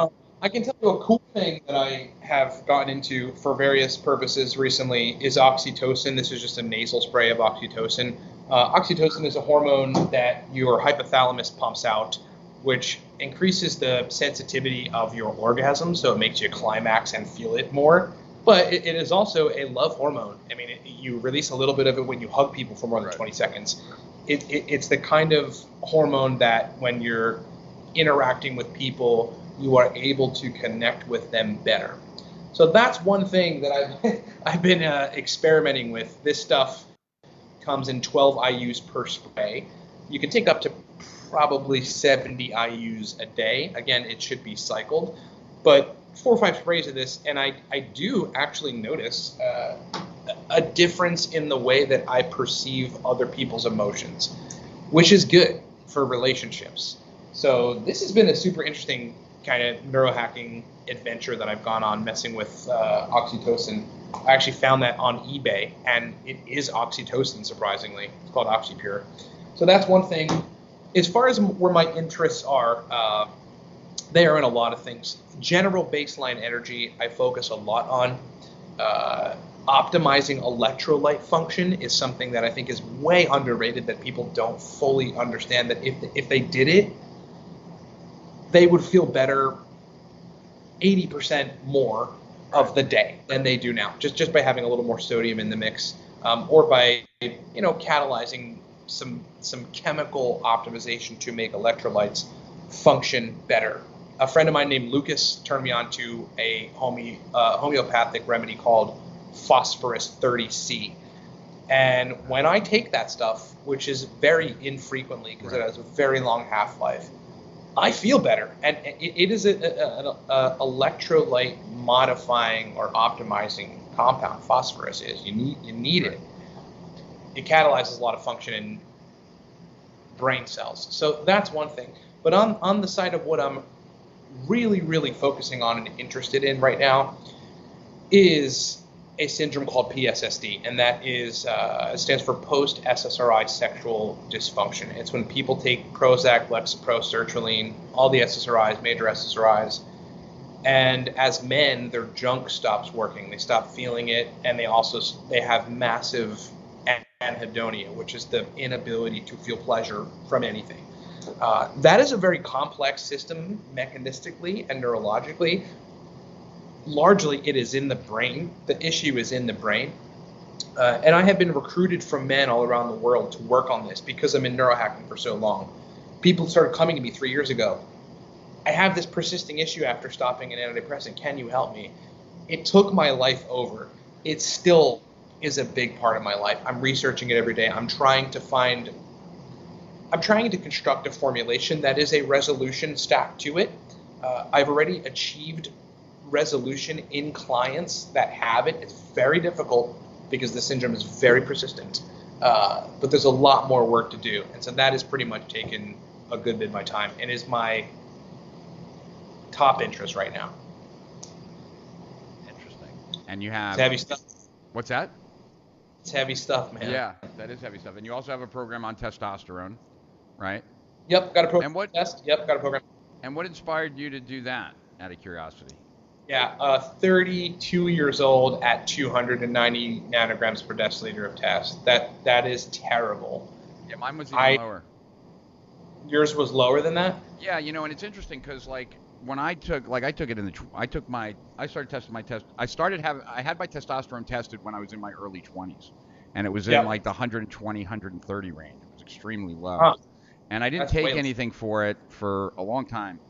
I can tell you a cool thing that I have gotten into for various purposes recently is oxytocin. This is just a nasal spray of oxytocin. Oxytocin is a hormone that your hypothalamus pumps out, which increases the sensitivity of your orgasm, so it makes you climax and feel it more. But it is also a love hormone. I mean, you release a little bit of it when you hug people for more than 20 seconds. It's the kind of hormone that when you're interacting with people, you are able to connect with them better. So that's one thing that I've been experimenting with. This stuff comes in 12 IUs per spray. You can take up to probably 70 IUs a day. Again, it should be cycled, but 4 or 5 sprays of this, and I do actually notice a difference in the way that I perceive other people's emotions, which is good for relationships. So this has been a super interesting kind of neurohacking adventure that I've gone on, messing with oxytocin. I actually found that on eBay, and it is oxytocin, surprisingly. It's called OxyPure. So that's one thing. As far as where my interests are, they are in a lot of things. General baseline energy, I focus a lot on. Optimizing electrolyte function is something that I think is way underrated, that people don't fully understand, that if they did it, they would feel better 80% more of the day than they do now, just by having a little more sodium in the mix. or by catalyzing some chemical optimization to make electrolytes function better. A friend of mine named Lucas turned me on to a homeopathic remedy called phosphorus 30C. And when I take that stuff, which is very infrequently because it has a very long half-life, I feel better. And it is an electrolyte modifying or optimizing compound. Phosphorus is. You need it. It catalyzes a lot of function in brain cells. So that's one thing. But on the side of what I'm really, really focusing on and interested in right now is a syndrome called PSSD, and that is stands for post-SSRI sexual dysfunction. It's when people take Prozac, Lexapro, sertraline, all the SSRIs, major SSRIs, and as men, their junk stops working. They stop feeling it, and they have massive anhedonia, which is the inability to feel pleasure from anything. That is a very complex system mechanistically and neurologically. Largely, it is in the brain. The issue is in the brain. And I have been recruited from men all around the world to work on this because I'm in neurohacking for so long. People started coming to me 3 years ago. I have this persisting issue after stopping an antidepressant. Can you help me? It took my life over. It still is a big part of my life. I'm researching it every day. I'm trying to construct a formulation that is a resolution stacked to it. I've already achieved resolution in clients that have it. It's very difficult because the syndrome is very persistent, but there's a lot more work to do. And so that has pretty much taken a good bit of my time and is my top interest right now. Interesting. And you have... It's heavy stuff. What's that? It's heavy stuff, man. Yeah, that is heavy stuff. And you also have a program on testosterone, right? Yep, got a program. And what, test. Yep, got a program. And what inspired you to do that, out of curiosity? Yeah, 32 years old at 290 nanograms per deciliter of test. That is terrible. Yeah, mine was even lower. Yours was lower than that? Yeah, and it's interesting because when I started testing my test. I had my testosterone tested when I was in my early 20s, and it was in like the 120, 130 range. It was extremely low, and I didn't take anything for it for a long time.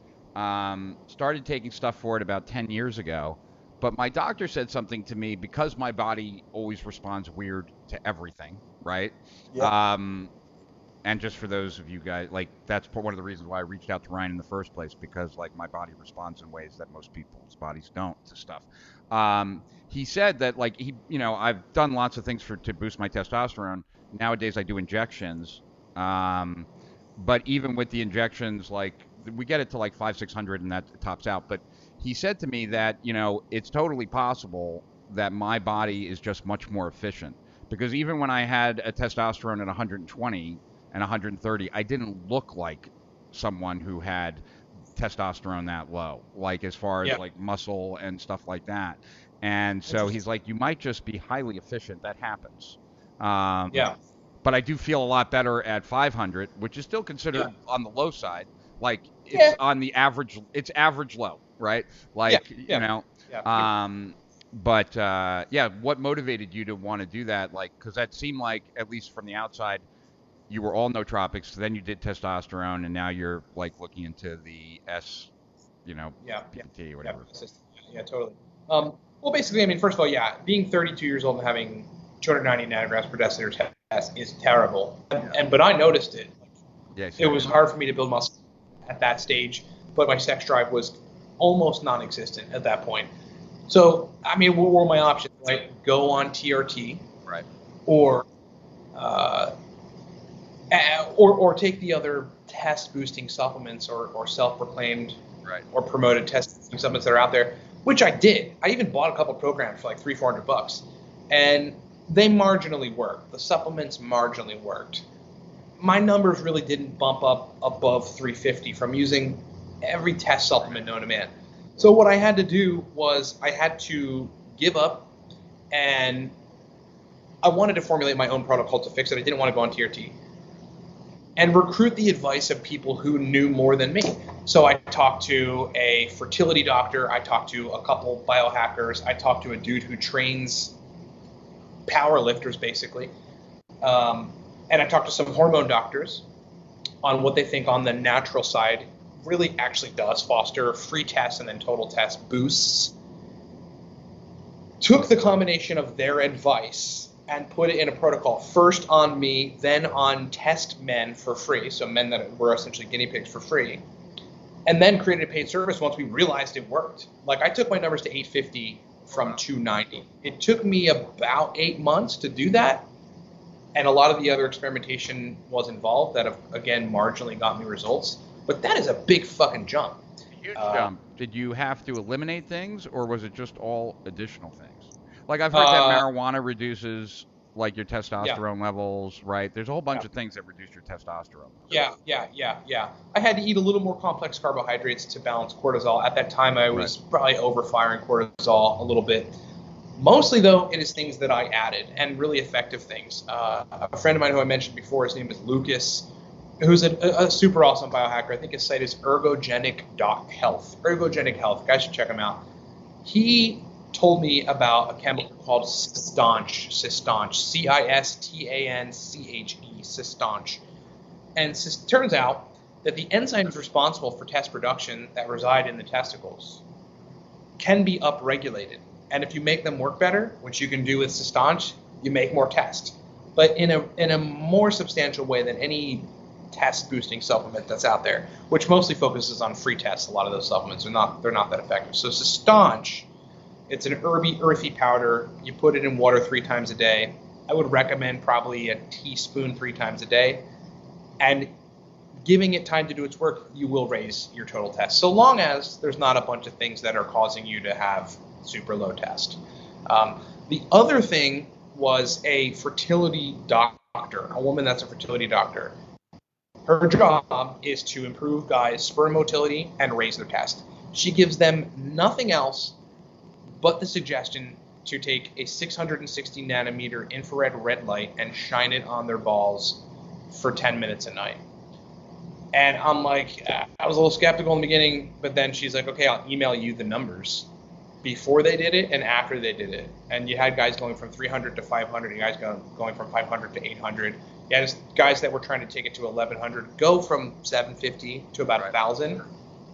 Started taking stuff for it about 10 years ago, but my doctor said something to me because my body always responds weird to everything, right? Yeah. And just for those of you guys, that's one of the reasons why I reached out to Ryan in the first place, because my body responds in ways that most people's bodies don't to stuff. He said that I've done lots of things to boost my testosterone. Nowadays I do injections, but even with the injections, we get it to 500-600 and that tops out. But he said to me that, it's totally possible that my body is just much more efficient, because even when I had a testosterone at 120 and 130, I didn't look like someone who had testosterone that low, as far as muscle and stuff like that. And so he's like, you might just be highly efficient. That happens. But I do feel a lot better at 500, which is still considered on the low side. It's on the average, it's average low, right? But what motivated you to want to do that? Because that seemed like, at least from the outside, you were all nootropics, then you did testosterone, and now you're looking into the PPT or whatever. Yeah, totally. Well, basically, first of all, being 32 years old and having 290 nanograms per deciliter test is terrible. But I noticed it. It was hard for me to build muscle at that stage, but my sex drive was almost non-existent at that point. So, what were my options? Go on TRT, right, or take the other test-boosting supplements or self-proclaimed or promoted test-boosting supplements that are out there, which I did. I even bought a couple programs for $300-400, and they marginally worked. The supplements marginally worked. My numbers really didn't bump up above 350 from using every test supplement known to man. So what I had to do was I had to give up, and I wanted to formulate my own protocol to fix it. I didn't want to go on TRT. And recruit the advice of people who knew more than me. So I talked to a fertility doctor. I talked to a couple biohackers. I talked to a dude who trains power lifters basically. And I talked to some hormone doctors on what they think on the natural side really actually does foster free tests and then total test boosts. Took the combination of their advice and put it in a protocol, first on me, then on test men for free, so men that were essentially guinea pigs for free, and then created a paid service once we realized it worked. Like, I took my numbers to 850 from 290. It took me about 8 months to do that, and a lot of the other experimentation was involved that have, again, marginally got me results. But that is a big fucking jump. Huge jump. Did you have to eliminate things, or was it just all additional things? Like, I've heard that marijuana reduces, like, your testosterone levels, right? There's a whole bunch of things that reduce your testosterone levels. Yeah. I had to eat a little more complex carbohydrates to balance cortisol. At that time, I was probably overfiring cortisol a little bit. Mostly, though, it is things that I added, and really effective things. A friend of mine who I mentioned before, his name is Lucas, who's a super awesome biohacker. I think his site is ergogenic.health. Ergogenic Health. Guys should check him out. He told me about a chemical called Cistanche, C-I-S-T-A-N-C-H-E, Cistanche. And turns out that the enzymes responsible for test production that reside in the testicles can be upregulated. And if you make them work better, which you can do with Cistanche, you make more test. But in a more substantial way than any test boosting supplement that's out there, which mostly focuses on free tests. A lot of those supplements they're not that effective. So Cistanche, it's an earthy powder. You put it in water 3 times a day. I would recommend probably a teaspoon 3 times a day. And giving it time to do its work, you will raise your total test, so long as there's not a bunch of things that are causing you to have super low test. The other thing was a fertility doctor, a woman that's a fertility doctor. Her job is to improve guys' sperm motility and raise their test. She gives them nothing else but the suggestion to take a 660 nanometer infrared red light and shine it on their balls for 10 minutes a night. And I'm like, I was a little skeptical in the beginning, but then she's like, okay, I'll email you the numbers before they did it and after they did it. And you had guys going from 300 to 500, you guys going from 500 to 800. You had guys that were trying to take it to 1100 go from 750 to about 1,000.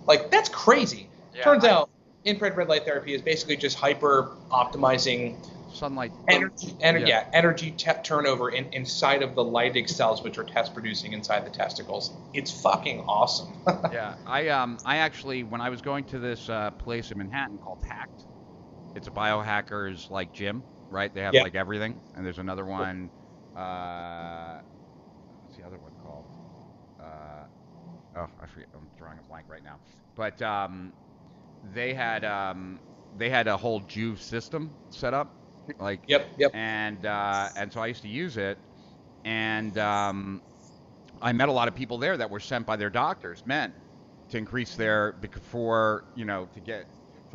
Like, that's crazy. Yeah, Turns out infrared red light therapy is basically just hyper optimizing sunlight energy turnover inside of the Leydig cells, which are test producing inside the testicles. It's fucking awesome. Yeah, I actually, when I was going to this place in Manhattan called Hacked, it's a biohackers like gym, right? They have like everything, and there's another one. What's the other one called? I forget. I'm drawing a blank right now. But they had a whole Juve system set up. Like, and so I used to use it, and I met a lot of people there that were sent by their doctors, men, to increase their for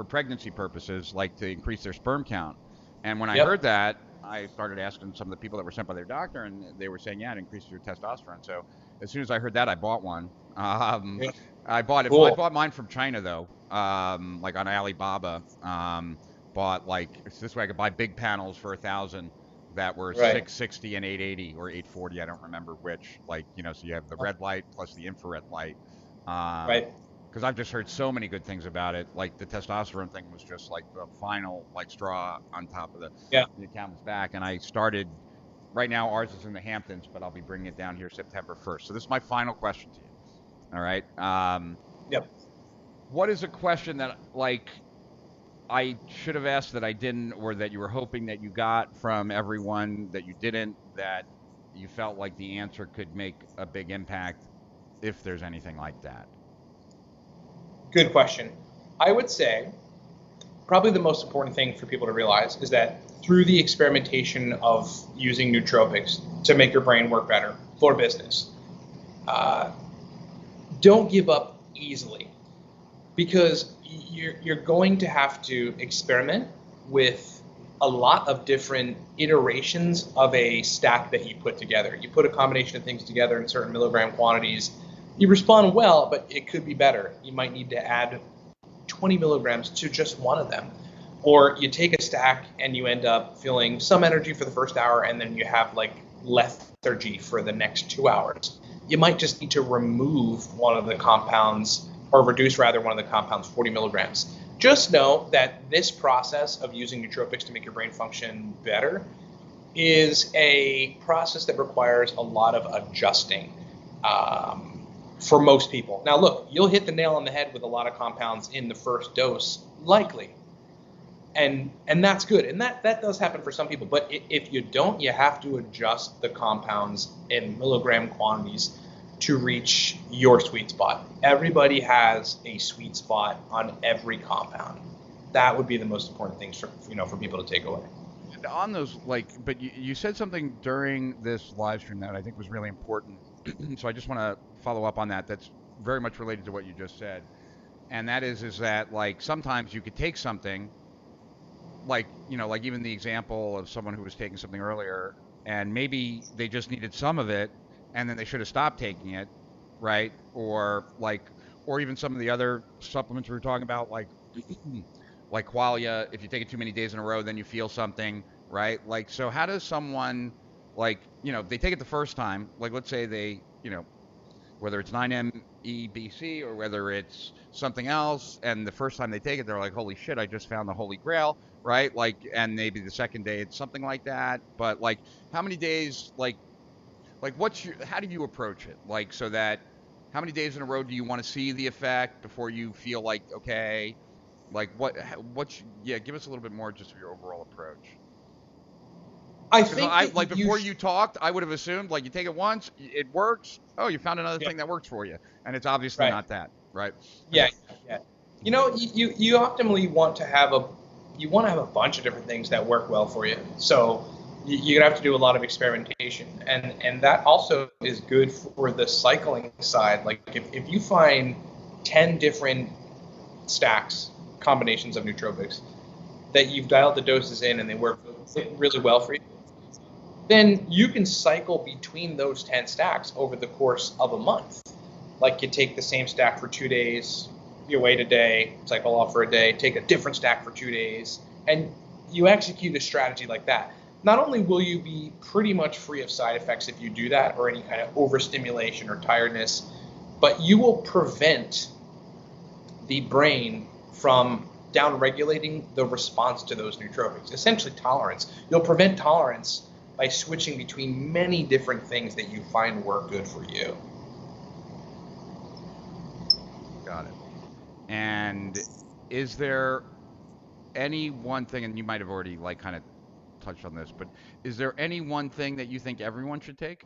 pregnancy purposes, like to increase their sperm count. And when I heard that, I started asking some of the people that were sent by their doctor, and they were saying, yeah, it increases your testosterone. So as soon as I heard that, I bought one. I bought it. Cool. I bought mine from China though, like on Alibaba. Bought this way I could buy big panels for 1,000 that were 660 and 880 or 840. I don't remember which. So you have the red light plus the infrared light. Because I've just heard so many good things about it. Like the testosterone thing was just like the final straw on top of the camel's back. And I started. Right now ours is in the Hamptons, but I'll be bringing it down here September 1st. So this is my final question to you. All right. What is a question that I should have asked that I didn't, or that you were hoping that you got from everyone that you didn't, that you felt like the answer could make a big impact, if there's anything like that? Good question. I would say probably the most important thing for people to realize is that through the experimentation of using nootropics to make your brain work better for business, don't give up easily, because you're going to have to experiment with a lot of different iterations of a stack that you put together. You put a combination of things together in certain milligram quantities. You respond well, but it could be better. You might need to add 20 milligrams to just one of them. Or you take a stack and you end up feeling some energy for the first hour, and then you have like lethargy for the next 2 hours. You might just need to remove one of the compounds, or reduce rather one of the compounds, 40 milligrams. Just know that this process of using nootropics to make your brain function better is a process that requires a lot of adjusting for most people. Now look, you'll hit the nail on the head with a lot of compounds in the first dose, likely. And that's good. And that does happen for some people. But if you don't, you have to adjust the compounds in milligram quantities to reach your sweet spot. Everybody has a sweet spot on every compound. That would be the most important things for people to take away. And on those, but you said something during this live stream that I think was really important. So I just want to follow up on that. That's very much related to what you just said. And that is that like sometimes you could take something, like even the example of someone who was taking something earlier, and maybe they just needed some of it, and then they should have stopped taking it, right? Or even some of the other supplements we were talking about, like Qualia. If you take it too many days in a row, then you feel something, right? Like, so how does someone, they take it the first time, like let's say they, whether it's 9-MeBC or whether it's something else, and the first time they take it, they're like, holy shit, I just found the holy grail, right? And maybe the second day it's something like that. But how many days, how do you approach it? So that, how many days in a row do you want to see the effect before you feel like, okay, give us a little bit more just of your overall approach. I think before you talked, I would have assumed you take it once, it works. Oh, you found another thing that works for you, and it's obviously not that, right? Yeah. You optimally want to have a bunch of different things that work well for you. So you're gonna have to do a lot of experimentation, and that also is good for the cycling side. Like if you find 10 different stacks, combinations of nootropics that you've dialed the doses in and they work really well for you, then you can cycle between those 10 stacks over the course of a month. Like you take the same stack for 2 days, you wait a day, cycle off for a day, take a different stack for 2 days, and you execute a strategy like that. Not only will you be pretty much free of side effects if you do that, or any kind of overstimulation or tiredness, but you will prevent the brain from downregulating the response to those nootropics, essentially tolerance. You'll prevent tolerance by switching between many different things that you find work good for you. Got it. And is there any one thing, and you might have already kind of touched on this, but is there any one thing that you think everyone should take?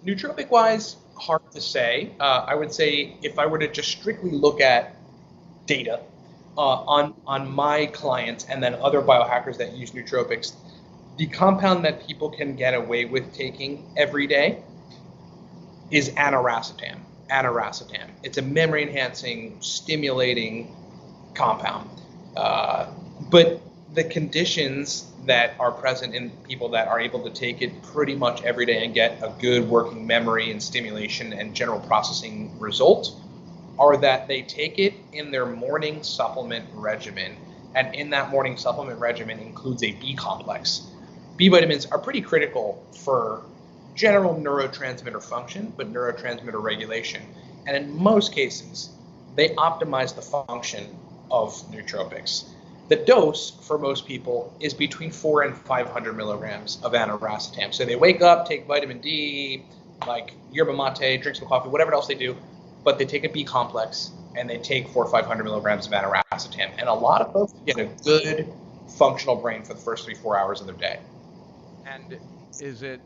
Nootropic wise, hard to say. I would say if I were to just strictly look at data on my clients and then other biohackers that use nootropics, the compound that people can get away with taking every day is Aniracetam. It's a memory enhancing, stimulating compound. But the conditions that are present in people that are able to take it pretty much every day and get a good working memory and stimulation and general processing result are that they take it in their morning supplement regimen. And in that morning supplement regimen includes a B complex. B vitamins are pretty critical for general neurotransmitter function, but neurotransmitter regulation. And in most cases, they optimize the function of nootropics. The dose for most people is between 400 and 500 milligrams of Aniracetam. So they wake up, take vitamin D, like yerba mate, drink some coffee, whatever else they do, but they take a B complex and they take 400 or 500 milligrams of Aniracetam. And a lot of folks get a good functional brain for the first 3-4 hours of their day. And is it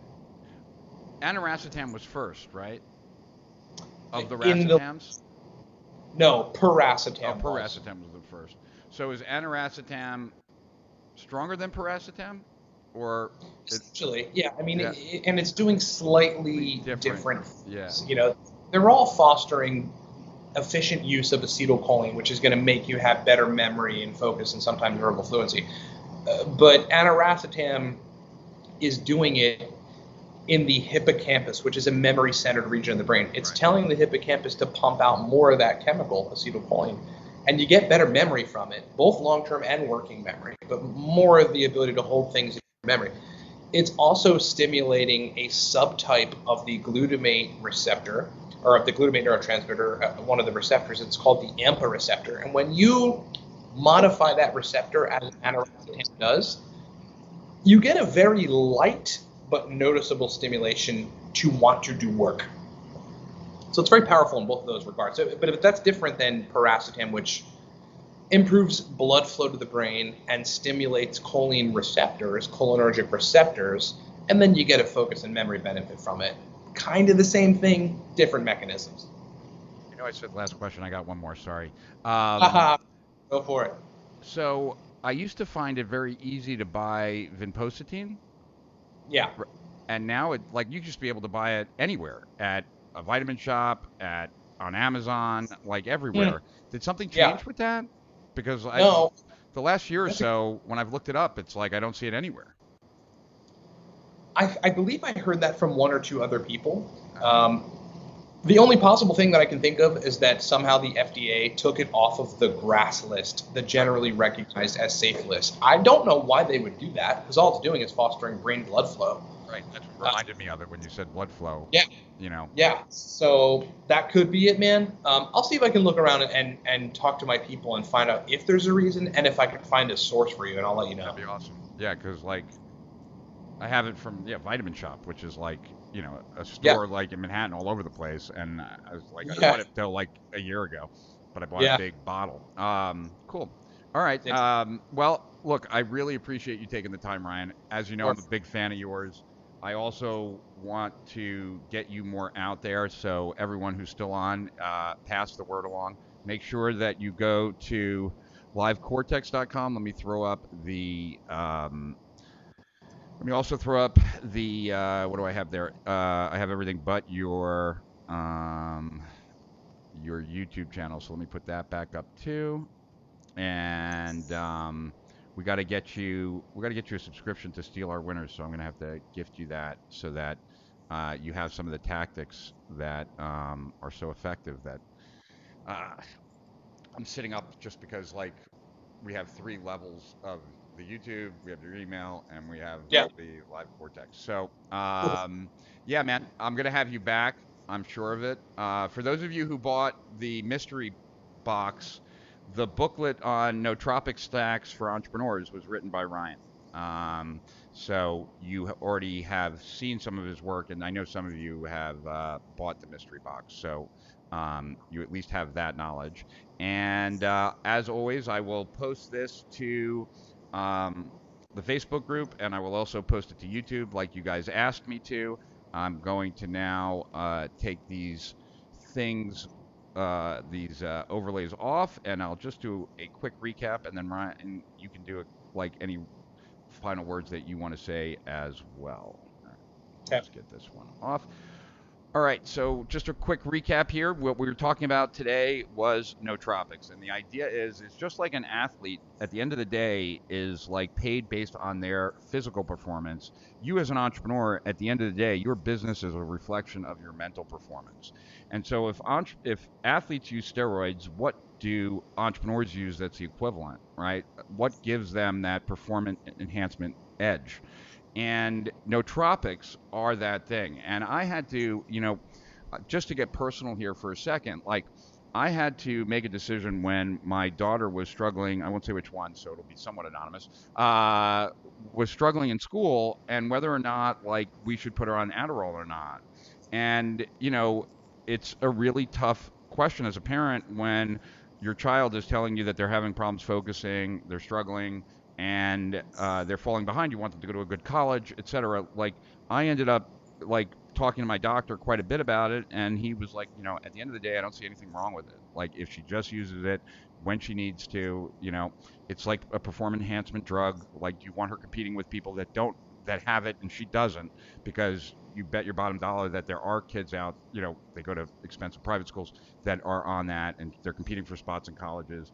Aniracetam was first, right? Of the racetams? No, Piracetam. Piracetam was the first. So is Aniracetam stronger than Piracetam? Or essentially, yeah. I mean, and it's doing slightly different things. Yeah. They're all fostering efficient use of acetylcholine, which is going to make you have better memory and focus and sometimes verbal fluency. But Aniracetam is doing it in the hippocampus, which is a memory-centered region of the brain. It's telling the hippocampus to pump out more of that chemical, acetylcholine, and you get better memory from it, both long-term and working memory, but more of the ability to hold things in memory. It's also stimulating a subtype of the glutamate receptor, or of the glutamate neurotransmitter, one of the receptors. It's called the AMPA receptor. And when you modify that receptor, as Aniracetam does, you get a very light but noticeable stimulation to want to do work. So it's very powerful in both of those regards. So, but if that's different than piracetam, which improves blood flow to the brain and stimulates choline receptors, cholinergic receptors, and then you get a focus and memory benefit from it. Kind of the same thing, different mechanisms. You know, I said last question. I got one more. Sorry. Go for it. So I used to find it very easy to buy vinpocetine. Yeah. And now it like you just be able to buy it anywhere at a vitamin shop, on Amazon, like everywhere. Did something change with that? Because No. The last year or so, when I've looked it up, it's like I don't see it anywhere. I believe I heard that from one or two other people. The only possible thing that I can think of is that somehow the FDA took it off of the GRAS list, the generally recognized as safe list. I don't know why they would do that, because all it's doing is fostering brain blood flow. Right. That's what reminded me of it when you said blood flow. Yeah. You know. Yeah. So that could be it, man. I'll see if I can look around and talk to my people and find out if there's a reason and if I can find a source for you, and I'll let you know. That'd be awesome. Yeah, because like I have it from Vitamin Shop, which is like a store like in Manhattan all over the place, and I was like I bought it till like a year ago, but I bought a big bottle. Cool. All right. Well, look, I really appreciate you taking the time, Ryan. As you know, I'm a big fan of yours. I also want to get you more out there, so everyone who's still on, pass the word along. Make sure that you go to livecortex.com. Let me throw up the. Let me also throw up the. What do I have there? I have everything but your YouTube channel. So let me put that back up too. And we got to get you a subscription to Steal Our Winners, so I'm going to have to gift you that so that you have some of the tactics that are so effective that I'm sitting up just because like we have 3 levels of the YouTube, we have your email, and we have the Live Cortex. So yeah, man, I'm going to have you back. I'm sure of it. For those of you who bought the mystery box, the booklet on Nootropic stacks for entrepreneurs was written by Ryan. So you already have seen some of his work, and I know some of you have bought the mystery box. So you at least have that knowledge. And as always, I will post this to the Facebook group, and I will also post it to YouTube like you guys asked me to. I'm going to now take these things these overlays off, and I'll just do a quick recap, and then Ryan, you can do like any final words that you want to say as well. All right, let's get this one off. All right, so just a quick recap here. What we were talking about today was nootropics, and the idea is it's just like an athlete at the end of the day is like paid based on their physical performance. You as an entrepreneur, at the end of the day, your business is a reflection of your mental performance. And so if athletes use steroids, what do entrepreneurs use that's the equivalent, right? What gives them that performance enhancement edge? And nootropics are that thing. And I had to, just to get personal here for a second, like I had to make a decision when my daughter was struggling. I won't say which one, so it'll be somewhat anonymous. Was struggling in school, and whether or not like we should put her on Adderall or not. And it's a really tough question as a parent when your child is telling you that they're having problems focusing, they're struggling, and they're falling behind. You want them to go to a good college, etc. Like I ended up like talking to my doctor quite a bit about it, and he was like, at the end of the day, I don't see anything wrong with it. Like if she just uses it when she needs to, it's like a performance enhancement drug. Like you want her competing with people that have it and she doesn't, because you bet your bottom dollar that there are kids out, they go to expensive private schools that are on that, and they're competing for spots in colleges.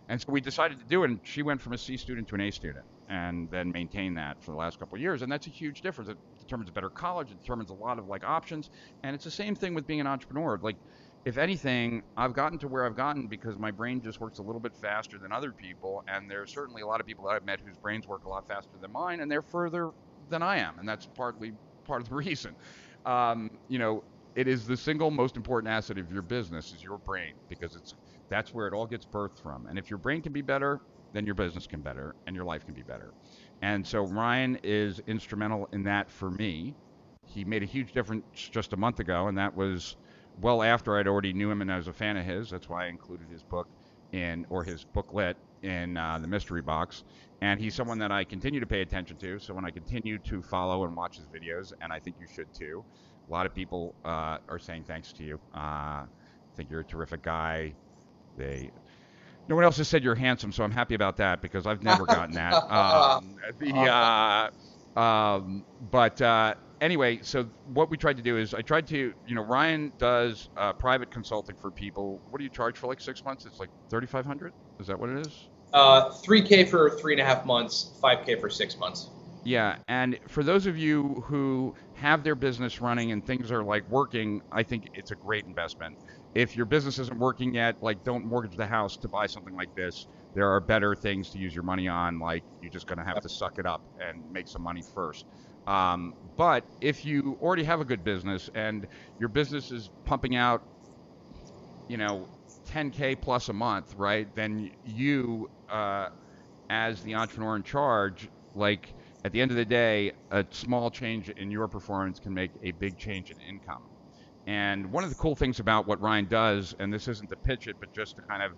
And so we decided to do it, and she went from a C student to an A student, and then maintained that for the last couple of years. And that's a huge difference. The determines a better college. It determines a lot of like options. And it's the same thing with being an entrepreneur. Like, if anything, I've gotten to where I've gotten because my brain just works a little bit faster than other people. And there's certainly a lot of people that I've met whose brains work a lot faster than mine, and they're further than I am. And that's partly part of the reason. You know, it is the single most important asset of your business is your brain, because that's where it all gets birthed from. And if your brain can be better, then your business can better and your life can be better. And so Ryan is instrumental in that for me. He made a huge difference just a month ago, and that was well after I'd already knew him and I was a fan of his. That's why I included his book or his booklet in the mystery box. And he's someone that I continue to pay attention to. So when I continue to follow and watch his videos, and I think you should too, a lot of people are saying thanks to you. I think you're a terrific guy. No one else has said you're handsome, so I'm happy about that because I've never gotten that. Anyway, so what we tried to do is Ryan does private consulting for people. What do you charge for like 6 months? It's like $3,500. Is that what it is? $3K for 3.5 months, $5K for 6 months. Yeah, and for those of you who have their business running and things are like working, I think it's a great investment. If your business isn't working yet, like don't mortgage the house to buy something like this. There are better things to use your money on, like you're just going to have to suck it up and make some money first. But if you already have a good business and your business is pumping out, 10K plus a month, right? Then you, as the entrepreneur in charge, like at the end of the day, a small change in your performance can make a big change in income. And one of the cool things about what Ryan does, and this isn't to pitch it, but just to kind of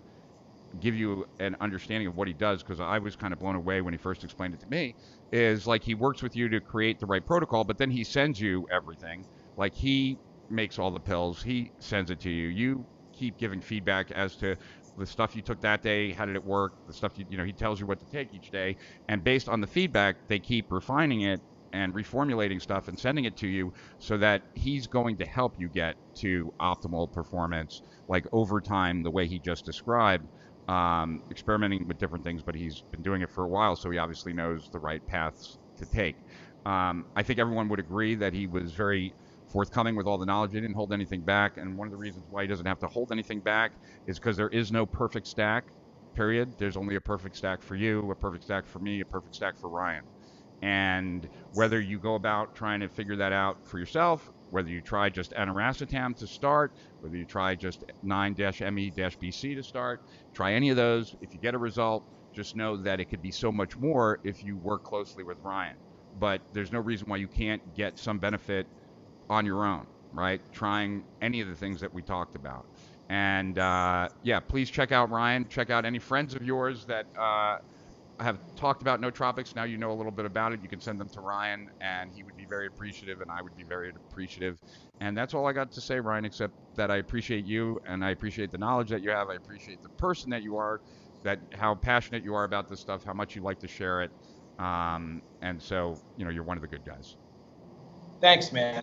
give you an understanding of what he does, because I was kind of blown away when he first explained it to me, is like he works with you to create the right protocol, but then he sends you everything. Like he makes all the pills, he sends it to you. You keep giving feedback as to the stuff you took that day, how did it work, the stuff he tells you what to take each day, and based on the feedback, they keep refining it and reformulating stuff and sending it to you so that he's going to help you get to optimal performance, like over time, the way he just described, experimenting with different things, but he's been doing it for a while, so he obviously knows the right paths to take. I think everyone would agree that he was very forthcoming with all the knowledge. He didn't hold anything back, and one of the reasons why he doesn't have to hold anything back is because there is no perfect stack, period. There's only a perfect stack for you, a perfect stack for me, a perfect stack for Ryan. And whether you go about trying to figure that out for yourself, whether you try just Aniracetam to start, whether you try just 9-ME-BC to start, try any of those. If you get a result, just know that it could be so much more if you work closely with Ryan. But there's no reason why you can't get some benefit on your own, right? Trying any of the things that we talked about. And please check out Ryan. Check out any friends of yours that have talked about Nootropics. Now you know a little bit about it. You can send them to Ryan, and he would be very appreciative, and I would be very appreciative. And that's all I got to say, Ryan, except that I appreciate you, and I appreciate the knowledge that you have. I appreciate the person that you are, that how passionate you are about this stuff, how much you like to share it. And so, you're one of the good guys. Thanks, man.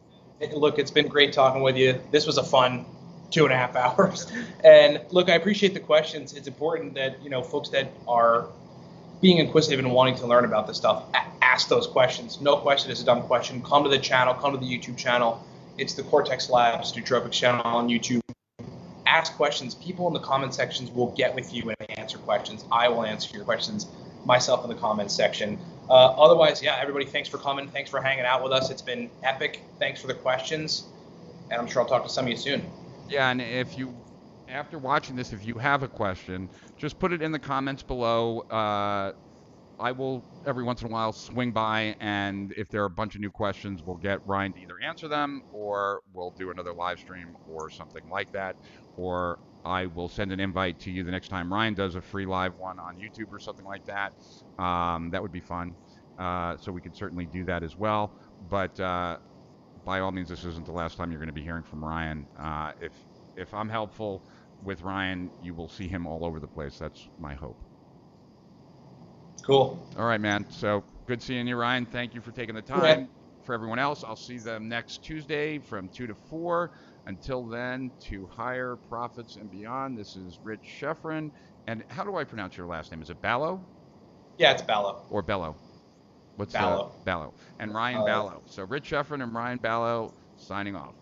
Look, it's been great talking with you. This was a fun 2.5 hours. And look, I appreciate the questions. It's important that, folks that are being inquisitive and wanting to learn about this stuff, ask those questions. No question is a dumb question. Come to the channel, come to the YouTube channel. It's the Cortex Labs Nootropics channel on YouTube. Ask questions. People in the comment sections will get with you and answer questions. I will answer your questions myself in the comments section. Otherwise, everybody, thanks for coming. Thanks for hanging out with us. It's been epic. Thanks for the questions. And I'm sure I'll talk to some of you soon. Yeah, and after watching this, if you have a question, just put it in the comments below. I will, every once in a while, swing by, and if there are a bunch of new questions, we'll get Ryan to either answer them, or we'll do another live stream or something like that, or I will send an invite to you the next time Ryan does a free live one on YouTube or something like that. That would be fun. So we could certainly do that as well. But by all means, this isn't the last time you're going to be hearing from Ryan. If I'm helpful with Ryan, you will see him all over the place. That's my hope. Cool. All right, man. So good seeing you, Ryan. Thank you for taking the time. Yeah. For everyone else, I'll see them next Tuesday from 2 to 4. Until then, to higher profits and beyond. This is Rich Schefren. And how do I pronounce your last name? Is it Ballow? Yeah, it's Ballow. Or Bellow? What's Ballow. Ballow? And Ryan Uh, Ballow. So Rich Schefren and Ryan Ballow signing off.